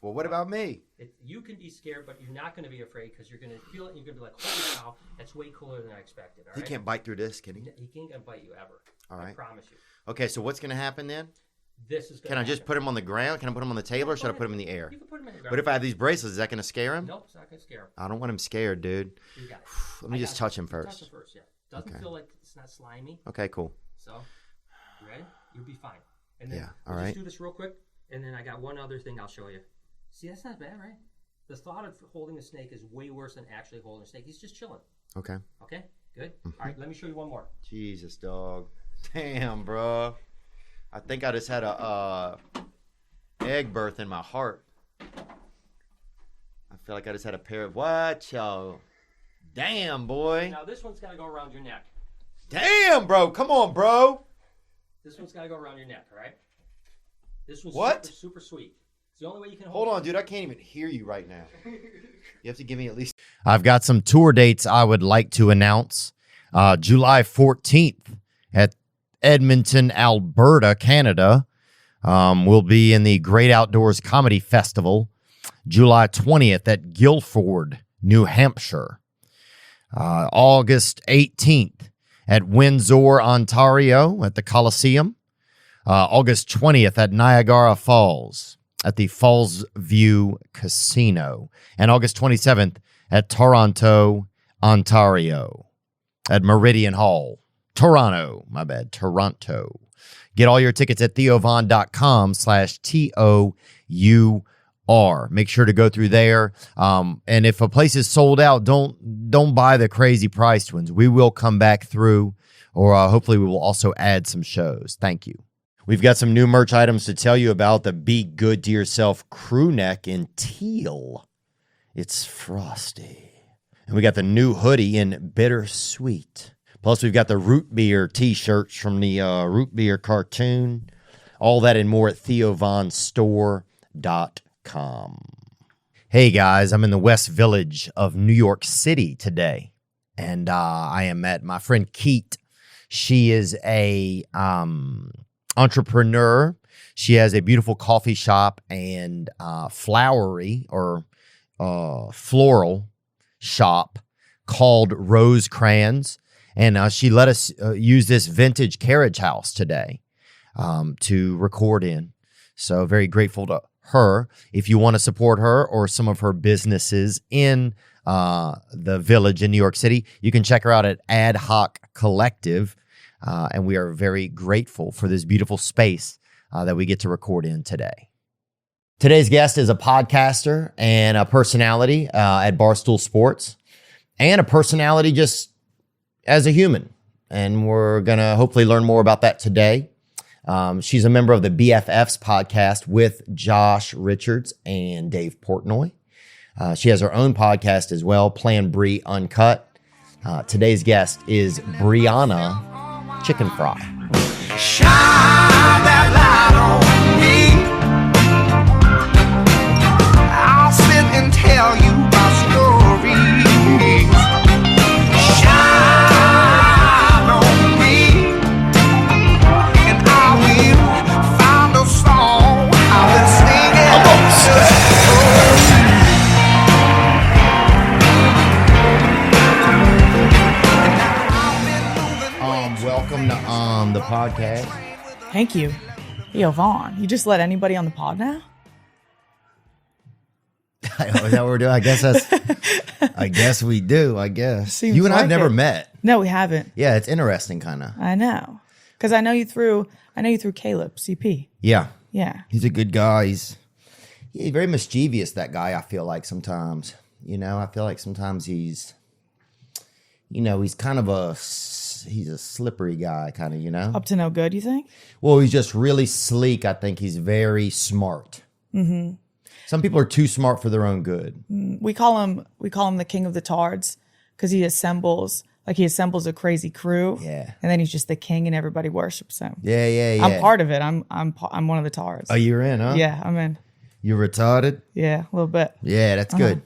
Well, what about me? You can be scared, but you're not going to be afraid because you're going to feel it and you're going to be like, holy cow, that's way cooler than I expected. All right? He can't bite through this, can he? He can't bite you ever. All right. I promise you. Okay, so what's going to happen then? This is going to Can I just put him on the ground? Can I put him on the table or should I put him in the air? You can put him in the ground. What if I have these bracelets? Is that going to scare him? Nope, it's not going to scare him. I don't want him scared, dude. You got it. Let me just touch him first. Touch him first, yeah. Doesn't feel like it's not slimy. Okay, cool. So, you ready? You'll be fine. And then all we'll right. just do this real quick, and then I got one other thing I'll show you. See, that's not bad, right? The thought of holding a snake is way worse than actually holding a snake. He's just chilling. Okay. Okay, good. All right, let me show you one more. Jesus, dog. Damn, bro. I think I just had a egg birth in my heart. I feel like I just had a pair of what, yo? Damn, boy. Now this one's got to go around your neck. Damn, bro. Come on, bro. This one's got to go around your neck, all right? This one's What? super sweet. It's the only way you can Hold on, dude. I can't even hear you right now. You have to give me at least. I've got some tour dates I would like to announce. July 14th at Edmonton, Alberta, Canada. We'll be in the Great Outdoors Comedy Festival. July 20th at Guilford, New Hampshire. August 18th at Windsor, Ontario at the Coliseum. August 20th at Niagara Falls at the Falls View Casino. And August 27th at Toronto, Ontario at Meridian Hall. Toronto. Get all your tickets at theovon.com/TOUR. Make sure to go through there. And if a place is sold out, don't buy the crazy priced ones. We will come back through, or hopefully we will also add some shows. Thank you. We've got some new merch items to tell you about. The Be Good to Yourself crew neck in teal. It's frosty. And we got the new hoodie in bittersweet. Plus, we've got the root beer t-shirts from the root beer cartoon. All that and more at theovonstore.com. Hey, guys, I'm in the West Village of New York City today. And I am at my friend Keat. She is a entrepreneur. She has a beautiful coffee shop and flowery or floral shop called Rosecrans. And she let us use this vintage carriage house today to record in. So very grateful to her. If you want to support her or some of her businesses in the Village in New York City, you can check her out at Ad Hoc Collective. And we are very grateful for this beautiful space that we get to record in today. Today's guest is a podcaster and a personality at Barstool Sports, and a personality just as a human. And we're going to hopefully learn more about that today. She's a member of the BFFs podcast with Josh Richards and Dave Portnoy. She has her own podcast as well, Plan Bree Uncut. Today's guest is Brianna Chickenfry. Shine that light on me. I'll sit and tell you my stories. Shine on me, and I will find a song. I will sing it. Welcome to the podcast. Thank you. Theo Vaughn, you just let anybody on the pod now? Is that what we're doing? I guess we do. Seems you and like I've never it. met. No, we haven't. Yeah, it's interesting, kind of. I know, because I know you through Caleb CP. Yeah, Yeah. he's a good guy. He's very mischievous. That guy, I feel like sometimes. I feel like sometimes he's kind of he's a slippery guy, kind of. Up to no good, you think? Well, he's just really sleek. I think he's very smart. Mm-hmm. Some people are too smart for their own good. We call him the king of the tards because he assembles a crazy crew. Yeah. And then he's just the king and everybody worships him. Yeah. I'm part of it. I'm one of the tards. Oh, you're in, huh? Yeah, I'm in. You retarded? Yeah, a little bit. Yeah, that's good.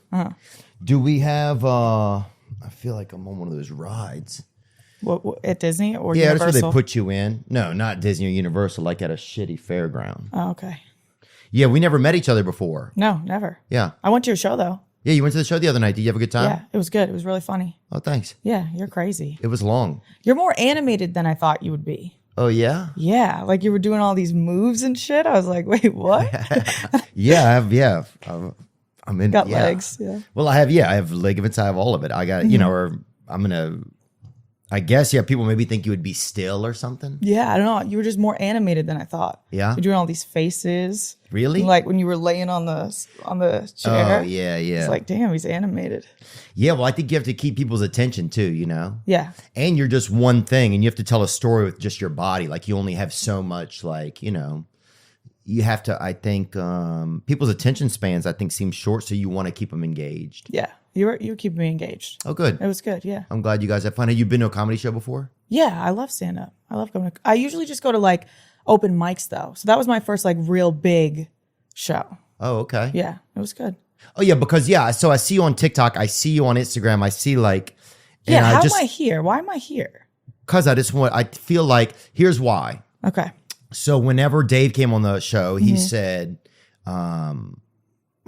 Do we have, I feel like I'm on one of those rides. What at Disney or Yeah, Universal? that's where they put you in. No, not Disney or Universal, like at a shitty fairground. Oh, okay. Yeah, we never met each other before. No, never. Yeah. I went to your show though. Yeah, you went to the show the other night. Did you have a good time? Yeah, it was good. It was really funny. Oh, thanks. Yeah, you're crazy. It was long. You're more animated than I thought you would be. Oh, yeah? Yeah, like you were doing all these moves and shit. I was like, wait, what? Yeah, I have, yeah. I'm in. Got yeah. legs. Yeah. Well, I have ligaments. I have all of it. I got, or I guess, yeah, people maybe think you would be still or something. Yeah, I don't know. You were just more animated than I thought. Yeah? You're doing all these faces. Really? Like when you were laying on the chair. Oh, yeah. It's like, damn, he's animated. Yeah, well, I think you have to keep people's attention too, you know? Yeah. And you're just one thing, and you have to tell a story with just your body. Like, you only have so much, like, you know, you have to, I think, people's attention spans, I think, seem short, so you want to keep them engaged. Yeah. You were keeping me engaged. Oh, good. It was good, yeah. I'm glad you guys have fun. Have you been to a comedy show before? Yeah, I love stand-up. I love going to, I usually just go to like open mics though. So that was my first like real big show. Oh, okay. Yeah, it was good. Oh, yeah, because, yeah, so I see you on TikTok. I see you on Instagram. I see, like... Yeah, how am I here? Why am I here? Because I feel like, here's why. Okay. So whenever Dave came on the show, he said...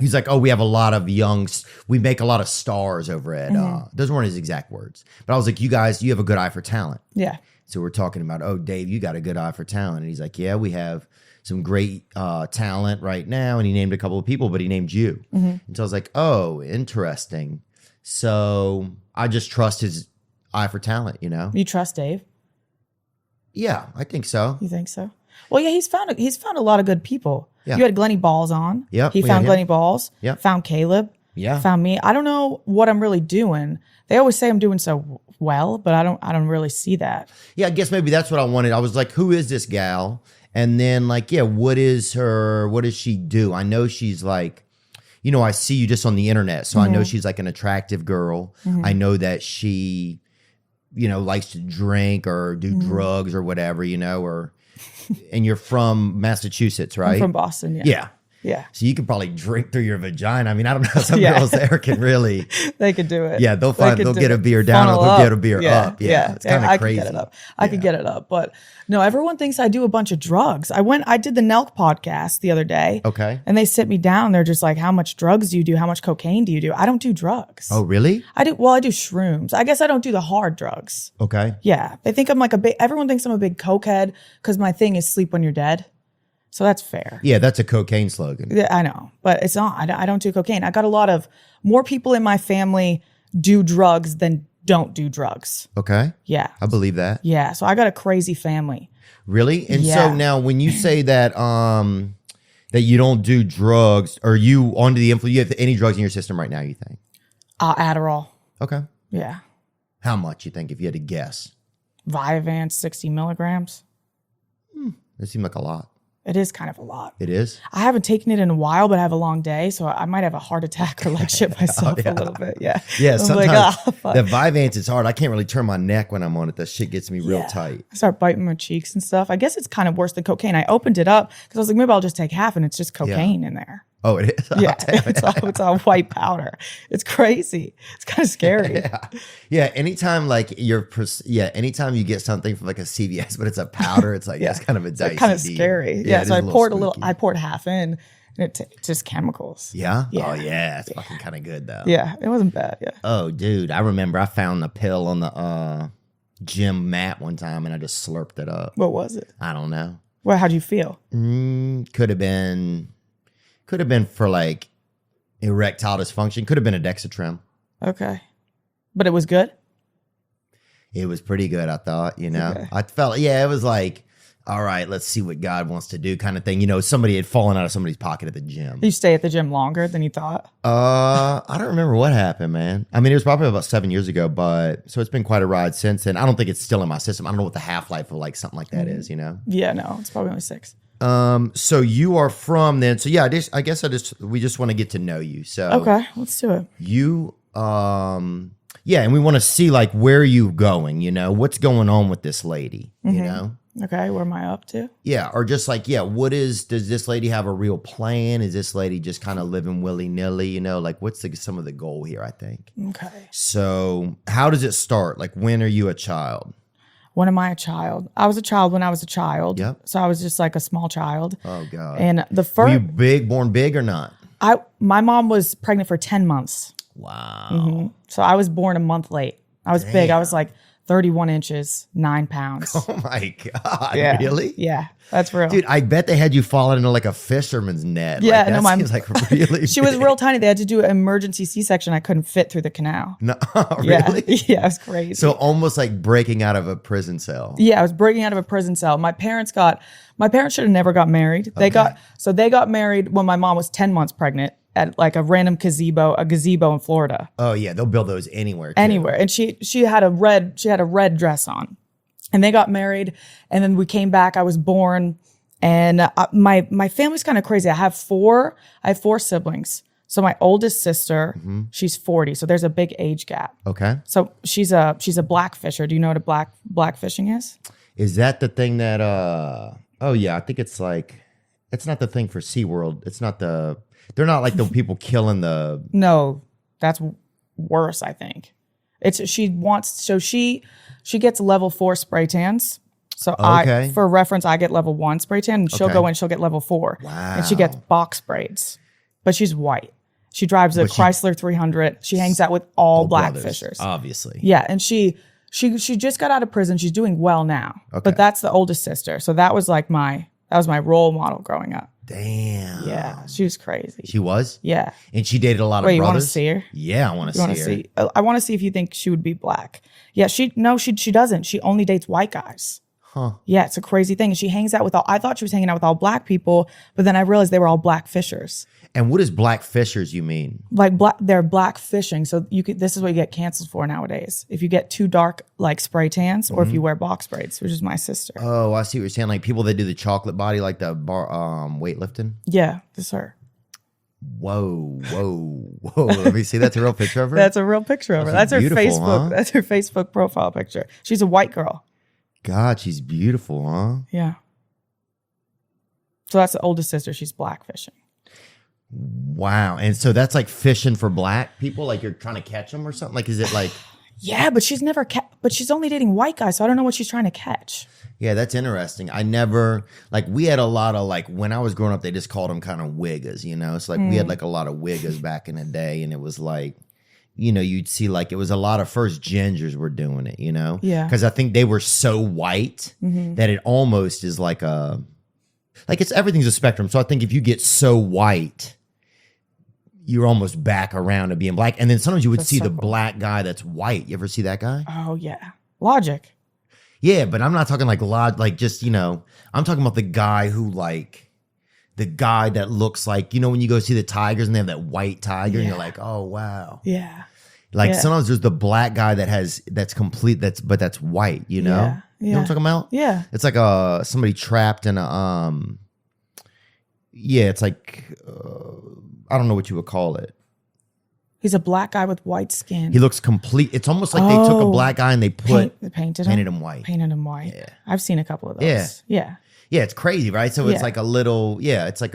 He's like, oh, we have a lot of we make a lot of stars over at, those weren't his exact words. But I was like, you guys, you have a good eye for talent. Yeah. So we're talking about, oh, Dave, you got a good eye for talent. And he's like, yeah, we have some great talent right now. And he named a couple of people, but he named you. And so I was like, oh, interesting. So I just trust his eye for talent, you know? You trust Dave? Yeah, I think so. You think so? Well, yeah, he's found a lot of good people. Yeah. You had Glenny Balls on. Yep, He we found had him. Glenny Balls. Yep. Found Caleb. Yeah. Found me. I don't know what I'm really doing. They always say I'm doing so well, but I don't really see that. Yeah, I guess maybe that's what I wanted. I was like, who is this gal? And then like, yeah, what does she do? I know she's like, you know, I see you just on the internet. So I know she's like an attractive girl. I know that she, you know, likes to drink or do drugs or whatever, you know, and you're from Massachusetts, right? I'm from Boston, yeah. Yeah. Yeah. So you could probably drink through your vagina. I mean, I don't know. Some girls there can really. They could do it. Yeah, they'll get a beer down or they'll get a beer up. Yeah. It's kind of crazy. I could get it up. I could get it up. But no, everyone thinks I do a bunch of drugs. I did the Nelk podcast the other day. Okay. And they sit me down. They're just like, how much drugs do you do? How much cocaine do you do? I don't do drugs. Oh, really? I do shrooms. I guess I don't do the hard drugs. Okay. Yeah. They think I'm like everyone thinks I'm a big cokehead because my thing is sleep when you're dead. So that's fair. Yeah, that's a cocaine slogan. Yeah, I know, but it's not. I don't do cocaine. I got a lot of more people in my family do drugs than don't do drugs. Okay. Yeah. I believe that. Yeah. So I got a crazy family. Really? And Yeah. so now when you say that that you don't do drugs, or you under the influence, you have any drugs in your system right now, you think? Adderall. Okay. Yeah. How much you think if you had to guess? Vyvanse, 60 milligrams. It seemed like a lot. It is kind of a lot. It is? I haven't taken it in a while, but I have a long day, so I might have a heart attack or like shit myself a little bit. Yeah. Yeah, I'm sometimes like, fuck. the Vyvanse is hard. I can't really turn my neck when I'm on it. That shit gets me real Yeah. tight. I start biting my cheeks and stuff. I guess it's kind of worse than cocaine. I opened it up because I was like, maybe I'll just take half and it's just cocaine in there. Oh, it is? Yeah, it's all white powder. It's crazy. It's kind of scary. Yeah. Anytime anytime you get something from like a CVS, but it's a powder, it's like, that's kind of a dicey kind of deal. scary. Yeah, So I poured spooky. I poured half in and it's just chemicals. Yeah? Yeah. Oh, yeah. It's fucking kind of good, though. Yeah, it wasn't bad. Yeah. Oh, dude. I remember I found the pill on the gym mat one time and I just slurped it up. What was it? I don't know. Well, how'd you feel? Could have been for like erectile dysfunction. Could have been a Dexatrim. Okay. But it was good? It was pretty good, I thought, you know. Okay. I felt, it was like, all right, let's see what God wants to do kind of thing. You know, somebody had fallen out of somebody's pocket at the gym. Did you stay at the gym longer than you thought? I don't remember what happened, man. I mean, it was probably about 7 years ago, but so it's been quite a ride since. And I don't think it's still in my system. I don't know what the half-life of like something like that is, you know? Yeah, no, it's probably only 6. So you are from then. So yeah, I guess we just want to get to know you. So Okay, let's do it. you, and we want to see like where are you going, you know, what's going on with this lady, you know? Okay, what am I up to? Yeah. Or just like, does this lady have a real plan? Is this lady just kind of living willy nilly, you know, like what's some of the goal here, I think. Okay. So how does it start? Like when are you a child? When am I a child? I was a child when I was a child. Yep. So I was just like a small child. Oh God. And the Were you first, born big or not? my mom was pregnant for 10 months. Wow. So I was born a month late. I was big. I was like 31 inches, 9 pounds. Oh my God. Yeah. Really? Yeah, that's real. Dude, I bet they had you falling into like a fisherman's net. Yeah, like, that no, my seems like really she was big. real tiny. They had to do an emergency C-section. I couldn't fit through the canal. No, Yeah. really? Yeah, it was crazy. So almost like breaking out of a prison cell. Yeah, I was breaking out of a prison cell. My parents should have never got married. They got married when my mom was 10 months pregnant at like a random gazebo in Florida. Oh yeah, they'll build those anywhere. Too. Anywhere. And she had a red dress on. And they got married, and then we came back. I was born, and my family's kind of crazy. I have four siblings. So my oldest sister, she's 40, so there's a big age gap. Okay. So she's a blackfisher. Do you know what a blackfishing is? Is that the thing that oh yeah, I think it's like it's not the thing for SeaWorld. It's not they're not like the people killing the No, that's worse, I think. She gets level 4 spray tans. So Okay. for reference, I get level 1 spray tan, and she'll Okay. go in, she'll get level 4. Wow. And she gets box braids. But she's white. She drives a But she- Chrysler 300. She hangs out with all brothers, blackfishers. obviously. Yeah, and she just got out of prison. She's doing well now. Okay. But that's the oldest sister. So that was my role model growing up. Damn. Yeah, she was crazy. She was? Yeah. And she dated a lot of Wait, you brothers? want to see her? Yeah, I want to You want see to her. see? I want to see if you think she would be black. Yeah, she doesn't. She only dates white guys. Huh. Yeah, it's a crazy thing. And she hangs out with I thought she was hanging out with all black people, but then I realized they were all black fishers. And what is black fishers you mean? Like they're black fishing. So this is what you get canceled for nowadays. If you get too dark like spray tans, or if you wear box braids, which is my sister. Oh, I see what you're saying. Like people that do the chocolate body, like the bar weightlifting. Yeah, this is her. Whoa. Let me see. That's a real picture of her? That's a real picture of her. That's her beautiful, Facebook. huh? That's her Facebook profile picture. She's a white girl. God, she's beautiful, huh? Yeah. So that's the oldest sister. She's black fishing. Wow. And so that's like fishing for black people? Like you're trying to catch them or something? Like, is it like... Yeah, but she's never but she's only dating white guys, so I don't know what she's trying to catch. Yeah, that's interesting. I never, like, we had a lot of, like, when I was growing up, they just called them kind of wiggas, you know? It's like we had, like, a lot of wiggas back in the day, and it was like, you know, you'd see, like, it was a lot of first gingers were doing it, you know? Yeah. Because I think they were so white that it almost is like everything's a spectrum. So I think if you get so white, you're almost back around to being black. And then sometimes you would see the black guy that's white. You ever see that guy? Oh, yeah. Logic. Yeah, but I'm not talking like just, you know, I'm talking about the guy who like, the guy that looks like, you know, when you go see the tigers and they have that white tiger and you're like, oh, wow. Yeah. Like Yeah. sometimes there's the black guy that's complete, but that's white, you know? Yeah. You know what I'm talking about? Yeah. It's like somebody trapped in a, it's like, I don't know what you would call it. He's a black guy with white skin. He looks complete. It's almost like they took a black guy and they painted him white. Painted him white. Yeah. I've seen a couple of those. Yeah. Yeah, it's crazy, right? So it's Yeah. like a little, it's like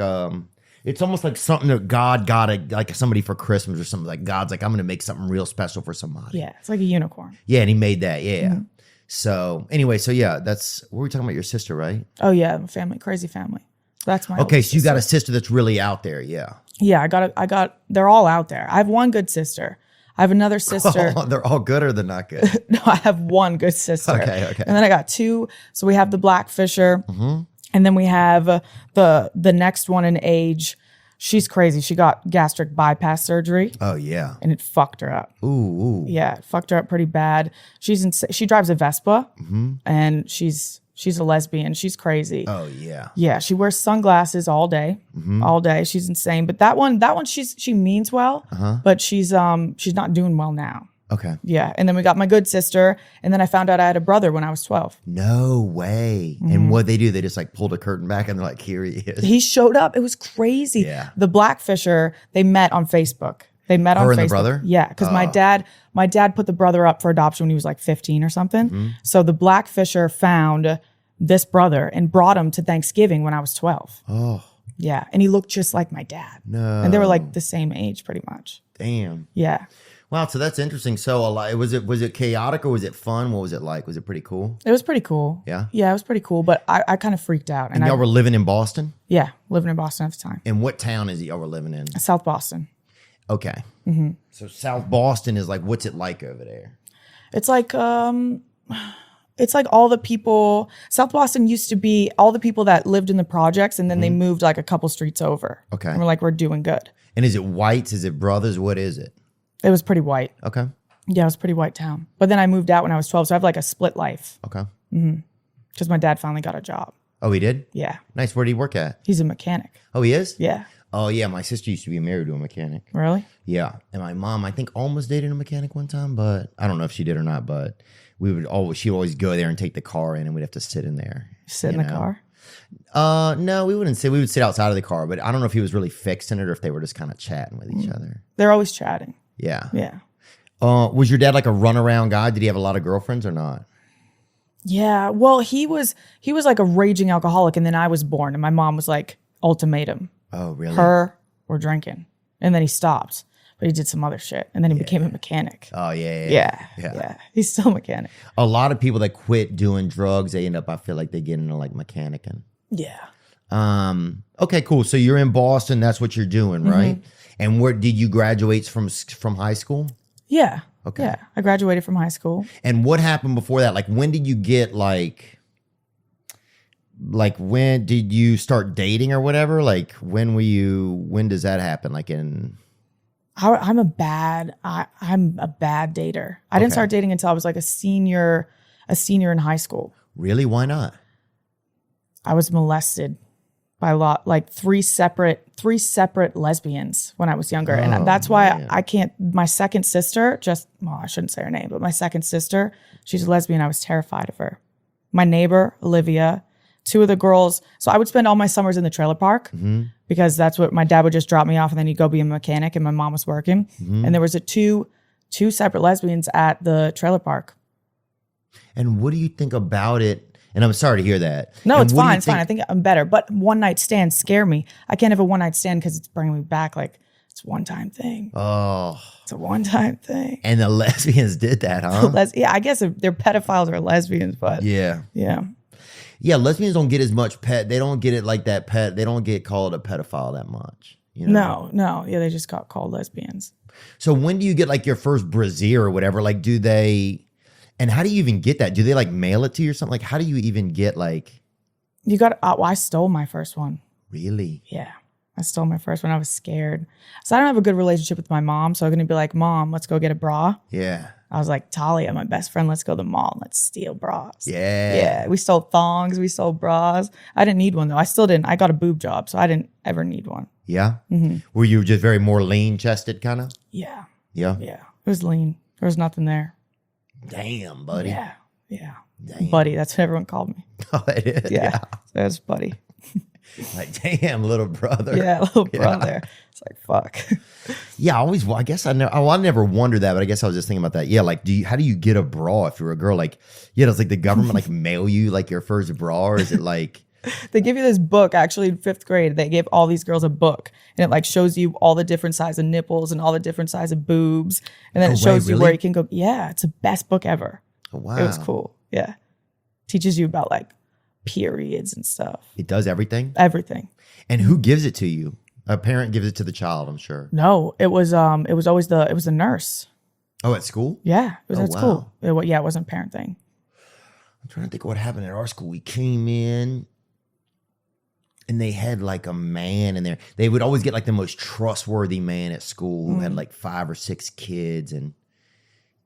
it's almost like something that God got like somebody for Christmas or something. Like God's like, I'm going to make something real special for somebody. Yeah. It's like a unicorn. Yeah, and he made that. Yeah. Mm-hmm. So anyway, that's what were we talking about? Your sister, right? Oh, yeah. Family. Crazy family. That's my Okay, oldest so you got a sister. sister that's really out there. Yeah. Yeah, they're all out there. I have one good sister. I have another sister. Oh, they're all good or they're not good? No, I have one good sister. Okay. And then I got two. So we have the blackfisher, Mm-hmm. and then we have the next one in age. She's crazy. She got gastric bypass surgery, Oh, yeah. and it fucked her up. Ooh. Yeah, it fucked her up pretty bad. She drives a Vespa, and she's a lesbian. She's crazy. Oh, yeah. Yeah, she wears sunglasses all day. All day. She's insane. But that one, she means well, but she's not doing well now. Okay. Yeah. And then we got my good sister. And then I found out I had a brother when I was 12. No way. And what they do, they just like pulled a curtain back and they're like, here he is. He showed up. It was crazy. Yeah. The blackfisher, they met on Facebook. They met on Her Facebook. and the brother? Yeah. Because my dad put the brother up for adoption when he was like 15 or something. So the blackfisher found this brother and brought him to Thanksgiving when I was 12. Oh, Yeah. And he looked just like my dad. no. And they were like the same age pretty much. Damn. Yeah. Wow, so that's interesting. So was it chaotic or was it fun? What was it like? Was it pretty cool? It was pretty cool. Yeah? Yeah, it was pretty cool. But I kind of freaked out. And y'all were living in Boston? Yeah, living in Boston at the time. And what town is it y'all were living in? South Boston. Okay. So South Boston is like, what's it like over there? It's like it's like all the people, South Boston used to be all the people that lived in the projects, and then they moved like a couple streets over. Okay. And we're like, we're doing good. And is it whites? Is it brothers? What is it? It was pretty white. Okay. Yeah, it was a pretty white town. But then I moved out when I was 12, so I have like a split life. Okay. Because my dad finally got a job. Oh, he did? Yeah. Nice. Where did he work at? He's a mechanic. Oh, he is? Yeah. Oh, yeah. My sister used to be married to a mechanic. Really? Yeah. And my mom, I think, almost dated a mechanic one time, but I don't know if she did or not. But she'd always go there and take the car in, and we'd have to sit in there. Sit in the car? No, we wouldn't sit. We would sit outside of the car, but I don't know if he was really fixing it or if they were just kind of chatting with each other. They're always chatting. Yeah. Yeah. Was your dad like a runaround guy? Did he have a lot of girlfriends or not? Yeah. Well, he was like a raging alcoholic, and then I was born, and my mom was like, ultimatum. Oh, really? Her or drinking. And then he stopped, but he did some other shit, and then he became a mechanic. Oh, yeah. He's still a mechanic. A lot of people that quit doing drugs, they end up, I feel like they get into like mechanicking. Yeah. Okay, cool. So you're in Boston. That's what you're doing, right? And where did you graduate from high school? Yeah. Okay. Yeah. I graduated from high school. And what happened before that? Like, when did you get when did you start dating or whatever? Like, when does that happen? Like I'm a bad dater. I didn't start dating until I was like a senior in high school. Really? Why not? I was molested by like three separate lesbians when I was younger. And that's why I can't, my second sister, I shouldn't say her name, but my second sister, she's a lesbian. I was terrified of her. My neighbor, Olivia, two of the girls. So I would spend all my summers in the trailer park because that's what my dad would just drop me off, and then he'd go be a mechanic, and my mom was working. And there was two separate lesbians at the trailer park. And what do you think about it? And I'm sorry to hear that. No, and it's fine. It's fine. I think I'm better. But one night stands scare me. I can't have a one night stand because it's bringing me back. Like, it's a one-time thing. Oh. It's a one-time thing. And the lesbians did that, huh? Yeah, I guess they're pedophiles or lesbians, but yeah. Yeah, lesbians don't get as much they don't get it like that they don't get called a pedophile that much. You know? No. Yeah, they just got called lesbians. So when do you get like your first brassiere or whatever? Like, do they... And how do you even get that? Do they like mail it to you or something? Like, how do you even get like... You got... I stole my first one. Really? Yeah. I stole my first one. I was scared. So I don't have a good relationship with my mom. So I'm going to be like, Mom, let's go get a bra. Yeah. I was like, Talia, my best friend, let's go to the mall and let's steal bras. Yeah. Yeah. We stole thongs. We stole bras. I didn't need one though. I still didn't. I got a boob job, so I didn't ever need one. Yeah? Were you just very more lean-chested kind of? Yeah. Yeah? Yeah. It was lean. There was nothing there. Damn, buddy. Yeah. Damn. Buddy. That's what everyone called me. Oh, it is? Yeah. That's buddy. Like, damn, little brother. Yeah, little brother. It's like, fuck. Yeah, I never wondered that, but I guess I was just thinking about that. Yeah, like, how do you get a bra if you're a girl? Like, yeah, does like the government like mail you like your first bra, or is it like... They give you this book, actually in 5th grade. They gave all these girls a book, and it like shows you all the different size of nipples and all the different size of boobs. And then it shows you where you can go. Yeah, it's the best book ever. Oh, wow. It was cool. Yeah. Teaches you about like periods and stuff. It does everything? Everything. And who gives it to you? A parent gives it to the child, I'm sure. No, it was always the nurse. Oh, at school? Yeah, it was at school. It wasn't a parent thing. I'm trying to think of what happened at our school. We came in and they had like a man in there. They would always get like the most trustworthy man at school who had like 5 or 6 kids, and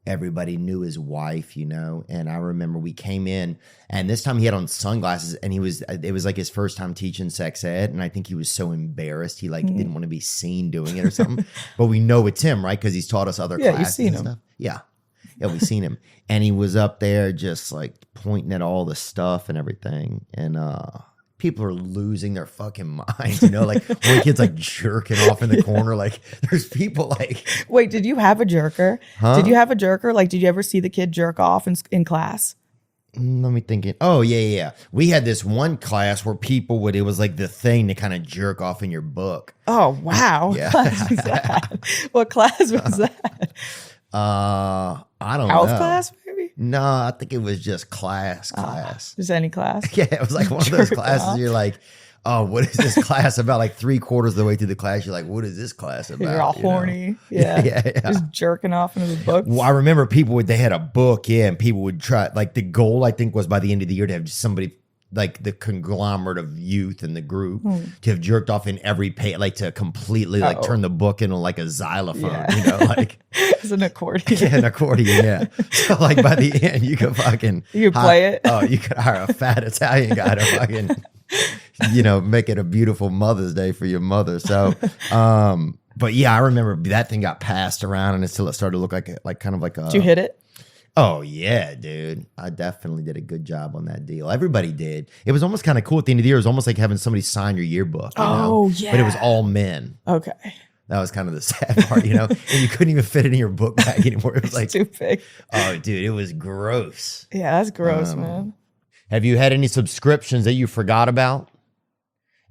everybody knew his wife, you know. And I remember we came in, and this time he had on sunglasses, and it was like his first time teaching sex ed, and I think he was so embarrassed he like didn't want to be seen doing it or something. But we know it's him, right? Because he's taught us other classes. You've seen and him. Stuff. Yeah, we've seen him, and he was up there just like pointing at all the stuff and everything, and people are losing their fucking minds, you know, like one kid's like jerking off in the corner. Like there's people like, wait, did you have a jerker? Huh? Did you have a jerker? Like, did you ever see the kid jerk off in class? Let me think it. Oh yeah. We had this one class where it was like the thing to kind of jerk off in your book. Oh, wow. Yeah. What class was that? What class was that? I don't know. Health class, maybe? No, I think it was just class. Just any class? Yeah, it was like one of those classes you're like, oh, what is this class about? Like 3/4 of the way through the class, you're like, what is this class about? You're all horny. Yeah. Just jerking off into the books. Well, I remember they had a book, and people would try, like the goal, I think, was by the end of the year to have somebody, like the conglomerate of youth in the group, to have jerked off in every page, like to completely like turn the book into like a xylophone, you know, like it's an accordion. Yeah, an accordion, yeah. So like by the end, you could play it. Oh, you could hire a fat Italian guy to fucking, you know, make it a beautiful Mother's Day for your mother. So, but yeah, I remember that thing got passed around, and until it started to look like kind of like a. Did you hit it? Oh, yeah, dude. I definitely did a good job on that deal. Everybody did. It was almost kind of cool at the end of the year. It was almost like having somebody sign your yearbook. You know? Yeah. But it was all men. Okay. That was kind of the sad part, you know? And you couldn't even fit it in your book bag anymore. It was like. Too big. Oh, dude, it was gross. Yeah, that's gross, man. Have you had any subscriptions that you forgot about?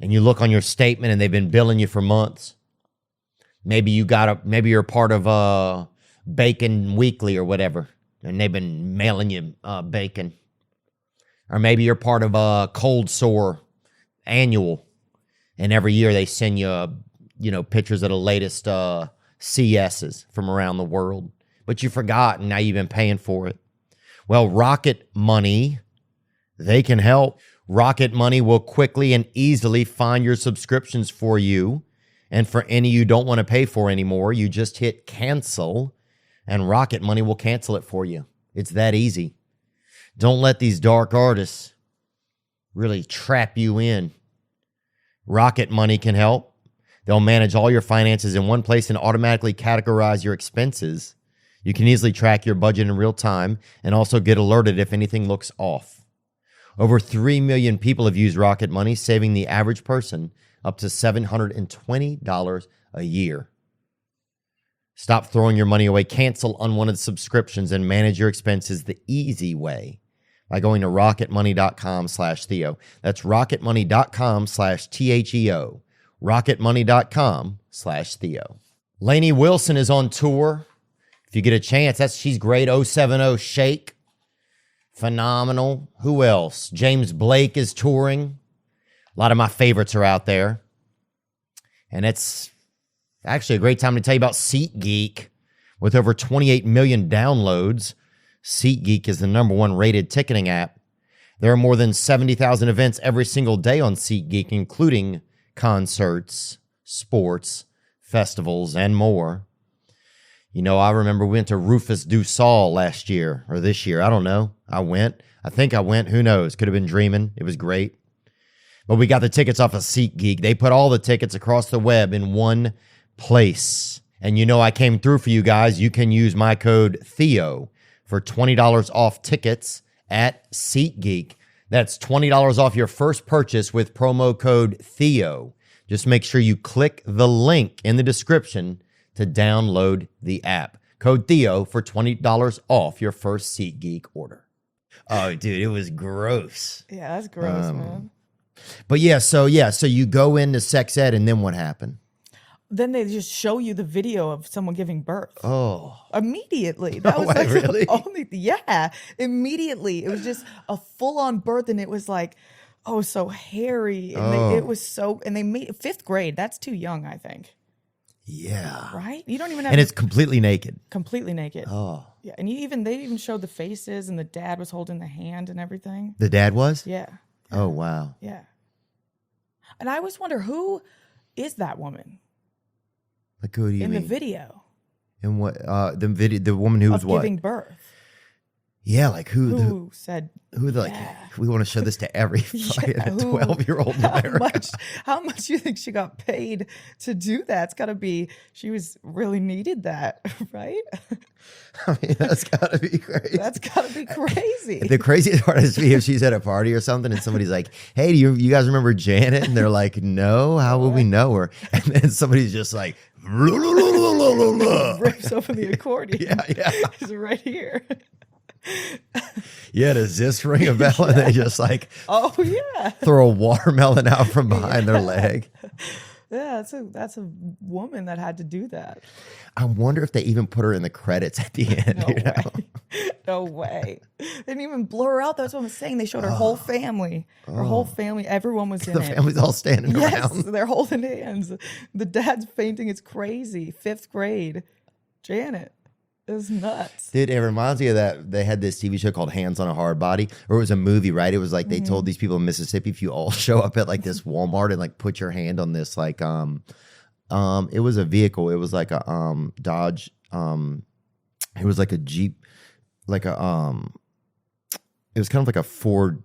And you look on your statement and they've been billing you for months? Maybe you're a part of Bacon Weekly or whatever. And they've been mailing you bacon. Or maybe you're part of a Cold Sore Annual. And every year they send you, pictures of the latest CSs from around the world. But you forgot, and now you've been paying for it. Well, Rocket Money, they can help. Rocket Money will quickly and easily find your subscriptions for you. And for any you don't want to pay for anymore, you just hit cancel. And Rocket Money will cancel it for you. It's that easy. Don't let these dark artists really trap you in. Rocket Money can help. They'll manage all your finances in one place and automatically categorize your expenses. You can easily track your budget in real time and also get alerted if anything looks off. Over 3 million people have used Rocket Money, saving the average person up to $720 a year. Stop throwing your money away. Cancel unwanted subscriptions and manage your expenses the easy way by going to rocketmoney.com/Theo. That's rocketmoney.com/THEO. rocketmoney.com/Theo. Lainey Wilson is on tour. If you get a chance, she's great. 070 Shake. Phenomenal. Who else? James Blake is touring. A lot of my favorites are out there. And it's actually a great time to tell you about SeatGeek. With over 28 million downloads, SeatGeek is the #1 rated ticketing app. There are more than 70,000 events every single day on SeatGeek, including concerts, sports, festivals, and more. I remember we went to Rufus Du Sol last year, or this year. I don't know. I think I went. Who knows? Could have been dreaming. It was great. But we got the tickets off of SeatGeek. They put all the tickets across the web in one place. And I came through for you guys. You can use my code Theo for $20 off tickets at SeatGeek. That's $20 off your first purchase with promo code Theo. Just make sure you click the link in the description to download the app. Code Theo for $20 off your first SeatGeek order. Oh, dude, it was gross. Yeah, that's gross, man. But so you go into sex ed, and then what happened? Then they just show you the video of someone giving birth. Oh. Immediately. That was like really? Immediately. It was just a full-on birth, and it was like, so hairy. And it was so, and they made 5th grade. That's too young, I think. Yeah. Right? You don't even have. And it's completely naked. Completely naked. Oh. Yeah, and they even showed the faces, and the dad was holding the hand and everything. The dad was? Yeah. Oh, wow. Yeah. And I always wonder, who is that woman? Like, who do you mean? In the video. And what? The woman who was what? Giving birth. Yeah, like who said? We want to show this to every 12-year-old in America. How much do you think she got paid to do that? It's got to be. She was really needed that, right? I mean, that's got to be crazy. That's got to be crazy. The craziest part is if she's at a party or something, and somebody's like, "Hey, do you guys remember Janet?" And they're like, "No, how would we know her?" And then somebody's just like, rips open the accordion. Yeah, it's right here. Yeah, does this ring a bell? And they just throw a watermelon out from behind their leg. Yeah, that's a woman that had to do that. I wonder if they even put her in the credits at the end. No way. No way. They didn't even blur her out. That's what I'm saying. They showed her whole family. Her whole family. Everyone was in The it. family's all standing Yes, around. they're holding hands. The dad's fainting. It's crazy. 5th grade. Janet. It was nuts. Dude, it reminds me of that. They had this TV show called Hands on a Hard Body, or it was a movie, right? It was like they told these people in Mississippi, if you all show up at like this Walmart and like put your hand on this, like, it was a vehicle. It was like a Dodge, it was like a Jeep, like a it was kind of like a Ford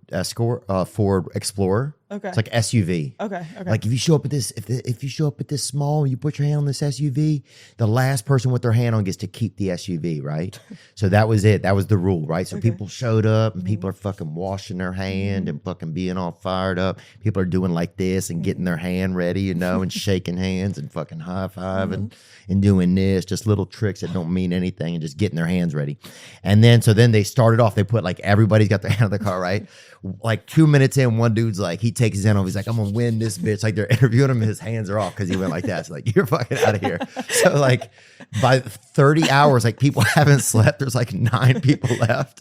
Ford Explorer. Okay. It's like SUV. Okay. Like if you show up at this, if you show up at this small, you put your hand on this SUV, the last person with their hand on gets to keep the SUV, right? So that was it. That was the rule, right? So people showed up and people are fucking washing their hand and fucking being all fired up. People are doing like this and getting their hand ready, you know, and shaking hands and fucking high fiving and doing this, just little tricks that don't mean anything and just getting their hands ready. And then, so then they started off, they put like, everybody's got their hand on the car, right? Like 2 minutes in, one dude's like, he takes his hand off. He's like, I'm gonna win this bitch. Like they're interviewing him, his hands are off because he went like that. So like, you're fucking out of here. So like by 30 hours, like people haven't slept. There's like 9 people left.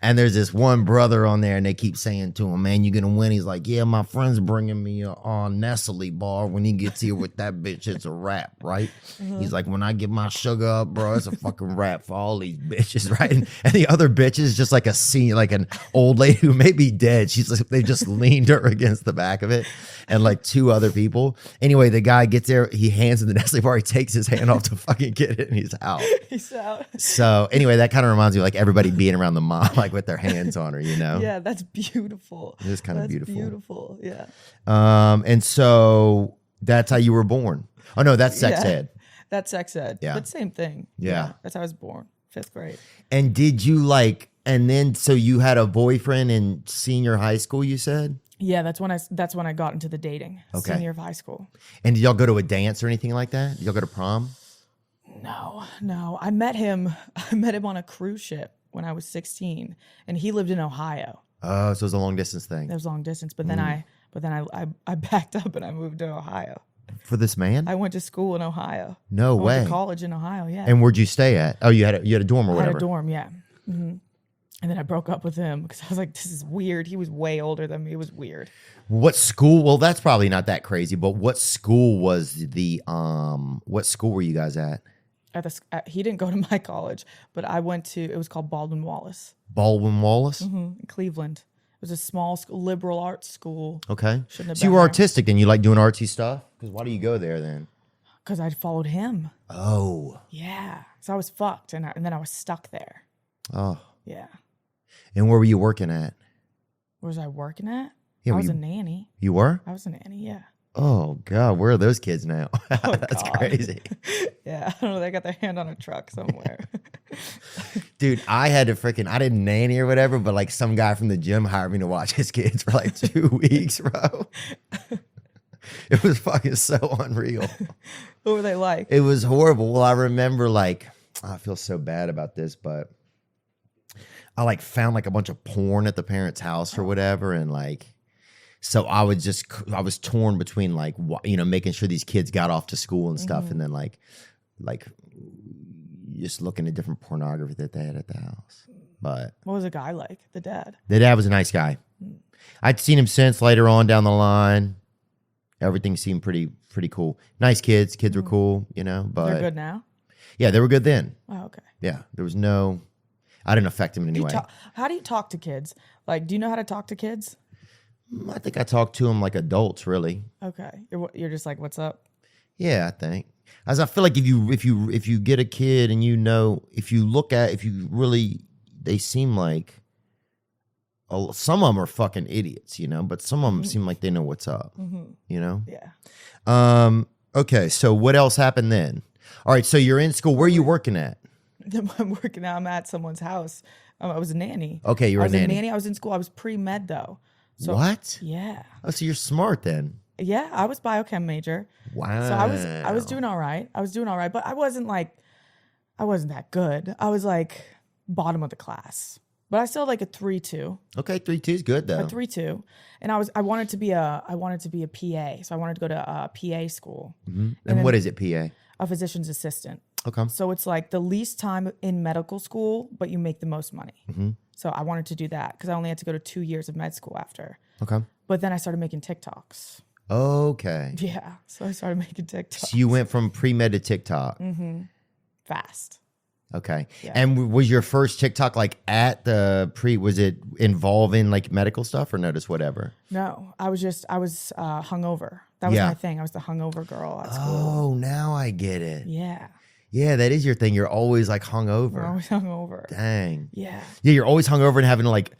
And there's this one brother on there and they keep saying to him, man, you're gonna win. He's like, yeah, my friend's bringing me a Nestle bar. When he gets here with that bitch, it's a wrap, right? He's like, when I get my sugar up, bro, it's a fucking wrap for all these bitches, right? And the other bitch is just like a senior, like an old lady who may be dead. She's like, they just leaned her against the back of it, and like 2 other people. Anyway, the guy gets there, he hands him the Nestle bar, he takes his hand off to fucking get it, and he's out. He's out. So anyway, that kind of reminds me of like everybody being around the mom, like with their hands on her, you know? Yeah, that's beautiful. It is kind of beautiful. Beautiful, yeah. And so that's how you were born. Oh no, that's sex ed. That's sex ed. Yeah. But same thing. Yeah. That's how I was born. 5th grade. And did you like, and then so you had a boyfriend in senior high school, you said? Yeah, that's when I got into the dating. Okay. Senior of high school. And did y'all go to a dance or anything like that? Did y'all go to prom? No. I met him on a cruise ship when I was 16, and he lived in Ohio. Oh, so it was a long distance thing. It was long distance, but then I backed up and I moved to Ohio. For this man? I went to school in Ohio. No I way. went to college in Ohio, yeah. And where'd you stay at? Oh, you had a dorm or I whatever. had a dorm, yeah. Mm-hmm. And then I broke up with him because I was like, this is weird. He was way older than me. It was weird. What school? Well, that's probably not that crazy, but what school was what school were you guys at? He didn't go to my college, but I went to, it was called Baldwin Wallace. Baldwin Wallace? Mm-hmm, in Cleveland. It was a small school, liberal arts school. Okay. Shouldn't have So you been were there. artistic and you like doing artsy stuff? Because why do you go there then? Because I followed him. Oh. Yeah. So I was fucked, and then I was stuck there. Oh. Yeah. And where were you working at? Where was I working at? Yeah, I was a nanny. You were? I was a nanny, yeah. Oh, God. Where are those kids now? Oh, That's God. crazy. Yeah, I don't know. They got their hand on a truck somewhere. Dude, I didn't nanny or whatever, but like some guy from the gym hired me to watch his kids for like 2 weeks, bro. It was fucking so unreal. What were they like? It was horrible. Well, I remember like, I feel so bad about this, but I like found like a bunch of porn at the parents' house or whatever. And like, so I was torn between like, making sure these kids got off to school and stuff. And then like just looking at different pornography that they had at the house. But What was the guy like? The dad? the dad was a nice guy. I'd seen him since later on down the line. Everything seemed pretty cool. Nice kids. Kids were cool, but They're good now? yeah, they were good then. Oh, okay. Yeah. There was I didn't affect him in any way. How do you talk to kids? Like, do you know how to talk to kids? I think I talked to them like adults, really. Okay. You're just like, what's up? Yeah, I think. As I feel like if you get a kid and they seem like some of them are fucking idiots, but some of them seem like they know what's up, Yeah. Okay, so what else happened then? All right, so you're in school. Where are you working at? I'm working now. I'm at someone's house. I was a nanny. Okay, you were I a was nanny. I was in school. I was pre-med though. So, What? Yeah. Oh, so you're smart then. Yeah, I was biochem major. Wow. So I was doing all right. But I wasn't that good. I was like bottom of the class. but I still like a 3.2. Okay, 3.2 is good though. A 3.2, and I wanted to be a PA, so I wanted to go to a PA school. And what is it, PA? A physician's assistant. Okay. So it's like the least time in medical school, but you make the most money. So I wanted to do that because I only had to go to 2 years of med school after. Okay. But then I started making TikToks. Okay. Yeah, so I started making TikToks. So you went from pre-med to TikTok. Fast. Okay. Yeah. And was your first TikTok like at the was it involving like medical stuff or no, just whatever? No, I was hungover. That was my thing. I was the hungover girl at school. Oh, now I get it. Yeah. Yeah, that is your thing. You're always like hungover. We're always hungover. Dang. Yeah. Yeah, you're always hungover and having to like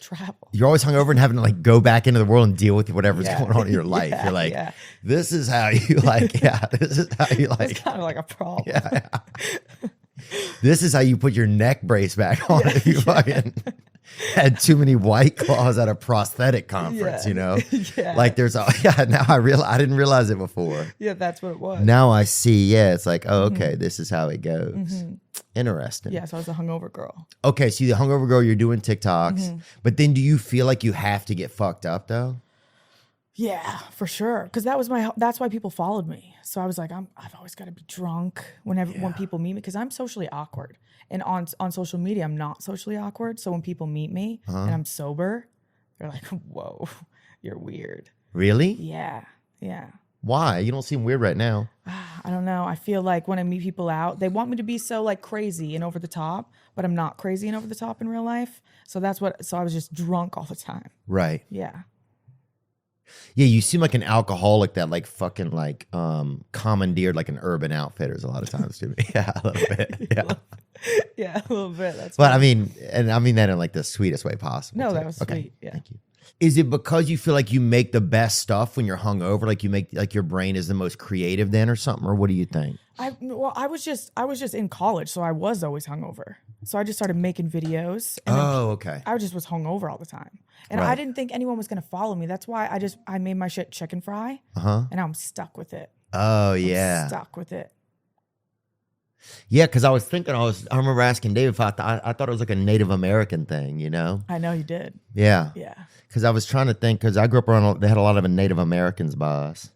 travel. You're always hungover and having to like go back into the world and deal with whatever's going on in your life. Yeah, you're like, this is how you like, this is how you like. It's kind of like a problem. Yeah. This is how you put your neck brace back on if you fucking had too many White Claws at a prosthetic conference, you know? Like there's now I didn't realize it before. Yeah, that's what it was. Now I see, it's like, oh, okay, this is how it goes. Interesting. Yeah, so I was a hungover girl. Okay, so you're the hungover girl, you're doing TikToks, but then do you feel like you have to get fucked up though? Yeah, for sure. Because that's why people followed me. So I was like, I've always got to be drunk when people meet me because I'm socially awkward. And on social media, I'm not socially awkward. So when people meet me and I'm sober, they're like, whoa, you're weird. Really? Yeah. Yeah. Why? You don't seem weird right now. I don't know. I feel like when I meet people out, they want me to be so like crazy and over the top, but I'm not crazy and over the top in real life. So I was just drunk all the time. Right. Yeah. Yeah, you seem like an alcoholic that like fucking like commandeered like an Urban Outfitters a lot of times to me. Yeah, a little bit. Yeah. Yeah, a little bit. That's but funny. I mean that in like the sweetest way possible. No, too. that was sweet. Yeah. Thank you. Is it because you feel like you make the best stuff when you're hungover? Like you make like your brain is the most creative then or something? Or what do you think? I was just in college, so I was always hungover. So I just started making videos. And okay. I just was hungover all the time. And I didn't think anyone was going to follow me. That's why I made my shit Chickenfry. And I'm stuck with it. Oh, yeah. I'm stuck with it. Yeah, because I was thinking, I remember asking Dave if I thought it was like a Native American thing, you know? I know you did. Yeah. Yeah. Because I was trying to think, because I grew up around, they had a lot of Native Americans by us.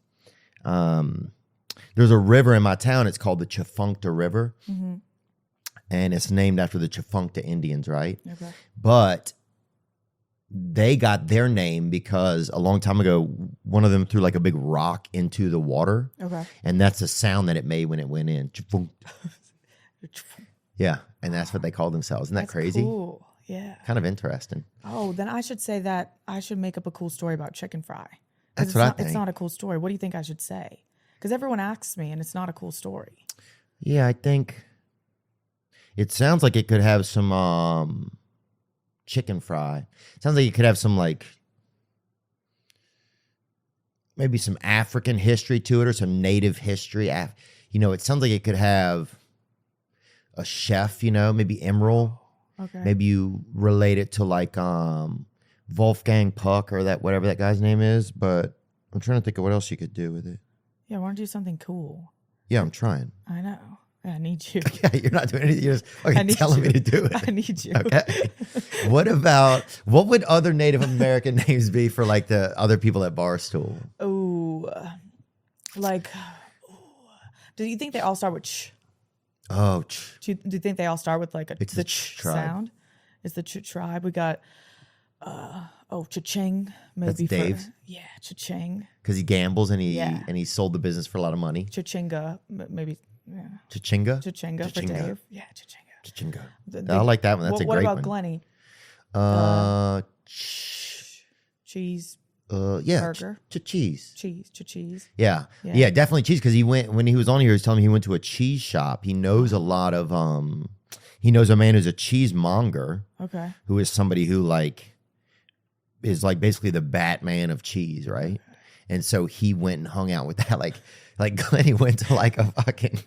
There's a river in my town, it's called the Chifuncta River. And it's named after the Chifuncta Indians, right? Okay. But they got their name because a long time ago, one of them threw like a big rock into the water. Okay. And that's the sound that it made when it went in. Yeah. And that's what they call themselves. Isn't that crazy? Cool. Yeah. Kind of interesting. Oh, then I should say that I should make up a cool story about Chickenfry. That's what I think. It's not a cool story. What do you think I should say? Because everyone asks me and it's not a cool story. Yeah, I think it sounds like it could have some chicken fry. Sounds like it could have some like maybe some African history to it or some native history. You know, it sounds like it could have a chef, you know, maybe Emerald. Okay. Maybe you relate it to like Wolfgang Puck or that whatever that guy's name is, but I'm trying to think of what else you could do with it. Yeah, I want to do something cool. Yeah, I'm trying. I know. I need you. Yeah, you're not doing anything. You're just telling me to do it. I need you. Okay. What would other Native American names be for like the other people at Barstool? Oh, do you think they all start with ch? Oh, Do you think they all start with like it's the ch sound? It's the ch tribe. We got cha-ching. Maybe That's Dave's? Yeah, cha-ching. Because he gambles and he sold the business for a lot of money. Cha-chinga, maybe. Yeah. Cha-chinga? Cha-chinga for Dave. Yeah, cha-chinga. Cha-chinga. I like that one. That's a great one. What about Glenny? Cheese. Yeah. Burger. Cheese. Cheese. Yeah, definitely cheese. Because when he was on here, he was telling me he went to a cheese shop. He knows a lot of he knows a man who's a cheesemonger. Okay. Who is somebody who is basically the Batman of cheese, right? And so he went and hung out with that. Like Glenny went to like a fucking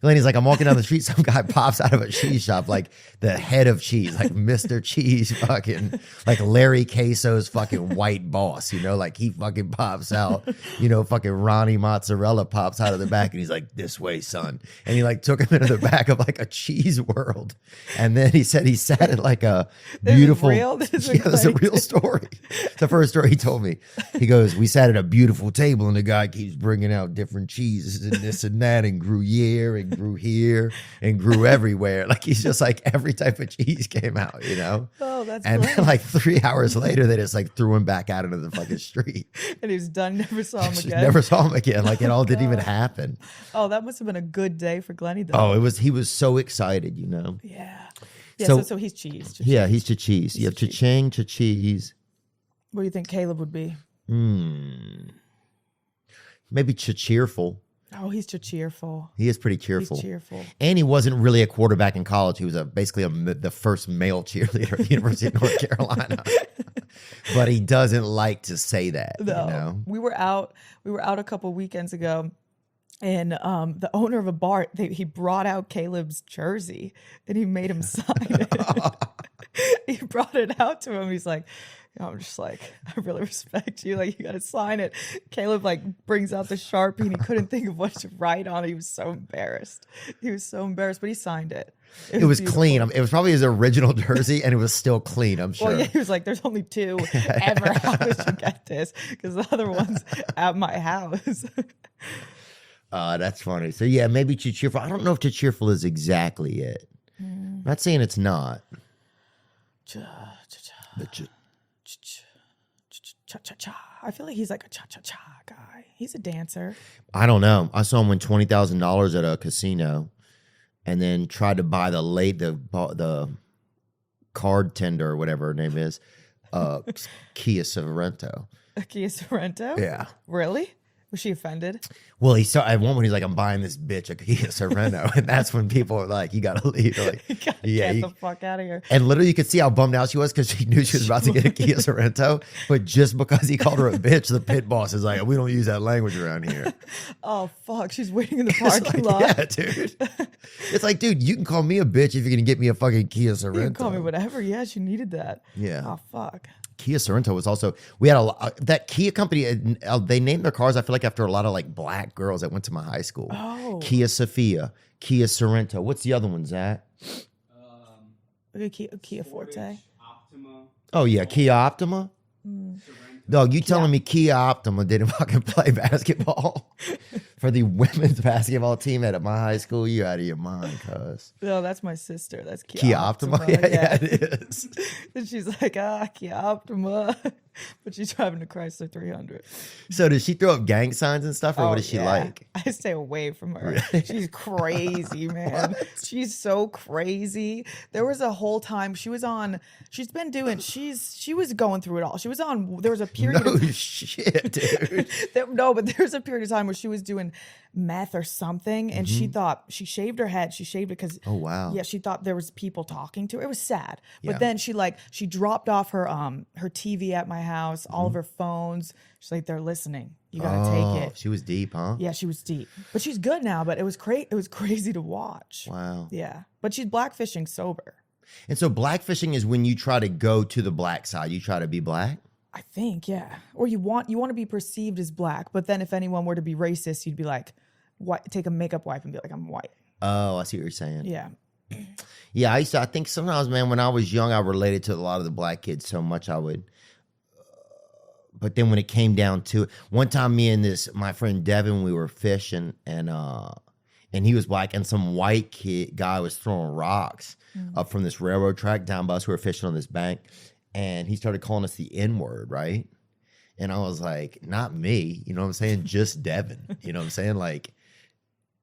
Glenny's like, I'm walking down the street. Some guy pops out of a cheese shop, like the head of cheese, like Mr. Cheese, fucking like Larry Queso's fucking white boss, you know, like he fucking pops out, you know, fucking Ronnie Mozzarella pops out of the back and he's like, this way, son. And he like took him into the back of like a cheese world. And then he said he sat at like a beautiful, this is a real story. It's the first story he told me. He goes, we sat at a beautiful table and the guy keeps bringing out different cheeses and this and that and Gruyere and grew here and grew everywhere. Like he's just like every type of cheese came out, you know? Oh, that's and great. then like 3 hours later, they just like threw him back out into the fucking street. And he was done, never saw him again. Never saw him again. Like it all didn't even happen. Oh, that must have been a good day for Glenny though. Oh, he was so excited, you know? Yeah. Yeah, So- so he's cheese. Yeah, he's cha-cheese. You have cha-ching, cha-cheese. What do you think Caleb would be? Maybe cha-cheerful. Oh, he's cheerful. He is pretty cheerful. He's cheerful. And he wasn't really a quarterback in college. He was basically the first male cheerleader at the University of North Carolina. But he doesn't like to say that. No. You know? We were out a couple weekends ago, and the owner of a bar, he brought out Caleb's jersey and he made him sign it. He brought it out to him. He's like, I'm just like, I really respect you. Like, you got to sign it. Caleb like brings out the Sharpie and he couldn't think of what to write on it. He was so embarrassed. But he signed it. It was beautiful. clean. It was probably his original jersey and it was still clean, I'm sure. Well, yeah, he was like, there's only 2 ever. How did you get this? Because the other one's at my house. That's funny. So yeah, maybe cheerful. I don't know if cheerful is exactly it. I'm not saying it's not. But Cha-cha-cha. I feel like he's like a cha-cha-cha guy. He's a dancer. I don't know. I saw him win $20,000 at a casino, and then tried to buy the card tender or whatever her name is, Kia Sorrento. A Kia Sorrento? Yeah. Really? Was she offended? Well, at one point he's like, I'm buying this bitch a Kia Sorrento, and that's when people are like, you gotta leave. They're like, Get the fuck out of here. And literally, you could see how bummed out she was because she knew she was about to get a Kia Sorrento, but just because he called her a bitch, the pit boss is like, we don't use that language around here. Oh fuck, she's waiting in the parking lot. Yeah, dude. It's like, dude, you can call me a bitch if you're gonna get me a fucking Kia Sorrento. You can call me whatever. Yeah, she needed that. Yeah. Oh fuck. Kia Sorrento was also, we had that Kia company, they named their cars, I feel like, after a lot of like black girls that went to my high school. Oh. Kia Sophia, Kia Sorrento. What's the other one, Zach? Kia Forte. Optima. Oh, yeah, Kia Optima. Dog, you telling me Kia Optima didn't fucking play basketball for the women's basketball team at my high school? You out of your mind, cuz. No, that's my sister. That's Kia Optima. Yeah, it is. And she's like, Kia Optima. But she's driving a Chrysler 300. So does she throw up gang signs and stuff, or what is she like? I stay away from her. Really? She's crazy, man. She's so crazy. There was a whole time she was going through it all. There was a period No shit, dude. but there's a period of time where she was doing meth or something, and she thought, she shaved her head. She shaved it because, oh wow, yeah, she thought there was people talking to her. It was sad. Yeah. But then she dropped off her TV at my house, all of her phones. She's like, they're listening. You gotta take it. She was deep, huh? Yeah, she was deep, but she's good now. But it was crazy to watch. Wow. Yeah, but she's blackfishing sober. And so blackfishing is when you try to go to the black side. You try to be black. I think, yeah. Or you want to be perceived as black, but then if anyone were to be racist, you'd be like, "What? Take a makeup wipe and be like, I'm white." Oh, I see what you're saying. Yeah. Yeah, I think sometimes, man, when I was young, I related to a lot of the black kids so much I would. But then when it came down to it, one time me and my friend Devin, we were fishing and he was black and some white guy was throwing rocks up from this railroad track down by us. We were fishing on this bank and he started calling us the N-word, right? And I was like, not me, you know what I'm saying? Just Devin, you know what I'm saying? Like,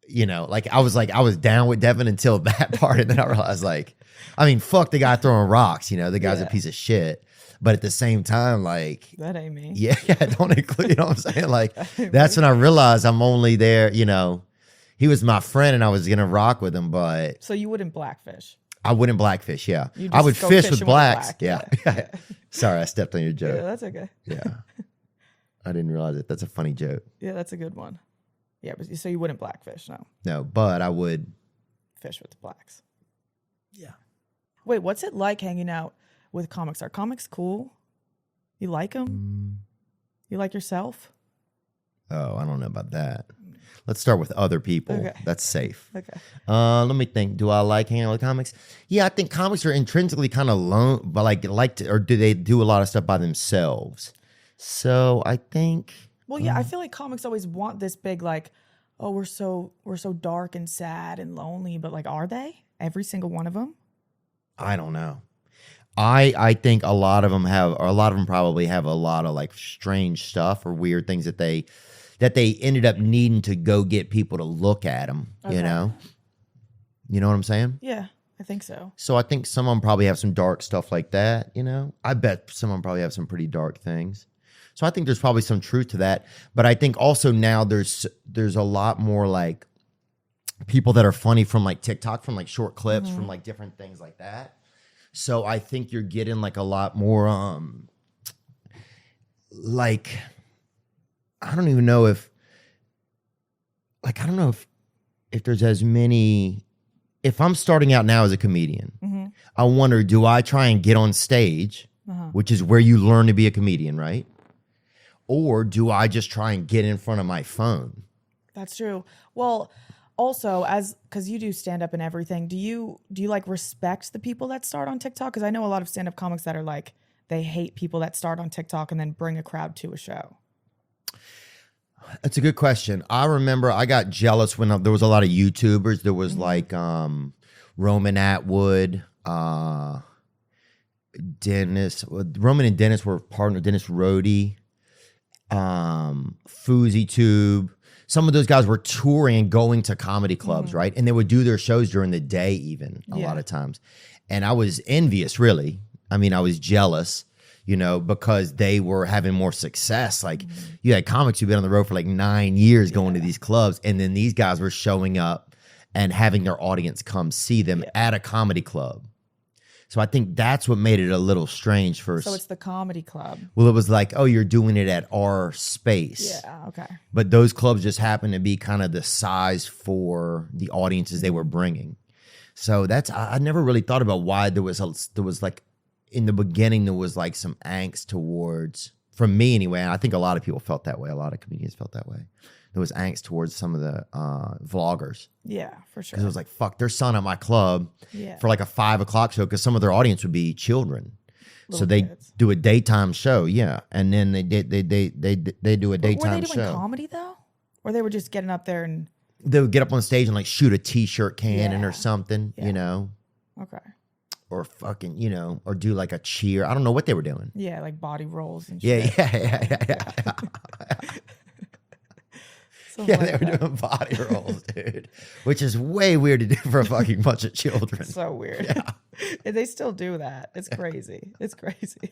you know, like I was down with Devin until that part. And then I realized like, I mean, fuck the guy throwing rocks, you know, the guy's a piece of shit. But at the same time, like, that ain't me. Yeah, don't include, you know what I'm saying? Like, that's when I realized I'm only there, you know, he was my friend and I was going to rock with him, but. So you wouldn't blackfish? I wouldn't blackfish, yeah. I would fish with blacks. Yeah. Sorry, I stepped on your joke. Yeah, that's okay. Yeah. I didn't realize it. That's a funny joke. Yeah, that's a good one. Yeah, but, so you wouldn't blackfish, no. No, but I would fish with the blacks. Yeah. Wait, what's it like hanging out with comics? Are comics cool? You like them? You like yourself? Oh, I don't know about that. Let's start with other people. Okay. That's safe. Okay. Let me think. Do I like hanging out with comics? Yeah, I think comics are intrinsically kind of lone, but or do they do a lot of stuff by themselves? So I think. Well, yeah, I feel like comics always want this big, like, oh, we're so dark and sad and lonely, but like, are they? Every single one of them? I don't know. I think a lot of them probably have a lot of like strange stuff or weird things that they ended up needing to go get people to look at them. Okay. You know what I'm saying? Yeah, I think so. So I think some of them probably have some dark stuff like that. I bet some of them probably have some pretty dark things. So I think there's probably some truth to that. But I think also now there's a lot more like people that are funny from like TikTok, from like short clips, from like different things like that. So I think you're getting like a lot more like I don't know if there's as many. If I'm starting out now as a comedian, I wonder, do I try and get on stage, which is where you learn to be a comedian, right? Or do I just try and get in front of my phone? That's true. Well, also, because you do stand up and everything, do you like respect the people that start on TikTok? Because I know a lot of stand up comics that are like, they hate people that start on TikTok and then bring a crowd to a show. That's a good question. I remember I got jealous when there was a lot of YouTubers. There was like Roman Atwood, Dennis. Roman and Dennis were partner. Dennis Rohde, Fousey Tube. Some of those guys were touring and going to comedy clubs, right? And they would do their shows during the day even a lot of times. And I was envious, really. I mean, I was jealous, because they were having more success. Like you had comics who've been on the road for like 9 years going to these clubs. And then these guys were showing up and having their audience come see them at a comedy club. So I think that's what made it a little strange for. So it's the comedy club. Well, it was like, oh, you're doing it at our space. Yeah, okay. But those clubs just happened to be kind of the size for the audiences they were bringing. So I never really thought about why there was like, in the beginning, there was like some angst towards, from me anyway, and I think a lot of people felt that way. A lot of comedians felt that way. There was angst towards some of the vloggers. Yeah, for sure. Because it was like, fuck, they're selling at my club for like a 5 o'clock show because some of their audience would be children. So they do a daytime show, and then they do a daytime show. Were they doing comedy though, or they were just getting up there and they would get up on stage and like shoot a t-shirt cannon or something, Okay. Or fucking, or do like a cheer. I don't know what they were doing. Yeah, like body rolls and shit. Yeah. They were doing body rolls, dude. Which is way weird to do for a fucking bunch of children. So weird. Yeah. They still do that. It's crazy. It's crazy.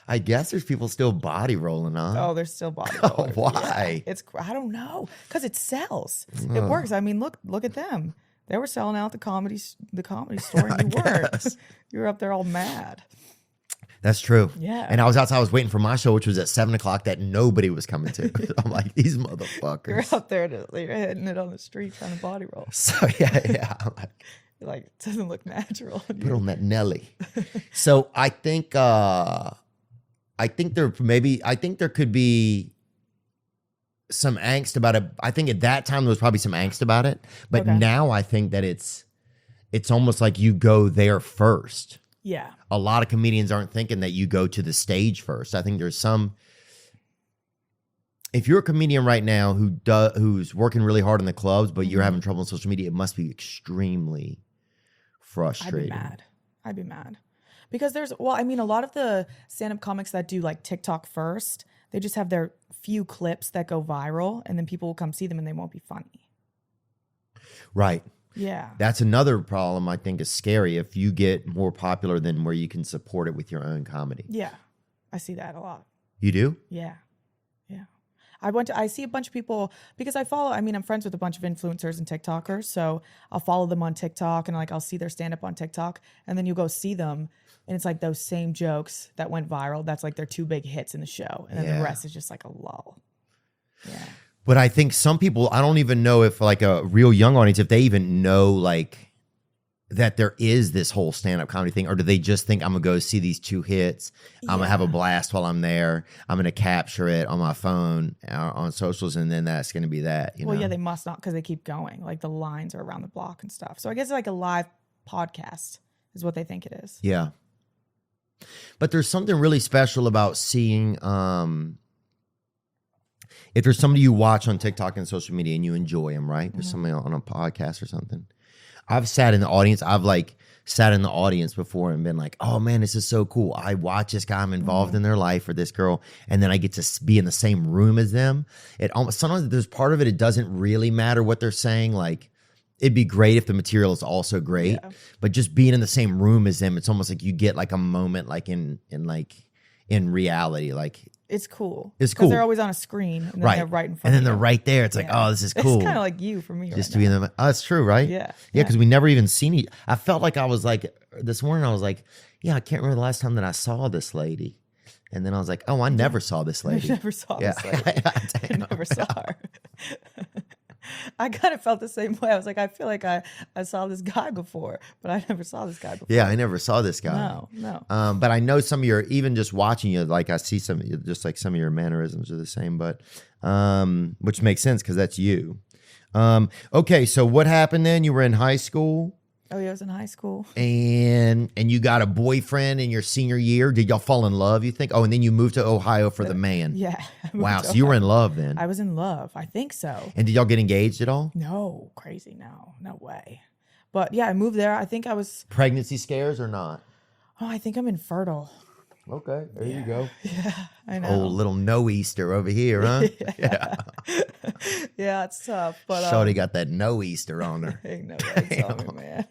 I guess there's people still body rolling, huh? Oh, there's still body rolling. Why? Yeah. I don't know. Because it sells. It works. I mean, look at them. They were selling out the comedy store, and you weren't. You were up there all mad. That's true. Yeah. And I was outside. I was waiting for my show, which was at 7 o'clock that nobody was coming to. I'm like, these motherfuckers. You're out there, you're hitting it on the street trying to body roll. So yeah. I'm like, you're like, it doesn't look natural. Put on that Nelly. So I think there could be some angst about it. I think at that time there was probably some angst about it, but now I think that it's almost like you go there first. Yeah. A lot of comedians aren't thinking that you go to the stage first. I think there's some. If you're a comedian right now who's working really hard in the clubs, but you're having trouble on social media, it must be extremely frustrating. I'd be mad. Because a lot of the stand-up comics that do like TikTok first, they just have their few clips that go viral, and then people will come see them and they won't be funny. Right. Yeah. That's another problem I think is scary if you get more popular than where you can support it with your own comedy. Yeah. I see that a lot. You do? Yeah. Yeah. I see a bunch of people because I'm friends with a bunch of influencers and TikTokers. So I'll follow them on TikTok and I'll see their stand up on TikTok, and then you go see them and it's like those same jokes that went viral. That's like their two big hits in the show. And then the rest is just like a lull. Yeah. But I think some people, I don't even know if like a real young audience, if they even know like that there is this whole stand-up comedy thing, or do they just think I'm gonna go see these 2 hits, I'm gonna have a blast while I'm there, I'm gonna capture it on my phone, on socials, and then that's gonna be that, you know? Yeah, they must not, because they keep going. Like the lines are around the block and stuff. So I guess like a live podcast is what they think it is. Yeah. But there's something really special about seeing, if there's somebody you watch on TikTok and social media and you enjoy them, right? There's somebody on a podcast or something. I've sat in the audience. I've like sat in the audience before and been like, oh man, this is so cool. I watch this guy, I'm involved in their life, or this girl, and then I get to be in the same room as them. It almost, sometimes there's part of it doesn't really matter what they're saying. Like, it'd be great if the material is also great, but just being in the same room as them, it's almost like you get like a moment like in reality. Like, it's cool. It's cool. Because they're always on a screen, and then they're right in front and then of you. they're right there. It's like, oh, this is cool. It's kind of like you for me Just right to be now. in the, oh, it's true, right? Yeah. Yeah, because we never even seen it. I felt like I was like, this morning I was like, yeah, I can't remember the last time that I saw this lady. And then I was like, oh, I never saw this lady. I never saw this lady. I never saw her. I kind of felt the same way. I was like, I feel like I saw this guy before, but I never saw this guy before. Yeah, I never saw this guy. No. But I know some of your, even just watching you, like I see some, just like some of your mannerisms are the same, but which makes sense because that's you. Okay, so what happened then? You were in high school. Oh yeah, I was in high school. And you got a boyfriend in your senior year. Did y'all fall in love, you think? Oh, and then you moved to Ohio for the man. Yeah. Wow, so you were in love then. I was in love. I think so. And did y'all get engaged at all? No, crazy. No way. But yeah, I moved there. I think I was. Pregnancy scares or not? Oh, I think I'm infertile. Okay, there you go. Yeah, I know. Oh, little no Easter over here, huh? Yeah. Yeah, it's tough. But Shorty got that no Easter on her. Ain't no way on me, man.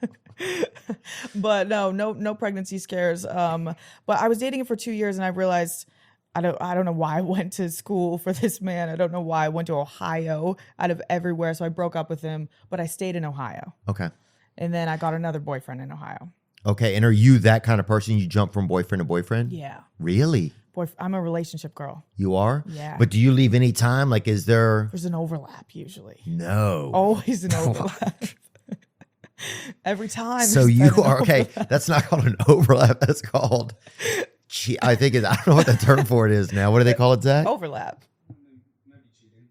But no pregnancy scares. But I was dating him for 2 years, and I realized I don't know why I went to school for this man. I don't know why I went to Ohio out of everywhere. So I broke up with him, but I stayed in Ohio. Okay. And then I got another boyfriend in Ohio. Okay, and are you that kind of person? You jump from boyfriend to boyfriend? Yeah. Really? I'm a relationship girl. You are? Yeah. But do you leave any time? Like, is there? There's an overlap usually. No. Always an overlap. Every time. So you are, okay, that's not called an overlap. That's called, I think I don't know what the term for it is now. What do they call it, Zach? Overlap.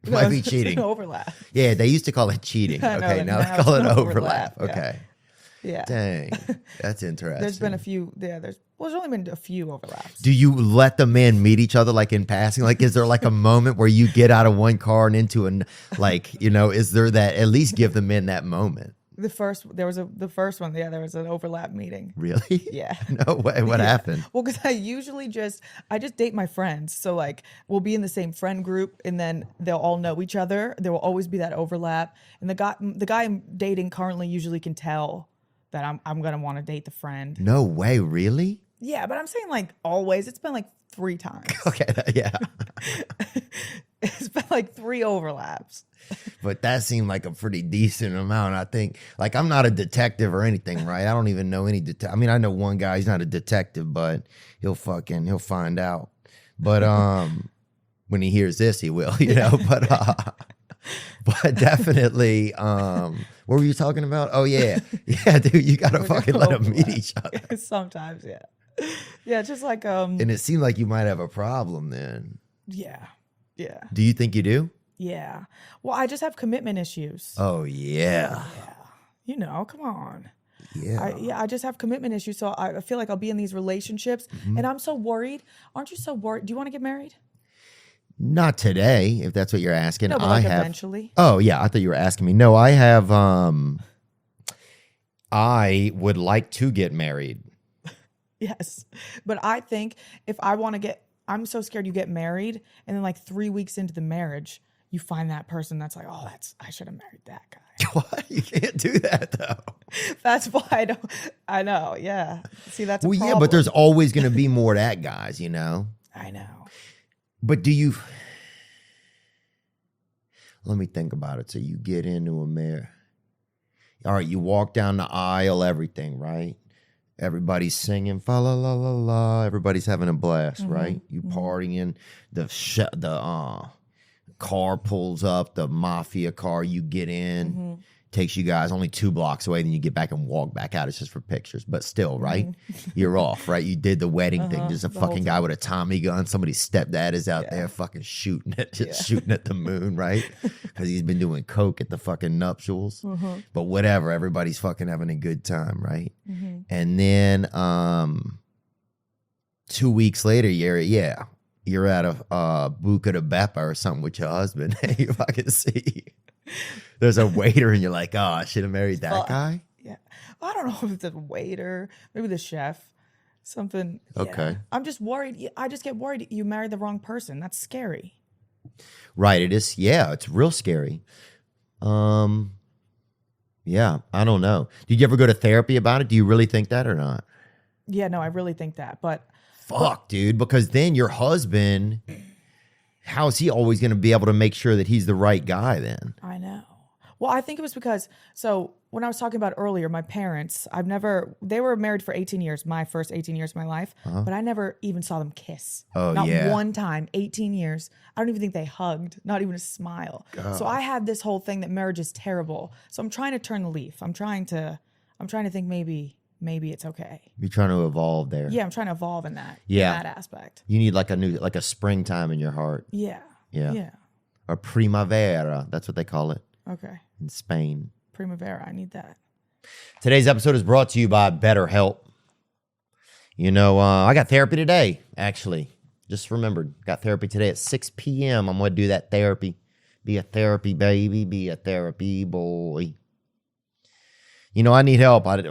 Might be cheating. Overlap. Yeah, they used to call it cheating. Okay, now they call it overlap. Yeah. Okay. Yeah. Dang. That's interesting. There's been a few, there's only been a few overlaps. Do you let the men meet each other like in passing? Like, is there like a moment where you get out of one car and into an, like, you know, is there that, at least give the men that moment? The first one, yeah, there was an overlap meeting. Really? Yeah. No way. What happened? Well, because I just date my friends. So like we'll be in the same friend group, and then they'll all know each other. There will always be that overlap. And the guy I'm dating currently usually can tell that I'm gonna want to date the friend. No way, really? Yeah, but I'm saying like always. It's been like 3 times. Okay, yeah. It's been like 3 overlaps. But that seemed like a pretty decent amount, I think. Like, I'm not a detective or anything, right? I don't even know any I mean, I know one guy, he's not a detective, but he'll find out. But when he hears this, he will, you know. But definitely, what were you talking about? Oh, yeah. Yeah, dude, you got to fucking let them meet each other. Sometimes, yeah. Yeah, just like... And it seemed like you might have a problem then. Yeah, yeah. Do you think you do? Yeah. Well, I just have commitment issues. Oh, yeah. Yeah. You know, come on. Yeah. I just have commitment issues. So I feel like I'll be in these relationships and I'm so worried. Aren't you so worried? Do you want to get married? Not today, if that's what you're asking. No, but like eventually. Oh, yeah. I thought you were asking me. No, I have, I would like to get married. Yes. But I think if I want to I'm so scared you get married and then like 3 weeks into the marriage, you find that person that's like, oh, I should have married that guy. What? You can't do that though. That's why I know. Yeah. See, that's well, yeah, but there's always going to be more that guys, you know? I know. But let me think about it. So you get into a marriage. All right, you walk down the aisle, everything, right? Everybody's singing, fa la la la la. Everybody's having a blast, right? You partying, the car pulls up, the mafia car, you get in, takes you guys only 2 blocks away, then you get back and walk back out. It's just for pictures, but still, right? You're off, right? You did the wedding thing. There's a fucking guy with a Tommy gun. Somebody's stepdad is out there fucking shooting at the moon, right? Because he's been doing coke at the fucking nuptials. But whatever, everybody's fucking having a good time, right? And then 2 weeks later, you're at a Buca de Beppa or something with your husband. You fucking see. There's a waiter and you're like, oh, I should have married that guy. Yeah. Well, I don't know if it's the waiter, maybe the chef, something. Okay. Yeah. I'm just worried. I just get worried you married the wrong person. That's scary. Right. It is. Yeah. It's real scary. Yeah. I don't know. Did you ever go to therapy about it? Do you really think that or not? Yeah, no, I really think that. But fuck, dude, because then your husband, how is he always going to be able to make sure that he's the right guy then? I know. Well, I think it was because, so when I was talking about earlier, my parents, they were married for 18 years, my first 18 years of my life, but I never even saw them kiss. Oh, not yeah. one time, 18 years. I don't even think they hugged, not even a smile. God. So I had this whole thing that marriage is terrible. So I'm trying to turn the leaf. I'm trying to think maybe it's okay. You're trying to evolve there. Yeah, I'm trying to evolve in that. Yeah. In that aspect. You need like a springtime in your heart. Yeah. Yeah. Yeah. Or primavera. That's what they call it Okay. in Spain. Primavera. I need that. Today's episode is brought to you by BetterHelp. You know, I got therapy today, actually. Just remembered. Got therapy today at 6 p.m. I'm going to do that therapy. Be a therapy baby. Be a therapy boy. You know, I need help. I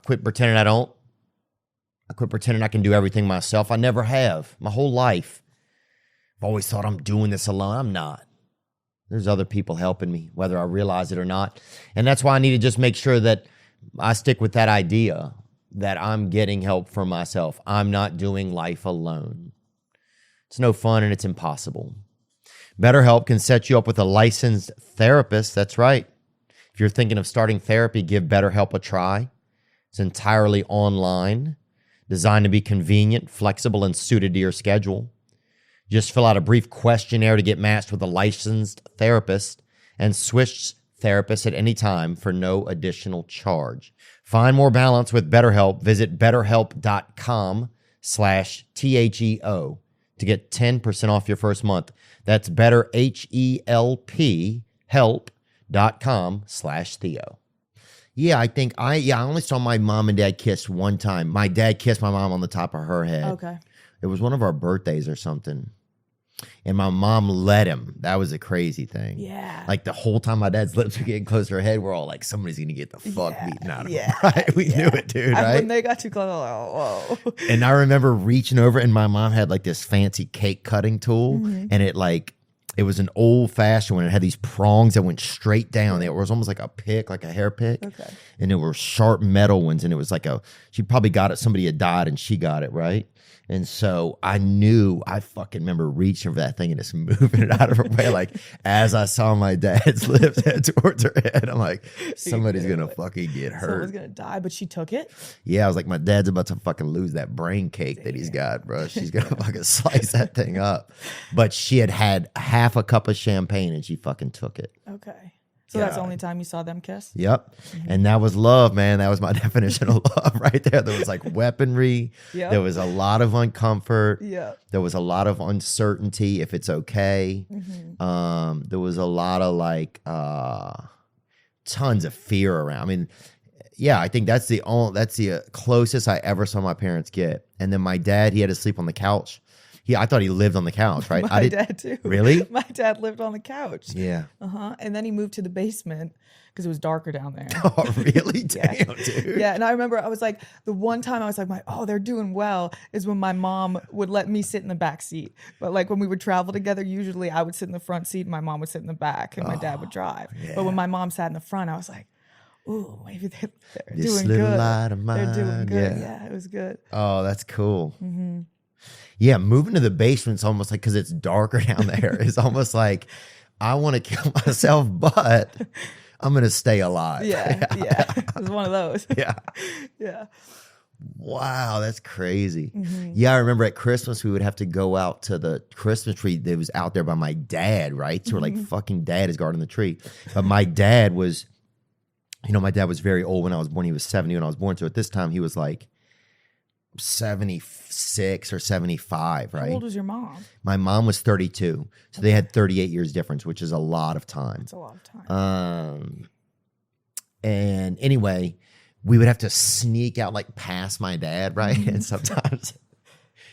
quit pretending I don't. I quit pretending I can do everything myself. I never have. My whole life. I've always thought I'm doing this alone. I'm not. There's other people helping me, whether I realize it or not. And that's why I need to just make sure that I stick with that idea that I'm getting help for myself. I'm not doing life alone. It's no fun and it's impossible. BetterHelp can set you up with a licensed therapist. That's right. If you're thinking of starting therapy, give BetterHelp a try. It's entirely online, designed to be convenient, flexible, and suited to your schedule. Just fill out a brief questionnaire to get matched with a licensed therapist and switch therapists at any time for no additional charge. Find more balance with BetterHelp. Visit betterhelp.com/THEO to get 10% off your first month. That's BetterHelp, help.com/Theo. Yeah, I think I only saw my mom and dad kiss one time. My dad kissed my mom on the top of her head. Okay. It was one of our birthdays or something. And my mom let him. That was a crazy thing. Yeah. Like the whole time my dad's lips were getting close to her head, we're all like, somebody's going to get the fuck beaten out of him. Right? We knew it, dude, right? When they got too close, I was like, whoa. And I remember reaching over and my mom had like this fancy cake cutting tool. And it was an old fashioned one. It had these prongs that went straight down. It was almost like a pick, like a hair pick. Okay. And there were sharp metal ones. And it was like she probably got it. Somebody had died and she got it, right? And so I fucking remember reaching for that thing and just moving it out of her way. Like as I saw my dad's lips head towards her head, I'm like, somebody's going to fucking get hurt. Someone's going to die, but she took it? Yeah, I was like, my dad's about to fucking lose that brain cake that he's got, bro. She's going to fucking slice that thing up. But she had half a cup of champagne and she fucking took it. Okay. So that's the only time you saw them kiss? Yep. And that was love, man. That was my definition of love right there. There was like weaponry. Yep. There was a lot of uncomfort. Yeah. There was a lot of uncertainty if it's okay. There was a lot of tons of fear around. I mean, yeah, I think that's the closest I ever saw my parents get. And then my dad, he had to sleep on the couch. I thought he lived on the couch, right? My dad too. Really? My dad lived on the couch. Yeah. And then he moved to the basement because it was darker down there. Oh, really? Damn, dude. Yeah, and I remember I was like, the one time I was like, they're doing well is when my mom would let me sit in the back seat. But like when we would travel together, usually I would sit in the front seat and my mom would sit in the back and my dad would drive. Yeah. But when my mom sat in the front, I was like, ooh, maybe they're This doing little good. light of mine. They're doing good. Yeah. Yeah, it was good. Oh, that's cool. Yeah, moving to the basement's almost like, because it's darker down there, it's almost like I want to kill myself, but I'm going to stay alive. Yeah. It was one of those. Yeah. Yeah. Wow, that's crazy. Yeah, I remember at Christmas we would have to go out to the Christmas tree that was out there by my dad, right? So we're like, fucking dad is guarding the tree. But my dad was, my dad was very old when I was born. He was 70 when I was born. So at this time he was like 76 or 75, right? How old was your mom? My mom was 32. So they had 38 years difference, which is a lot of time. That's a lot of time. And anyway, we would have to sneak out like past my dad, right? And sometimes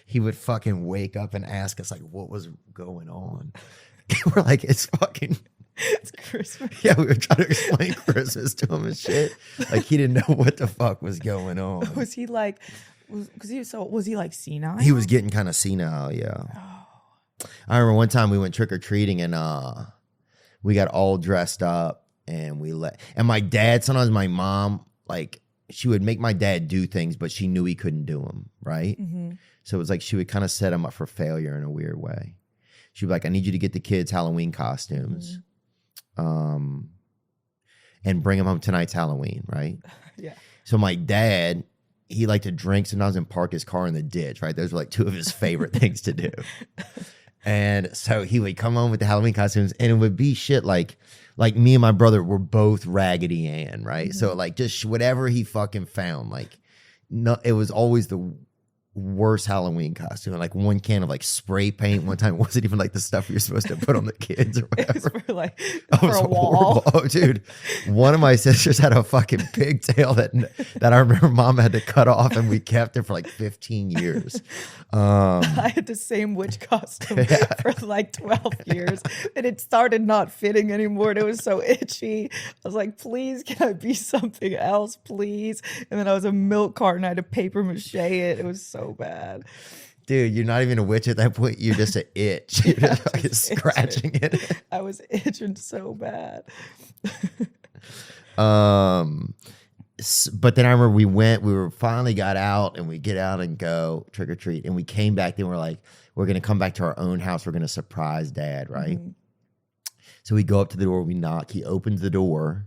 he would fucking wake up and ask us like what was going on. We're like, it's Christmas. Yeah, we were trying to explain Christmas to him and shit. Like he didn't know what the fuck was going on. Was he like was he like senile? He was getting kind of senile, yeah. Oh. I remember one time we went trick-or-treating and we got all dressed up and and my dad, sometimes my mom, like she would make my dad do things, but she knew he couldn't do them, right? So it was like she would kind of set him up for failure in a weird way. She'd be like, I need you to get the kids Halloween costumes and bring them home tonight's Halloween, right? Yeah. So my dad, he liked to drink sometimes and park his car in the ditch, right? Those were like two of his favorite things to do. And so he would come home with the Halloween costumes and it would be shit like me and my brother were both Raggedy Ann, right? So like just whatever he fucking found, like no, it was always the worst Halloween costume. Like one can of like spray paint. One time it wasn't even like the stuff you're supposed to put on the kids or whatever. It was for like for a wall. Horrible. Oh, dude. One of my sisters had a fucking pigtail that I remember mom had to cut off and we kept it for like 15 years. I had the same witch costume for like 12 years and it started not fitting anymore and it was so itchy. I was like, please, can I be something else, please? And then I was a milk carton. I had to paper mache it. It was so bad. Dude, you're not even a witch at that point. You're just an itch. You're just fucking scratching it. I was itching so bad. But then I remember we finally got out and we get out and go trick or treat. And we came back and we're like, we're going to come back to our own house. We're going to surprise dad, right? So we go up to the door, we knock, he opens the door.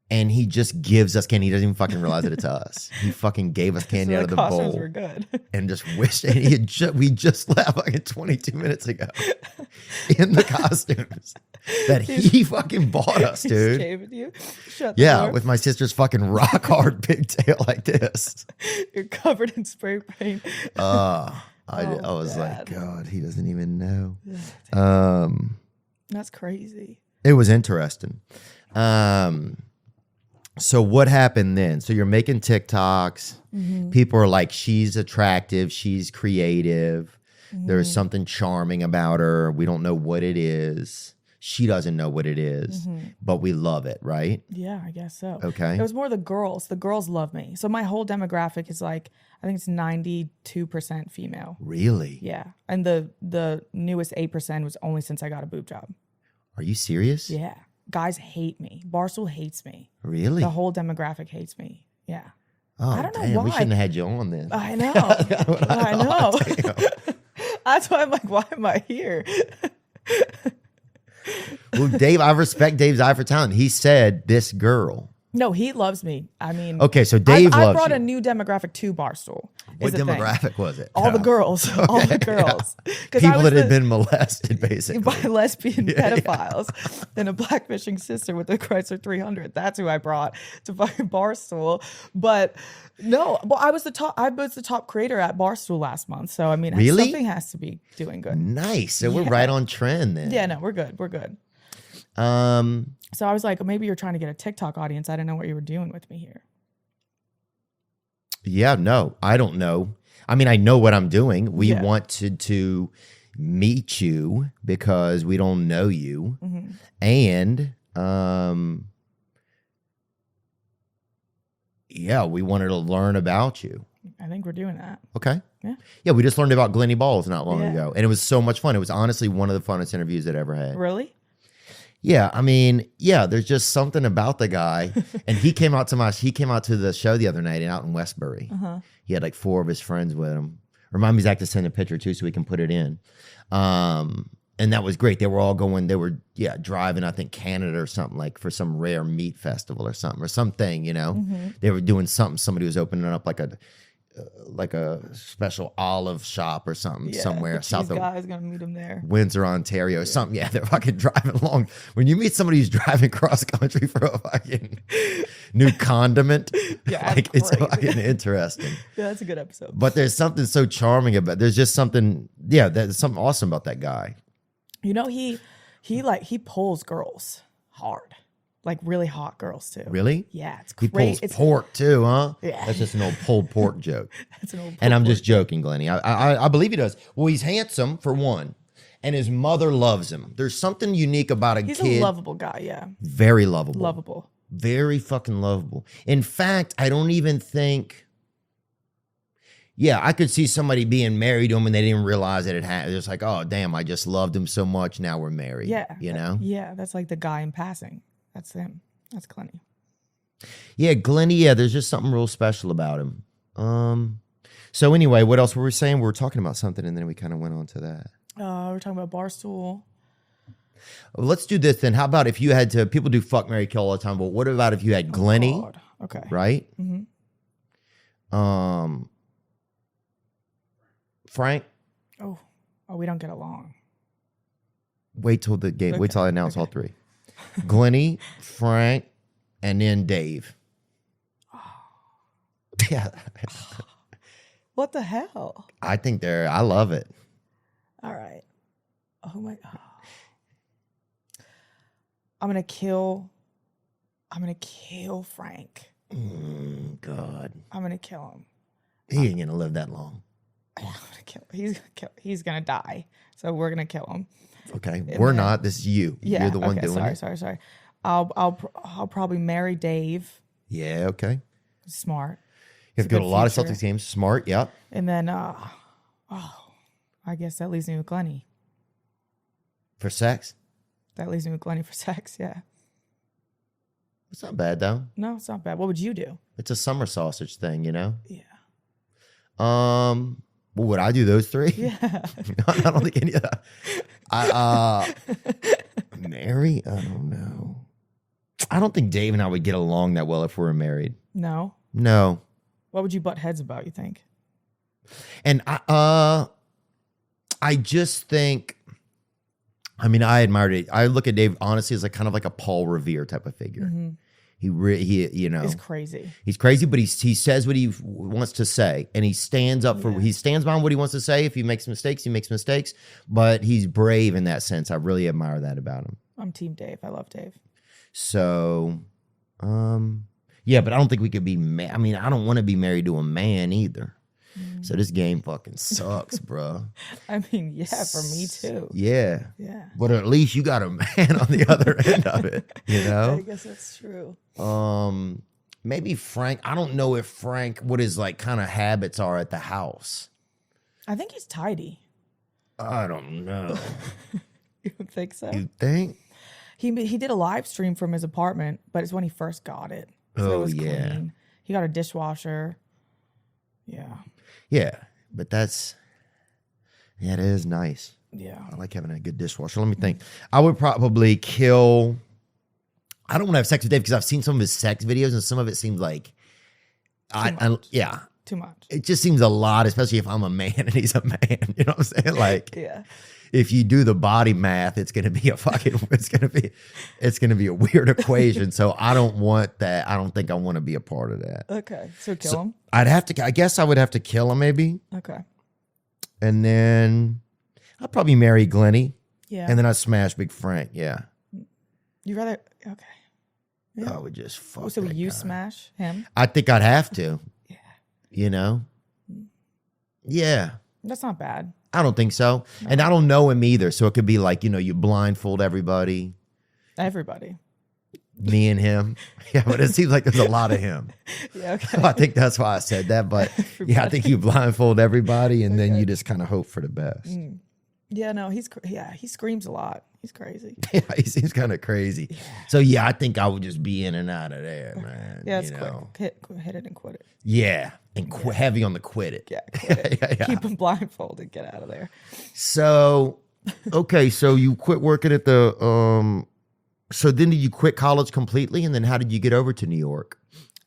And he just gives us candy. He doesn't even fucking realize that it's us. He fucking gave us candy out of the bowl. Were good. And just wished. And we just left like 22 minutes ago in the costumes that he fucking bought us, dude. Gave it to you? Shut the door. With my sister's fucking rock hard pigtail like this. You're covered in spray paint. I was like, God, he doesn't even know. That's crazy. It was interesting. So what happened then? So you're making TikToks. People are like, she's attractive. She's creative. There's something charming about her. We don't know what it is. She doesn't know what it is, but we love it, right? Yeah, I guess so. Okay. It was more the girls. The girls love me. So my whole demographic is like, I think it's 92% female. Really? Yeah. And the newest 8% was only since I got a boob job. Are you serious? Yeah. Guys hate me. Barstool hates me. Really? The whole demographic hates me. Yeah. Oh, I don't know why. We shouldn't have had you on then. I know. I know. That's why I'm like, why am I here? Well, Dave, I respect Dave's eye for talent. He said this girl. No, he loves me. I mean, okay, so Dave loves you. I brought a new demographic to Barstool. What demographic was it? All the girls. Okay, all the girls. People that had been molested, basically. By lesbian pedophiles and a Blackfishing sister with a Chrysler 300. That's who I brought to fucking Barstool. But no, well, I was the top creator at Barstool last month. So, I mean, something has to be doing good. Nice. So we're right on trend then. Yeah, no, we're good. We're good. So I was like, maybe you're trying to get a TikTok audience. I didn't know what you were doing with me here. Yeah, no, I don't know. I mean, I know what I'm doing. We wanted to meet you because we don't know you. And, we wanted to learn about you. I think we're doing that. Okay. Yeah. Yeah, we just learned about Glenny Balls not long ago. And it was so much fun. It was honestly one of the funnest interviews I'd ever had. Really? Yeah, I mean, there's just something about the guy. And he came out to the show the other night out in Westbury. He had like 4 of his friends with him. Remind me, Zach, to send a picture too so we can put it in. And that was great. They were all going, driving, I think, Canada or something, like for some rare meat festival or something, you know? Mm-hmm. They were doing something. Somebody was opening up like a special olive shop or something somewhere south of guys gonna meet him there. Windsor, Ontario, or something. Yeah, they're fucking driving along. When you meet somebody who's driving cross country for a fucking new condiment, like it's fucking interesting. Yeah, that's a good episode. But there's something so charming about. There's just something. Yeah, there's something awesome about that guy. You know, he pulls girls hard. Like really hot girls too. Really? Yeah, it's he crazy. Pulls pork too, huh? Yeah. That's just an old pulled pork joke. That's an old. And I'm just joking, Glennie. I believe he does. Well, he's handsome for one, and his mother loves him. There's something unique about He's kid. a lovable guy. Yeah. Very lovable. Lovable. Very fucking lovable. In fact, I don't even think. Yeah, I could see somebody being married to him and they didn't realize that it had. It's like, oh damn, I just loved him so much. Now we're married. Yeah. You know. Yeah, that's like the guy in passing. That's him. That's Glennie. Yeah, Glennie. Yeah, there's just something real special about him. So anyway, what else were we saying? We were talking about something, and then we kind of went on to that. We're talking about Barstool. Let's do this then. How about if you had to? People do fuck, marry, kill all the time. But what about if you had Glennie? Okay. Right. Mm-hmm. Frank. Oh, we don't get along. Wait till the game. Okay. Wait till I announce all three. Glennie, Frank, and then Dave. Yeah. What the hell? I think I love it. All right. Oh my God. I'm gonna kill Frank. God. I'm gonna kill him. He ain't gonna live that long. I'm gonna kill him. He's gonna die. So we're gonna kill him. Okay, we're not. This is you. Yeah, you're the one doing it. Sorry. I'll probably marry Dave. Yeah. Okay. Smart. You have to go to a lot of Celtics games. Smart. Yep. And then, I guess that leaves me with Glennie. For sex. That leaves me with Glennie for sex. Yeah. It's not bad though. No, it's not bad. What would you do? It's a summer sausage thing, you know. Yeah. Well, would I do those three? Yeah. I don't think any of that. Mary? I don't know. I don't think Dave and I would get along that well if we were married. No. No. What would you butt heads about, you think? And I just think, I mean, I admired it. I look at Dave honestly as like kind of like a Paul Revere type of figure. Mm-hmm. He you know, he's crazy. He's crazy, but he says what he wants to say, and he stands up for. He stands behind what he wants to say. If he makes mistakes, he makes mistakes, but he's brave in that sense. I really admire that about him. I'm Team Dave. I love Dave. So, yeah, but I don't think we could be. I mean, I don't want to be married to a man either. So this game fucking sucks, bro. I mean, yeah, for me too. Yeah. Yeah. But at least you got a man on the other end of it, you know? I guess that's true. Maybe Frank. I don't know if Frank, what his like kind of habits are at the house. I think he's tidy. I don't know. You don't think so? You think? He did a live stream from his apartment, but it's when he first got it. So it was clean. He got a dishwasher. Yeah. Yeah, but it is nice. Yeah. I like having a good dishwasher. Let me think. I would probably kill. I don't want to have sex with Dave because I've seen some of his sex videos and some of it seems like, too much. It just seems a lot, especially if I'm a man and he's a man. You know what I'm saying? Like, yeah. If you do the body math, it's gonna be a weird equation. So I don't want that. I don't think I want to be a part of that. Okay, so kill him. I guess I would have to kill him maybe. Okay. And then I'd probably marry Glennie. Yeah. And then I'd smash Big Frank. Yeah. You rather okay. Yeah. I would just fuck. So would you smash him? I think I'd have to. Yeah. You know. Yeah. That's not bad. I don't think so. No. And I don't know him either. So it could be like, you blindfold everybody. Everybody. Me and him. Yeah, but it seems like there's a lot of him. Yeah, okay. I think that's why I said that. But yeah, I think you blindfold everybody and then you just kind of hope for the best. Mm. Yeah, no, he screams a lot. He's crazy. Yeah, he seems kind of crazy. Yeah. So yeah, I think I would just be in and out of there, man. Yeah, it's quick. Hit it and quit it. Yeah, and heavy on the quit it. Yeah, quit it. Yeah. Keep him blindfolded. Get out of there. So Okay, so you quit working at the so then did you quit college completely, and then how did you get over to New York?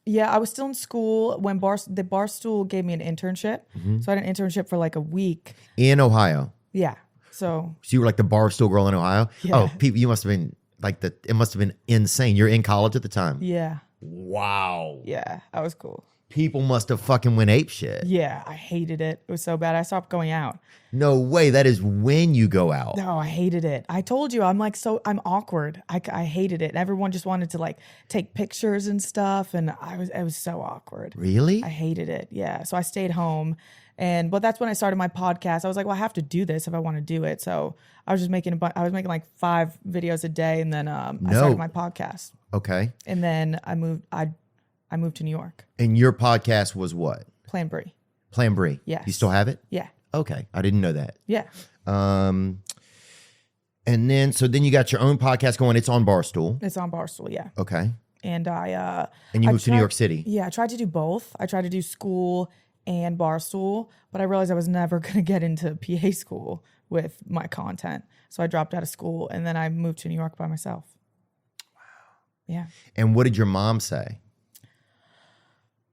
Yeah, I was still in school when the Barstool gave me an internship. So I had an internship for like a week. In Ohio. Yeah. So you were like the Barstool girl in Ohio? Yeah. Oh, people, you must have been like it must have been insane. You're in college at the time. yeah. Wow. Yeah, that was cool. People must have fucking went ape shit. Yeah, I hated it. It was so bad. I stopped going out. No way. That is when you go out. No, I hated it. I told you, I'm I'm awkward. I hated it. And everyone just wanted to like take pictures and stuff. And it was so awkward. Really? I hated it. Yeah. So I stayed home. But that's when I started my podcast. I was like, well, I have to do this if I want to do it. So I was just making like 5 videos a day. And then I started my podcast. Okay. And then I moved to New York. And your podcast was what? Plan Brie. Plan Brie. Yes. You still have it? Yeah. Okay. I didn't know that. Yeah. And then you got your own podcast going. It's on Barstool. It's on Barstool. Yeah. Okay. And and you moved to New York City. Yeah. I tried to do both. I tried to do school and Barstool, but I realized I was never going to get into PA school with my content. So I dropped out of school and then I moved to New York by myself. Wow. Yeah. And what did your mom say?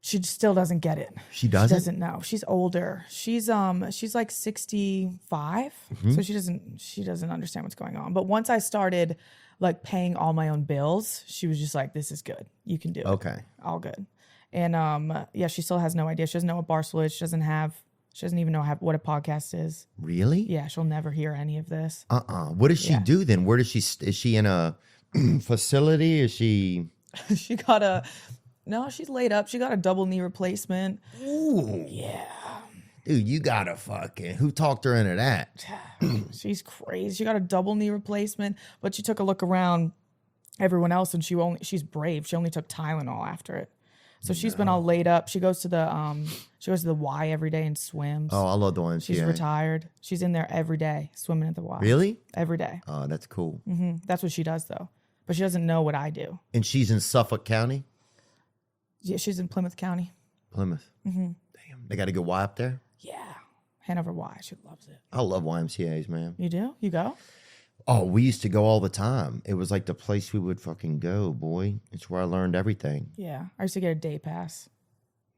She still doesn't get it. She doesn't? She doesn't know. She's older. She's like 65. So she doesn't understand what's going on. But once I started like paying all my own bills, she was just like, this is good. You can do it. Okay. All good. And yeah, she still has no idea. She doesn't know what Barstool is. She doesn't even know what a podcast is. Really? Yeah, she'll never hear any of this. What does she do then? Where does is she in a facility? Is she? No, she's laid up. She got a double knee replacement. Ooh. Yeah. Dude, you gotta who talked her into that? She's crazy. She got a double knee replacement, but she took a look around everyone else and she's brave. She only took Tylenol after it. So she's been all laid up. She goes to the Y every day and swims. Oh, I love the ones. She's retired. She's in there every day swimming at the Y. Really? Every day. Oh, that's cool. That's what she does though. But she doesn't know what I do. And she's in Suffolk County? Yeah, she's in Plymouth County. Plymouth. Damn. They got a good Y up there? Yeah. Hanover Y. She loves it. I love YMCAs, man. You do? You go? Oh, we used to go all the time. It was like the place we would fucking go, boy. It's where I learned everything. Yeah. I used to get a day pass.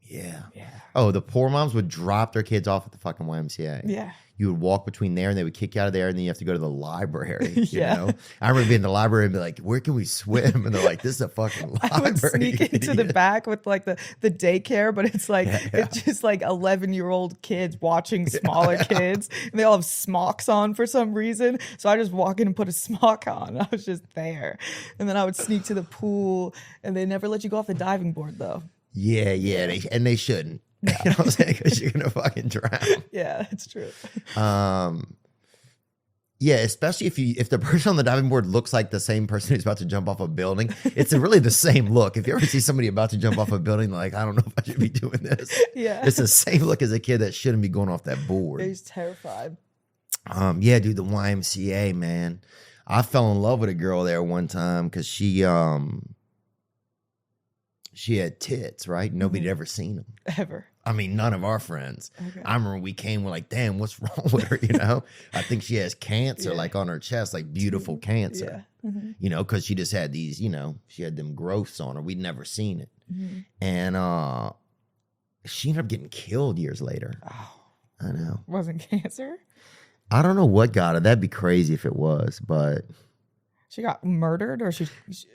Yeah. Yeah. Oh, the poor moms would drop their kids off at the fucking YMCA. Yeah. You would walk between there and they would kick you out of there and then you have to go to the library. Yeah. You know? I remember being in the library and be like, where can we swim? And they're like, this is a fucking library. I would sneak into the back with like the daycare, but it's like it's just like 11-year-old kids watching smaller kids. And they all have smocks on for some reason. So I just walk in and put a smock on. I was just there. And then I would sneak to the pool and they never let you go off the diving board though. Yeah. They shouldn't. No. You know what I'm saying? Because you're gonna fucking drown. Yeah, it's true. Yeah, especially if the person on the diving board looks like the same person who's about to jump off a building. It's really the same look. If you ever see somebody about to jump off a building, like, I don't know if I should be doing this. Yeah. It's the same look as a kid that shouldn't be going off that board. He's terrified. Yeah, dude, the YMCA, man. I fell in love with a girl there one time because she had tits, right? Nobody had ever seen them. Ever. I mean, none of our friends. Okay. I remember we came, we're like, damn, what's wrong with her, you know? I think she has cancer, like on her chest, like beautiful cancer. Yeah. You know, because she just had these, you know, she had them growths on her. We'd never seen it. And she ended up getting killed years later. Oh. I know. Wasn't cancer? I don't know what got her. That'd be crazy if it was, but... She got murdered or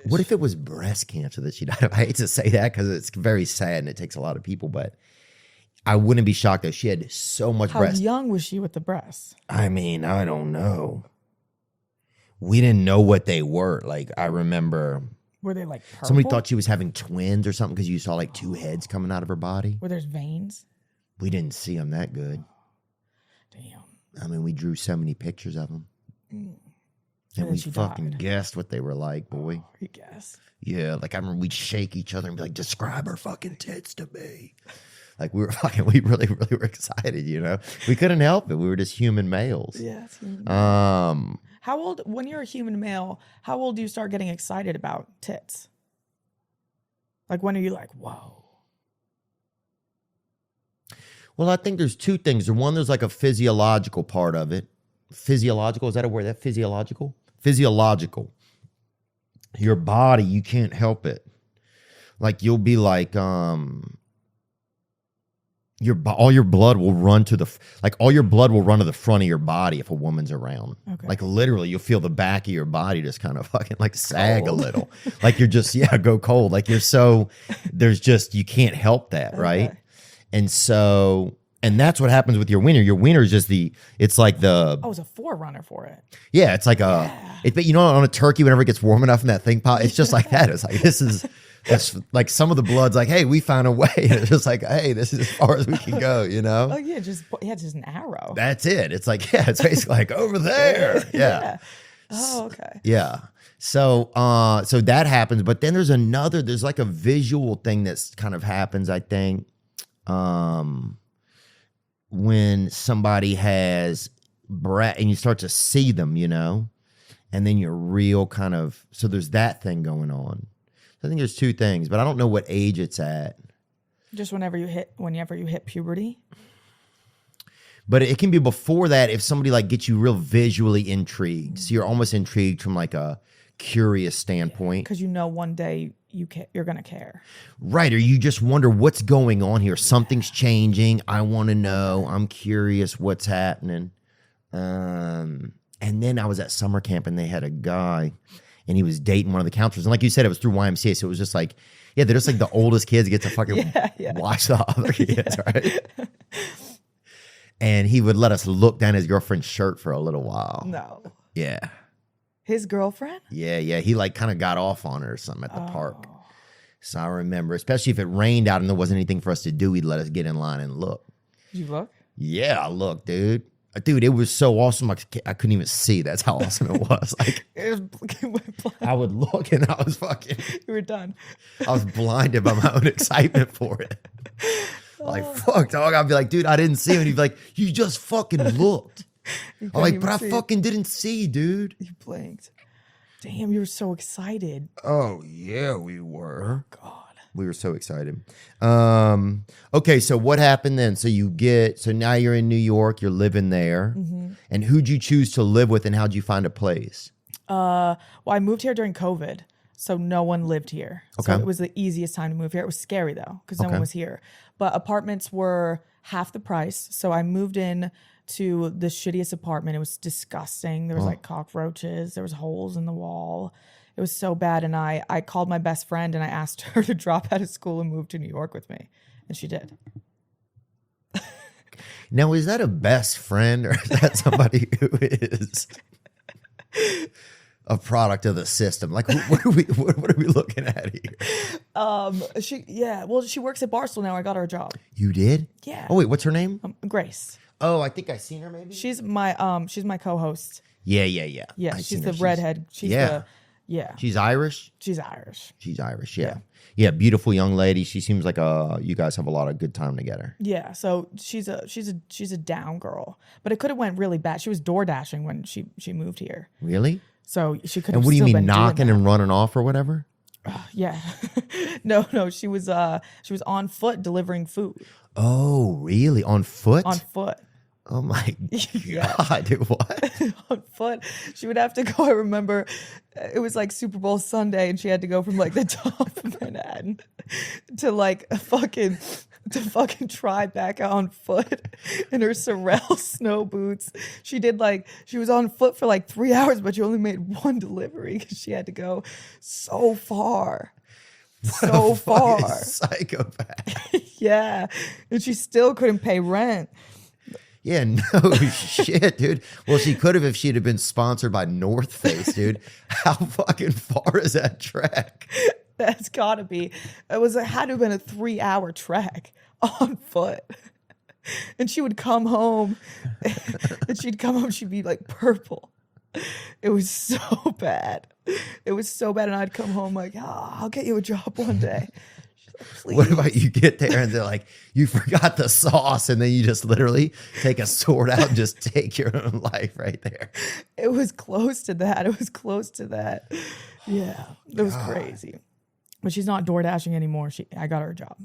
What if it was breast cancer that she died of? I hate to say that because it's very sad and it takes a lot of people, but I wouldn't be shocked if she had so much breast. How young was she with the breasts? I mean, I don't know. We didn't know what they were. Like, I remember... Were they like purple? Somebody thought she was having twins or something because you saw like 2 heads coming out of her body. Where there's veins? We didn't see them that good. Damn. I mean, we drew so many pictures of them. And we fucking guessed what they were like, boy. Oh, you guess. Yeah, like I remember we'd shake each other and be like, describe her fucking tits to me. Like we really were excited, you know? We couldn't help it. We were just human males. Yeah. It's human. How old, when you're a human male, how old do you start getting excited about tits? Like when are you like, whoa? Well, I think there's 2 things. One, there's like a physiological part of it. physiological. Is that a word? That physiological? Physiological. Your body, you can't help it. Like you'll be like, all your blood will run to the front of your body if a woman's around. Okay. Like literally, you'll feel the back of your body just kind of fucking like sag a little. Like you're just go cold. Like you can't help that, right? Okay. And that's what happens with your wiener. Your wiener is just it's like the... Oh, it's a forerunner for it. Yeah, it's like but you know, on a turkey, whenever it gets warm enough in that thing pot, it's just like that. It's like, that's like some of the blood's like, hey, we found a way. And it's just like, hey, this is as far as we can go, you know? Oh, yeah, just an arrow. That's it. It's like, it's basically like over there. Yeah. Oh, okay. Yeah. So that happens. But then there's like a visual thing that's kind of happens, I think. When somebody has breath and you start to see them, you know, and then you're real kind of, so there's that thing going on. I think there's two things, but I don't know what age it's at. Just whenever you hit puberty. But it can be before that if somebody like gets you real visually intrigued. So you're almost intrigued from like a curious standpoint. Because you know one day you're going to care. Right. Or you just wonder what's going on here. Something's changing. I want to know. I'm curious what's happening. And then I was at summer camp and they had a guy and he was dating one of the counselors. And like you said, it was through YMCA. So it was just like, they're just like the oldest kids get to fucking watch the other kids, right? And he would let us look down his girlfriend's shirt for a little while. No. Yeah. His girlfriend? Yeah. He like kind of got off on her or something at the park. So I remember, especially if it rained out and there wasn't anything for us to do, he'd let us get in line and look. Did you look? Yeah, I looked, dude. Dude, it was so awesome. I couldn't even see. That's how awesome it was. Like, I would look and I was fucking... You were done. I was blinded by my own excitement for it. Like, fuck, dog. I'd be like, dude, I didn't see him. And he'd be like, you just fucking looked. I'm like, but I fucking didn't see, dude. You blinked. Damn, you were so excited. Oh, yeah, we were. Oh, God. We were so excited. Okay, so what happened then? So now you're in New York, you're living there. Mm-hmm. And who'd you choose to live with and how'd you find a place? Well, I moved here during COVID, so no one lived here. Okay. So it was the easiest time to move here. It was scary though, because no one was here. But apartments were half the price. So I moved in to the shittiest apartment. It was disgusting. There was like cockroaches. There was holes in the wall. It was so bad. And I called my best friend and I asked her to drop out of school and move to New York with me. And she did. Now, is that a best friend or is that somebody who is a product of the system? Like, what are we looking at here? She works at Barstool now. I got her a job. You did? Yeah. Oh, wait, what's her name? Grace. Oh, I think I've seen her maybe. She's my co-host. Yeah. Yeah, she's the redhead. Yeah. She's Irish? She's Irish. She's Irish, yeah. Yeah, beautiful young lady. She seems like you guys have a lot of good time together. Yeah, so she's a down girl. But it could have went really bad. She was door dashing when she moved here. Really? So she could have. And what do you mean, knocking and running off or whatever? Yeah. No, she was on foot delivering food. Oh, really? On foot? On foot. Oh my God, dude, what? On foot. She would have to go, I remember, it was like Super Bowl Sunday and she had to go from like the top of Manhattan to like fucking Tribeca on foot in her Sorel snow boots. She was on foot for like 3 hours, but she only made one delivery because she had to go so far. So far. Psychopath. Yeah. And she still couldn't pay rent. Yeah, no shit, dude. Well, she could have if she'd have been sponsored by North Face, dude. How fucking far is that trek? That's gotta be. It had to have been a 3-hour trek on foot. And she would come home and she'd be like purple. It was so bad. It was so bad. And I'd come home like, I'll get you a job one day. Please. What about you get there and they're like, you forgot the sauce, and then you just literally take a sword out and just take your own life right there? It was close to that. Yeah, it was crazy. But she's not door dashing anymore. I got her a job.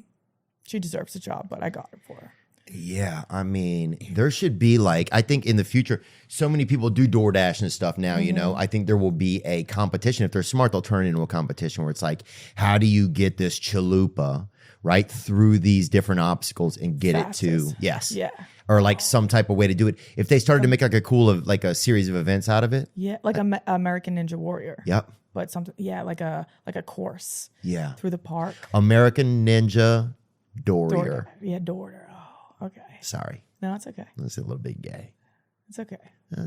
She deserves a job, but I got it for her. Yeah, I mean, there should be like, I think in the future, so many people do DoorDash and stuff now, you know. I think there will be a competition. If they're smart, they'll turn it into a competition where it's like, how do you get this chalupa right through these different obstacles and get it to, or like some type of way to do it. If they started to make like a cool, like a series of events out of it. Yeah, like American Ninja Warrior. Yep. But something, like a course. Yeah. Through the park. American Ninja Warrior. Dorrier. Oh, okay. Sorry. No, it's okay. That's a little bit gay. It's okay.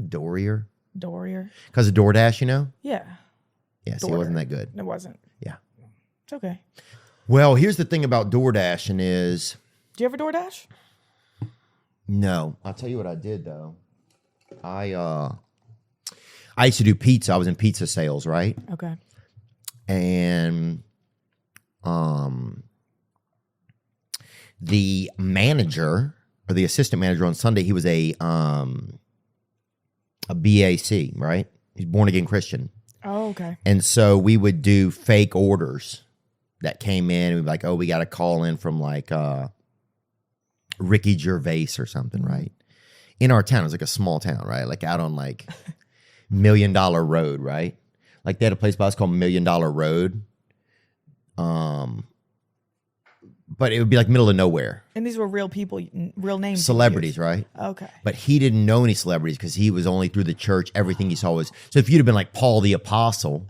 Dorrier. Because of DoorDash, you know? Yeah. Yeah, see, it wasn't that good. It wasn't. Yeah. It's okay. Well, here's the thing about DoorDashing is... Do you ever DoorDash? No. I'll tell you what I did, though. I used to do pizza. I was in pizza sales, right? Okay. And the manager or the assistant manager on Sunday, he was a BAC, right? He's born again Christian. Oh, okay. And so we would do fake orders that came in. And we'd be like, oh, we got a call in from like Ricky Gervais or something, right? In our town, it was like a small town, right? Like out on like $1 Million Road, right? Like they had a place by us called $1 Million Road. But it would be like middle of nowhere. And these were real people, real names. Celebrities, right? Okay. But he didn't know any celebrities because he was only through the church. Everything he saw was... So if you'd have been like Paul the Apostle,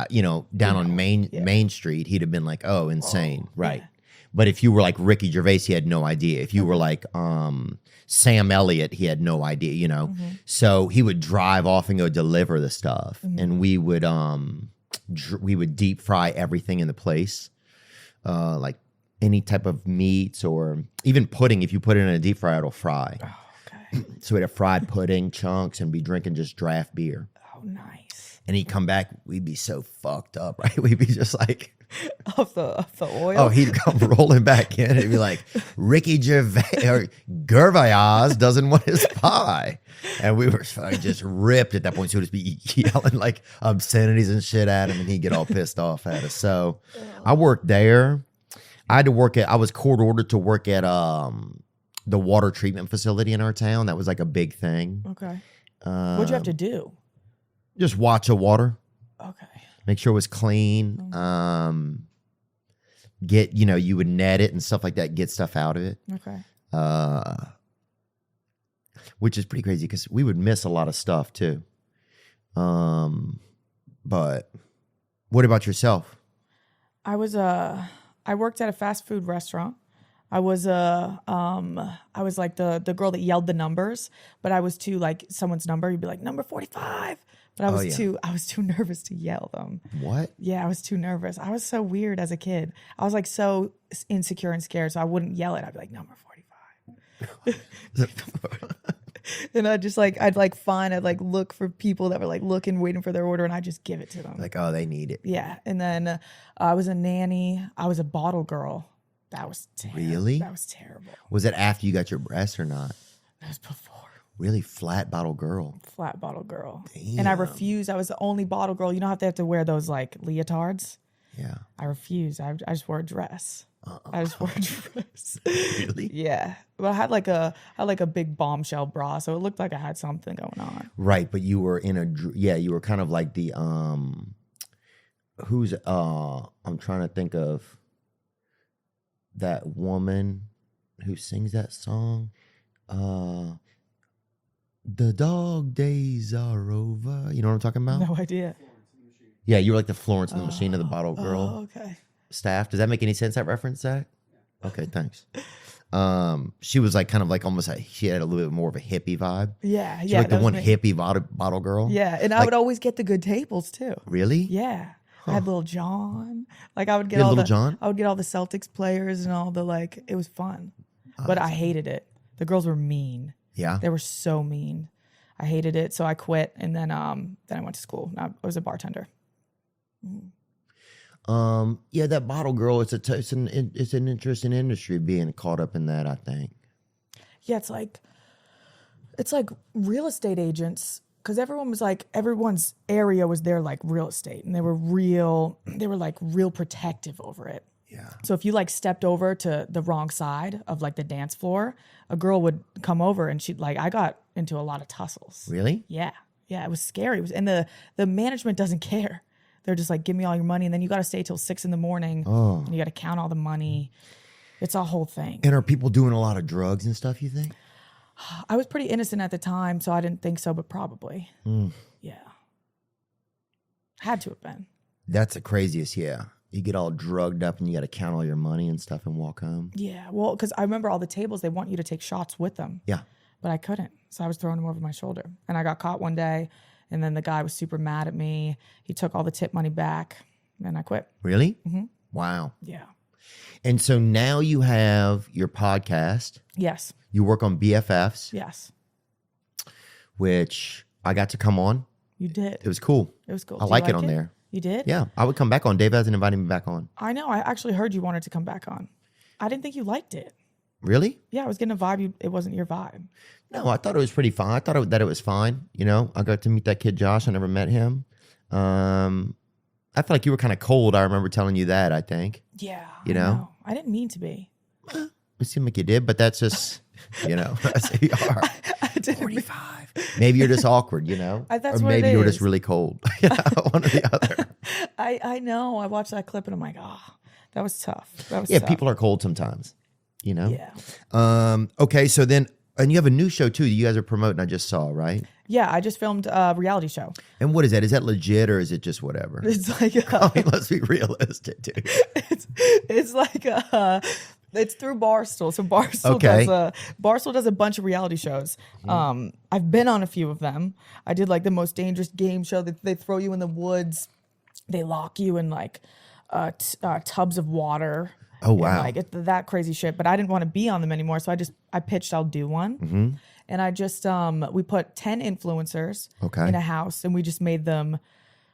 you know, down on Main Street, he'd have been like, oh, insane. Right. Yeah. But if you were like Ricky Gervais, he had no idea. If you were like Sam Elliott, he had no idea, you know. So he would drive off and go deliver the stuff. And we would deep fry everything in the place. Like any type of meats or even pudding. If you put it in a deep fryer, it'll fry. Oh, okay. So we'd have fried pudding, chunks, and be drinking just draft beer. Oh, nice. And he'd come back, we'd be so fucked up, right? We'd be just like... Off the oil? Oh, he'd come rolling back in. It'd be like, Ricky Gervais or Gervais doesn't want his pie. And we were just ripped at that point. So we'd just be yelling like obscenities and shit at him, and he'd get all pissed off at us. So I worked there. I was court ordered to work at the water treatment facility in our town. That was like a big thing. Okay. What'd you have to do? Just watch the water. Okay. Make sure it was clean. You would net it and stuff like that, get stuff out of it. Okay. Which is pretty crazy because we would miss a lot of stuff too. But what about yourself? I worked at a fast food restaurant. I was like the girl that yelled the numbers, but I was too like someone's number. You'd be like number 45. But I was too nervous to yell them. What? Yeah, I was too nervous. I was so weird as a kid. I was like so insecure and scared, so I wouldn't yell it. I'd be like number 45. And I'd look for people that were like looking, waiting for their order, and I'd just give it to them. Like, oh, they need it. Yeah. And then I was a nanny. I was a bottle girl. That was terrible. Really? That was terrible. Was it after you got your breasts or not? That was before. Really? Flat bottle girl. Flat bottle girl. Damn. And I refused. I was the only bottle girl. You know how they have to wear those like leotards? Yeah. I refused. I just wore a dress. I just wore a dress. Really? Yeah. But I had like a big bombshell bra, so it looked like I had something going on. Right, but you were you were kind of like the I'm trying to think of that woman who sings that song. The dog days are over. You know what I'm talking about? No idea. Yeah, you were like the Florence and the Machine of the Bottle Girl. Oh, okay. Staff. Does that make any sense, that reference, Zach? Okay, thanks. She was like kind of like almost she had a little bit more of a hippie vibe. Yeah, She was like the one hippie bottle girl. Yeah, and I would always get the good tables too. Really? Yeah. Huh. I had Little John. Like I would get John? I would get all the Celtics players and all the it was fun. But I hated it. The girls were mean. Yeah. They were so mean. I hated it, so I quit, and then I went to school. I was a bartender. Yeah, that bottle girl. It's an interesting industry being caught up in that, I think. Yeah, it's like real estate agents, because everyone's area was their like real estate, and they were real protective over it. Yeah. So if you like stepped over to the wrong side of like the dance floor, a girl would come over and she'd like, I got into a lot of tussles. Really? Yeah. Yeah. It was scary. And the management doesn't care. They're just like, give me all your money. And then you got to stay till 6 a.m. And you got to count all the money. It's a whole thing. And are people doing a lot of drugs and stuff, you think? I was pretty innocent at the time, so I didn't think so, but probably. Yeah. Had to have been. That's the craziest, yeah. You get all drugged up and you got to count all your money and stuff and walk home. Yeah, well, because I remember all the tables, they want you to take shots with them. Yeah. But I couldn't, so I was throwing them over my shoulder. And I got caught one day, and then the guy was super mad at me. He took all the tip money back, and I quit. Really? Mm-hmm. Wow. Yeah. And so now you have your podcast. Yes. You work on BFFs. Yes. Which I got to come on. You did. It was cool. It was cool. I like it on there. You did? Yeah. I would come back on. Dave hasn't invited me back on. I know. I actually heard you wanted to come back on. I didn't think you liked it. Really? Yeah, I was getting a vibe. It wasn't your vibe. No, I thought it was pretty fine. I thought that it was fine. You know, I got to meet that kid Josh. I never met him. I felt like you were kind of cold. I remember telling you that, I think. Yeah. You know? I didn't mean to be. It seemed like you did, but that's just, you know, that's who you are. I didn't 45. Maybe you're just awkward, you know? That's or what maybe it you were is. just really cold. You know, one or the other. I know. I watched that clip and I'm like, that was tough. That was Yeah, tough. people are cold sometimes, you know? Yeah. Okay, so then, and you have a new show too that you guys are promoting, I just saw, right? Yeah, I just filmed a reality show. And what is that? Is that legit or is it just whatever? It's like I mean, let's be realistic, dude. it's like it's through Barstool. So Barstool does a bunch of reality shows. I've been on a few of them. I did like the most dangerous game show that they throw you in the woods. They lock you in like tubs of water. Oh, wow. And, like that crazy shit. But I didn't want to be on them anymore. So I pitched I'll do one. Mm-hmm. And I just we put 10 influencers Okay. in a house and we just made them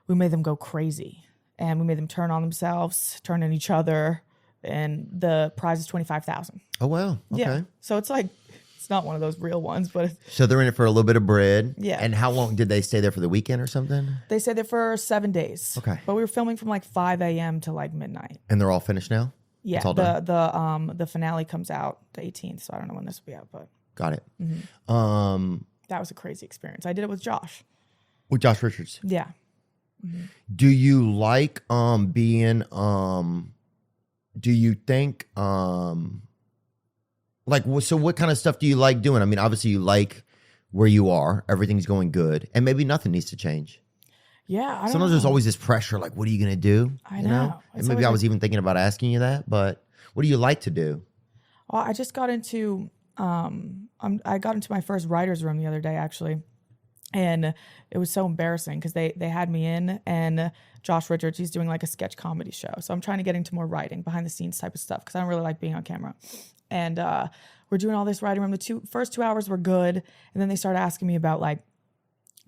go crazy. And we made them turn on themselves, turn on each other, and the prize is $25,000. Oh, wow. Okay. Yeah. So it's like it's not one of those real ones, but So they're in it for a little bit of bread. Yeah. And how long did they stay there for the weekend or something? they stayed there for 7 days. Okay. But we were filming from like 5 a.m. to like midnight. And they're all finished now? Yeah. It's all done? The finale comes out the 18th, so I don't know when this will be out, but Got it. that was a crazy experience. I did it with Josh. With Josh Richards. Yeah. Do you like being do you think like so what kind of stuff do you like doing? I mean, obviously you like where you are, everything's going good, and maybe nothing needs to change. Yeah. I don't Sometimes know. there's always this pressure, like, what are you gonna do? I You know. And It's maybe always I like- was even thinking about asking you that, but what do you like to do? Well, I just got into I got into my first writer's room the other day actually, and it was so embarrassing because they had me in, and Josh Richards, he's doing like a sketch comedy show, so I'm trying to get into more writing, behind the scenes type of stuff because I don't really like being on camera, and we're doing all this writing room. The first 2 hours were good, and then they started asking me about like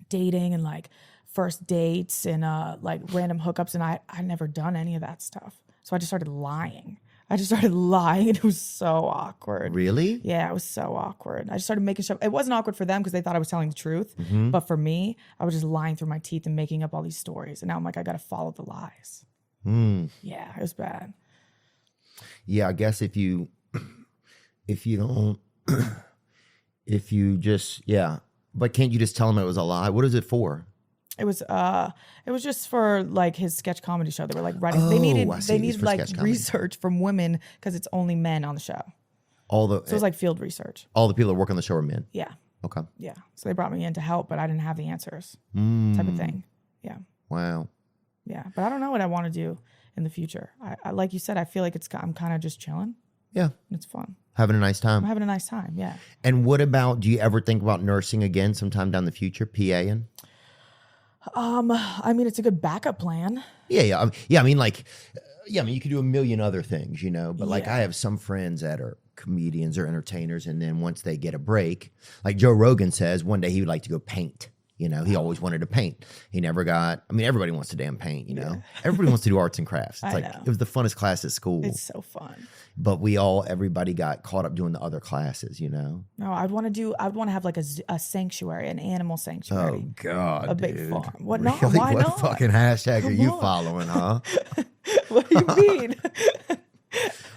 dating and like first dates and like random hookups, and I never done any of that stuff, so I just started lying. And it was so awkward. Really? Yeah, it was so awkward. I just started making stuff. It wasn't awkward for them because they thought I was telling the truth. Mm-hmm. But for me, I was just lying through my teeth and making up all these stories. And now I'm like, I got to follow the lies. Yeah, it was bad. Yeah, I guess if you don't but can't you just tell them it was a lie? What is it for? It was just for like his sketch comedy show. They were like writing. They I needed see. It was for like sketch comedy. research from women because it's only men on the show. So it was like field research. all the people that work on the show are men. Yeah, Okay. yeah. So they brought me in to help, but I didn't have the answers. Type of thing. Yeah, Wow. yeah. But I don't know what I want to do in the future. I like you said, I feel like I'm kind of just chilling. Yeah. It's fun. Having a nice time. I'm having a nice time. Yeah. And what about, do you ever think about nursing again sometime down the future, PAing? I mean, it's a good backup plan. Yeah. I mean, you could do a million other things, you know, but like Yeah. I have some friends that are comedians or entertainers, and then once they get a break, like Joe Rogan says, one day he would like to go paint. You know, he always wanted to paint. He never got, I mean, everybody wants to damn paint, you know? Everybody wants to do arts and crafts. It's I like, know. it was the funnest class at school. It's so fun. But everybody got caught up doing the other classes, you know? No, I'd want to have like a sanctuary, an animal sanctuary. Oh, God, A big dude. farm. What Really? not? Why what not? fucking hashtag are Come you on. following, huh? What do you mean?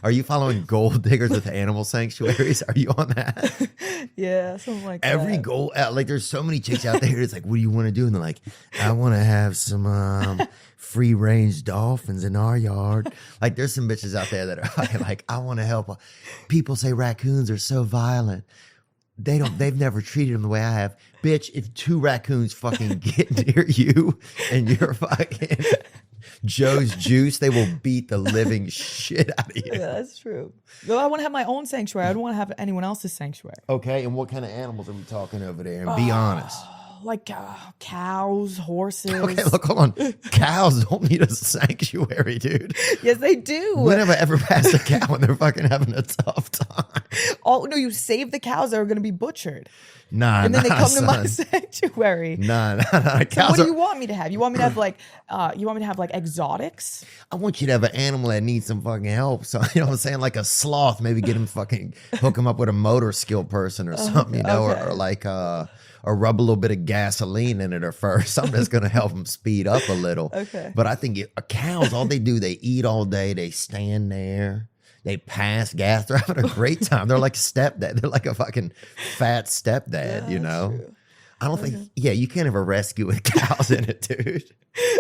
Are you following gold diggers with animal sanctuaries? Are you on that? Yeah, something like Every that. gold, like there's so many chicks out there. It's like, what do you want to do? And they're like, I want to have some free range dolphins in our yard. Like there's some bitches out there that are like, I want to help. People say raccoons are so violent. They've never treated them the way I have. Bitch, if 2 raccoons fucking get near you and you're fucking Joe's Juice, they will beat the living shit out of you. Yeah, that's true. Though I want to have my own sanctuary. I don't want to have anyone else's sanctuary. Okay, and what kind of animals are we talking over there? And be honest. Like cows, horses. Okay, look, hold on. Cows don't need a sanctuary, dude. Yes, they do. When have I ever passed a cow when they're fucking having a tough time? Oh no, you save the cows that are going to be butchered. Nah, and then they come son. to my sanctuary. Nah. So Cows what do you want me to have? You want me to have like exotics? I want you to have an animal that needs some fucking help. So you know what I'm saying? Like a sloth, maybe get him fucking hook him up with a motor skill person or something, you know, okay. or like or rub a little bit of gasoline in it or first. Something that's gonna help them speed up a little. Okay. But I think cows, all they do, they eat all day, they stand there. They pass gas. They're having a great time. They're like stepdad. They're like a fucking fat stepdad, you know? True. I don't think, you can't have a rescue with cows in it, dude.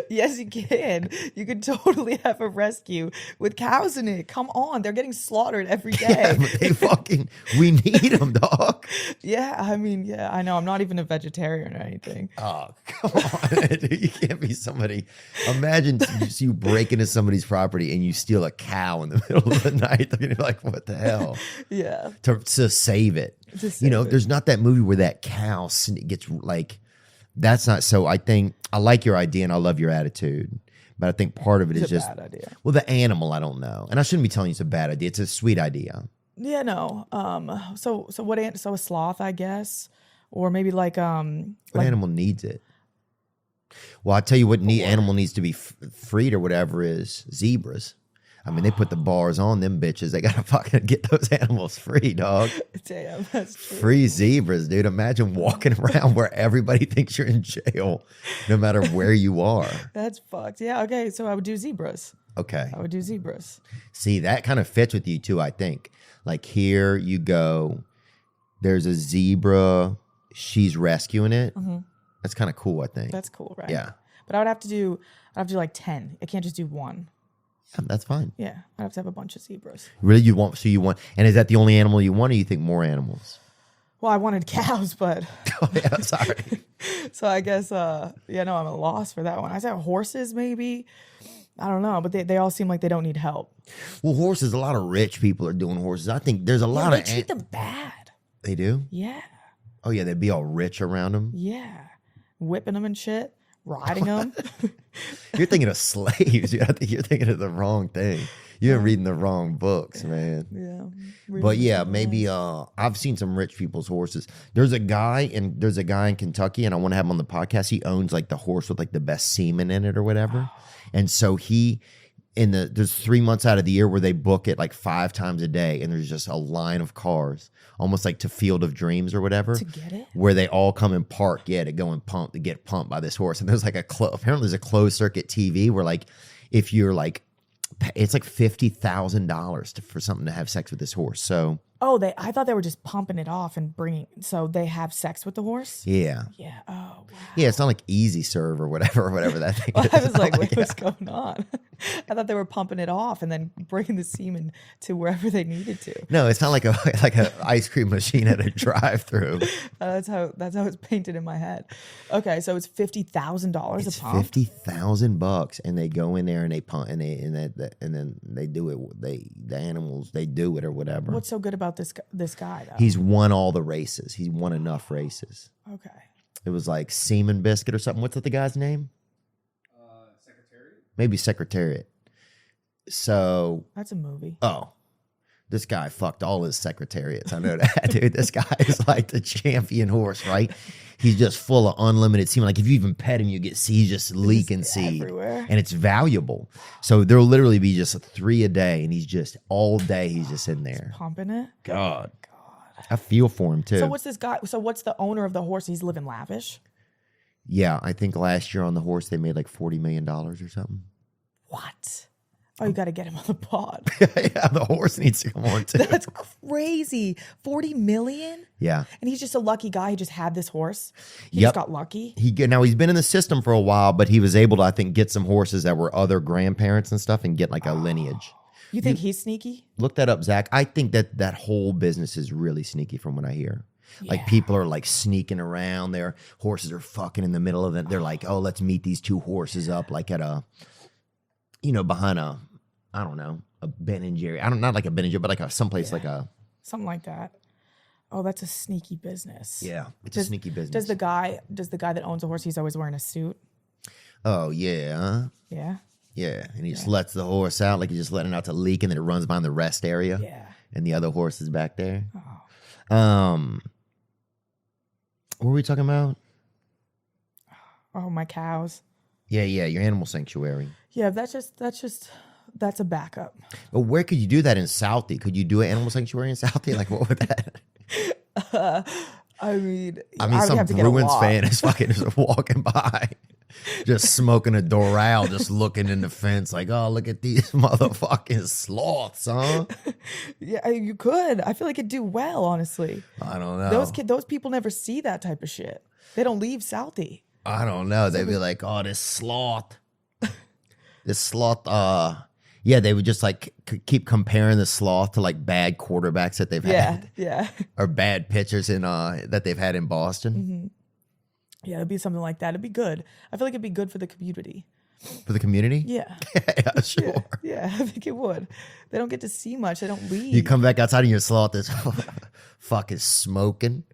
Yes, you can. You could totally have a rescue with cows in it. Come on. They're getting slaughtered every day. Yeah, but we need them, dog. Yeah, I mean, yeah, I know. I'm not even a vegetarian or anything. Oh, come on, dude. You can't be somebody. Imagine you break into somebody's property and you steal a cow in the middle of the night. They're going to be like, what the hell? Yeah. To save it. There's not that movie where that cow gets like, that's not, so I think, I like your idea and I love your attitude, but I think part of it is just, bad idea. Well, the animal, I don't know. And I shouldn't be telling you it's a bad idea. It's a sweet idea. Yeah, no. So a sloth, I guess, or maybe like What animal needs it? Well, I'll tell you what animal needs to be freed or whatever is zebras. I mean, they put the bars on them bitches. They gotta fucking get those animals free, dog. Damn, that's true. Free zebras, dude. Imagine walking around where everybody thinks you're in jail, no matter where you are. That's fucked. Yeah, okay, so I would do zebras. Okay. I would do zebras. See, that kind of fits with you too, I think. Like here you go, there's a zebra, she's rescuing it. Mm-hmm. That's kind of cool, I think. That's cool, right? Yeah. But I'd have to do like 10. I can't just do one. Yeah, that's fine. Yeah, I'd have to have a bunch of zebras. Really, you want, and is that the only animal you want, or you think more animals? Well, I wanted cows, but Oh yeah, I'm sorry. so I guess I'm at a loss for that one. I said horses, maybe. I don't know, but they all seem like they don't need help. Well, horses, a lot of rich people are doing horses. I think there's a lot They of treat them bad. They do? Yeah. Oh yeah, they'd be all rich around them. Yeah. Whipping them and shit. Riding them. You're thinking of slaves. I think you're thinking of the wrong thing. You're reading the wrong books, man. Yeah. But yeah, maybe I've seen some rich people's horses. There's a guy in Kentucky, and I want to have him on the podcast. He owns like the horse with like the best semen in it or whatever. And so there's 3 months out of the year where they book it like 5 times a day, and there's just a line of cars, almost like to Field of Dreams or whatever, To get it? where they all come and park, to go and to get pumped by this horse. And there's like apparently there's a closed circuit TV where like if you're like, it's like $50,000 for something to have sex with this horse. So I thought they were just pumping it off and so they have sex with the horse? yeah. Yeah. Oh, wow. Yeah, it's not like Easy Serve or whatever that thing is. I was like, what's going on? I thought they were pumping it off and then bringing the semen to wherever they needed to. No, it's not like a ice cream machine at a drive-through. That's how it's painted in my head. Okay, so it's $50,000 It's a pump. $50,000, and they go in there and they pump and then they do it. The animals they do it or whatever. What's so good about this guy though? He's won all the races. He's won enough races. Okay. It was like Semen Biscuit or something. What's the guy's name? Secretariat. Maybe Secretariat. So That's a movie. oh, this guy fucked all his secretariats. I know that, dude. This guy is like the champion horse, right? He's just full of unlimited semen. Like if you even pet him, he's just leaking seed. Everywhere. And it's valuable. So there'll literally be just 3 a day, and he's just all day he's just in there. Pumping it. God. I feel for him too. So what's this guy? So what's the owner of the horse? He's living lavish. Yeah, I think last year on the horse they made like $40 million or something. What? Oh, you got to get him on the pod. Yeah, the horse needs to come on too. That's crazy. 40 million? Yeah. And he's just a lucky guy. He just had this horse. He just got lucky. Now he's been in the system for a while, but he was able to, I think, get some horses that were other grandparents and stuff and get like a lineage. You think he's sneaky? Look that up, Zach. I think that whole business is really sneaky from what I hear. Yeah. Like people are like sneaking around. Their horses are fucking in the middle of it. They're like, oh, let's meet these two horses up like at a, behind a, I don't know, a Ben and Jerry. Not like a Ben and Jerry, but like someplace like a. Something like that. Oh, that's a sneaky business. Yeah, it's a sneaky business. Does the guy that owns a horse, he's always wearing a suit? Oh, yeah. Yeah? Yeah, and he just lets the horse out, like he's just letting it out to leak, and then it runs behind the rest area. Yeah. And the other horse is back there. Oh. What were we talking about? Oh, my cows. Yeah, your animal sanctuary. Yeah, that's a backup. But where could you do that in Southie? Could you do an animal sanctuary in Southie? Like, what would that? I mean, some Bruins fan is fucking just walking by, just smoking a Doral, just looking in the fence, like, oh, look at these motherfucking sloths, huh? Yeah, you could. I feel like it'd do well, honestly. I don't know. Those people never see that type of shit. They don't leave Southie. I don't know. They'd be like, oh, this sloth. Yeah, they would just like keep comparing the sloth to like bad quarterbacks that they've had. Yeah. Or bad pitchers that they've had in Boston. Mm-hmm. Yeah, it'd be something like that. It'd be good. I feel like it'd be good for the community. For the community? Yeah. Yeah, sure. Yeah, I think it would. They don't get to see much. They don't leave. You come back outside and your sloth is fucking smoking.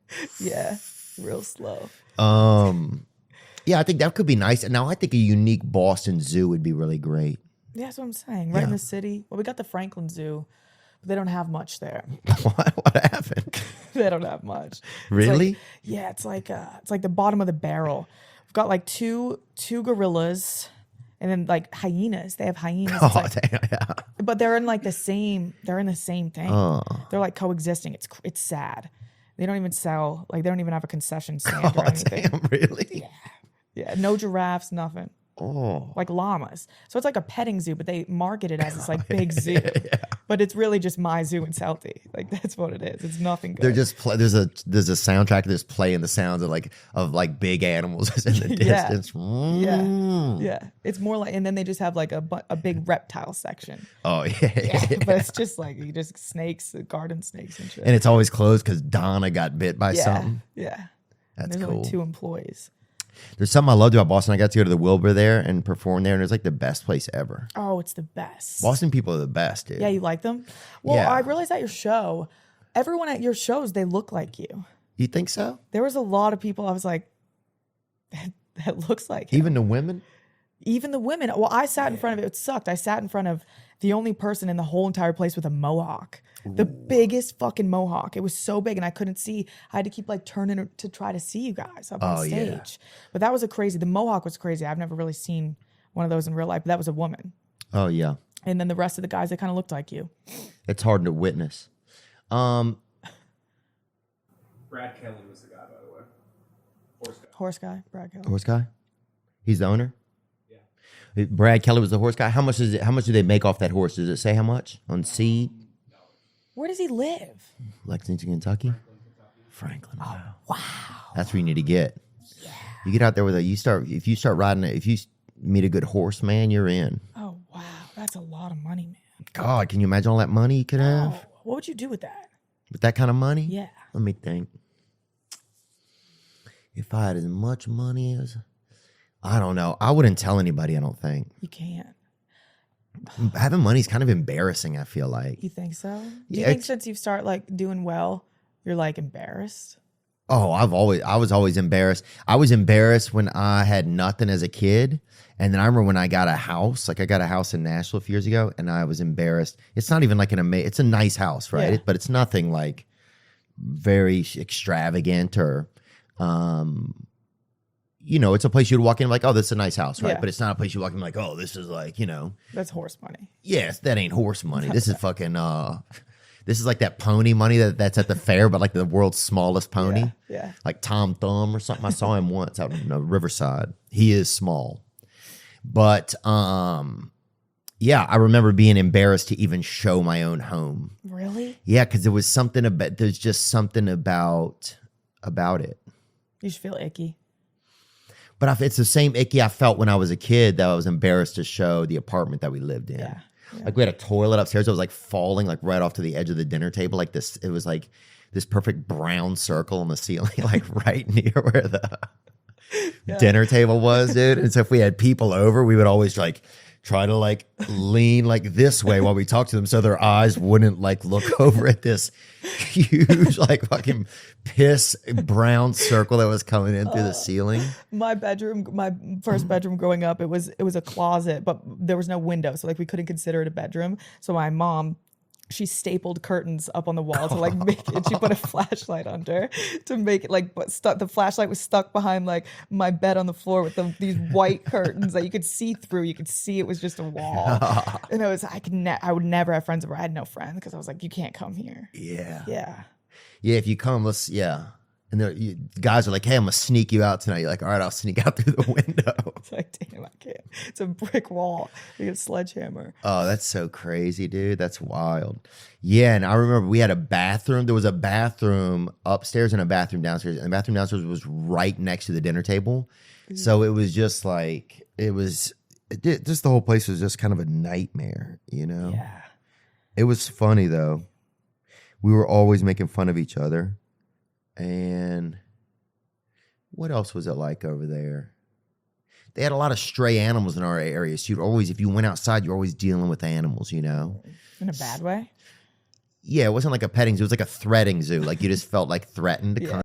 Yeah, real slow. Yeah, I think that could be nice. And now I think a unique Boston zoo would be really great. Yeah, that's what I'm saying. Right in the city. Well, we got the Franklin Zoo, but they don't have much there. What happened? They don't have much. Really? It's like the bottom of the barrel. We've got like two gorillas, and then like hyenas. They have hyenas. Damn, yeah. But they're in like the same. They're in the same thing. They're like coexisting. It's sad. They don't even sell. Like they don't even have a concession stand or anything. Damn, really? Yeah. No giraffes. Nothing. Oh. Like llamas. So it's like a petting zoo, but they market it as this like big zoo. Yeah. But it's really just my zoo in Southie. Like that's what it is. It's nothing good. They're just there's a soundtrack that's playing the sounds of big animals in the distance. Yeah. It's more like, and then they just have like a big reptile section. Oh yeah. But it's just like snakes, garden snakes and shit. And it's always closed because Donna got bit by something. Yeah. That's there's cool. only 2 employees. There's something I loved about Boston. I got to go to the Wilbur there and perform there, and it was like the best place ever. Oh, it's the best. Boston people are the best, dude. Yeah, you like them? Well, yeah. I realized at your show, everyone at your shows, they look like you. You think so? There was a lot of people I was like, that looks like him. Even the women? Even the women. Well, I sat in front of it. It sucked. I sat in front of the only person in the whole entire place with a mohawk. Ooh. The biggest fucking mohawk. It was so big and I couldn't see. I had to keep like turning to try to see you guys up on stage. Yeah. But that was the mohawk was crazy. I've never really seen one of those in real life, but that was a woman. Oh, yeah. And then the rest of the guys, they kind of looked like you. It's hard to witness. Brad Kelly was the guy, by the way. Horse guy. Brad Kelly. Horse guy? He's the owner? Yeah. Brad Kelly was the horse guy. How much do they make off that horse? Does it say how much on seed? Where does he live? Lexington, Kentucky. Franklin. Oh, wow. That's where you need to get. Yeah. You get out there if you start riding it, if you meet a good horse, man, you're in. Oh, wow. That's a lot of money, man. God, can you imagine all that money you could have? Oh, what would you do with that? With that kind of money? Yeah. Let me think. If I had as much money as, I don't know. I wouldn't tell anybody, I don't think. You can't. Having money is kind of embarrassing, I feel like. You think so? Do you think since you start like doing well, you're like embarrassed? Oh, I was always embarrassed. I was embarrassed when I had nothing as a kid. And then I remember when I got a house, like I got a house in Nashville a few years ago, and I was embarrassed. It's not even like it's a nice house, right? Yeah. But it's nothing like very extravagant or, it's a place you'd walk in like, oh, this is a nice house, right? Yeah. But it's not a place you walk in like, oh, this is like, That's horse money. Yes, that ain't horse money. This is fucking, this is like that pony money that's at the fair, but like the world's smallest pony. Yeah. Like Tom Thumb or something. I saw him once out in Riverside. He is small. But, Yeah, I remember being embarrassed to even show my own home. Really? Yeah, because there was something about, there's just something about it. You should feel icky. But it's the same icky I felt when I was a kid that I was embarrassed to show the apartment that we lived in. Yeah. Like we had a toilet upstairs that was like falling like right off to the edge of the dinner table. Like this, it was like this perfect brown circle on the ceiling, like right near where the dinner table was, dude. And so if we had people over, we would always like try to like lean like this way while we talked to them so their eyes wouldn't like look over at this huge like fucking piss brown circle that was coming in through the ceiling. My first bedroom growing up, it was a closet, but there was no window, so like we couldn't consider it a bedroom. So my mom, she stapled curtains up on the wall to like make it. She put a flashlight under to make it like, but the flashlight was stuck behind like my bed on the floor with these white curtains that you could see through. You could see it was just a wall, and I would never have friends over. I had no friends because I was like, you can't come here. Yeah. If you come, and guys are like, hey, I'm gonna sneak you out tonight. You're like, all right, I'll sneak out through the window. It's like, damn, I can't. It's a brick wall. You get a sledgehammer. Oh, that's so crazy, dude. That's wild. Yeah, and I remember we had a bathroom. There was a bathroom upstairs and a bathroom downstairs. And the bathroom downstairs was right next to the dinner table. So it was just like, just the whole place was just kind of a nightmare, you know? Yeah. It was funny, though. We were always making fun of each other. And what else was it like over there? They had a lot of stray animals in our area. So if you went outside, you're always dealing with animals, you know? In a bad way? Yeah, it wasn't like a petting zoo. It was like a threading zoo. Like you just felt like threatened, kind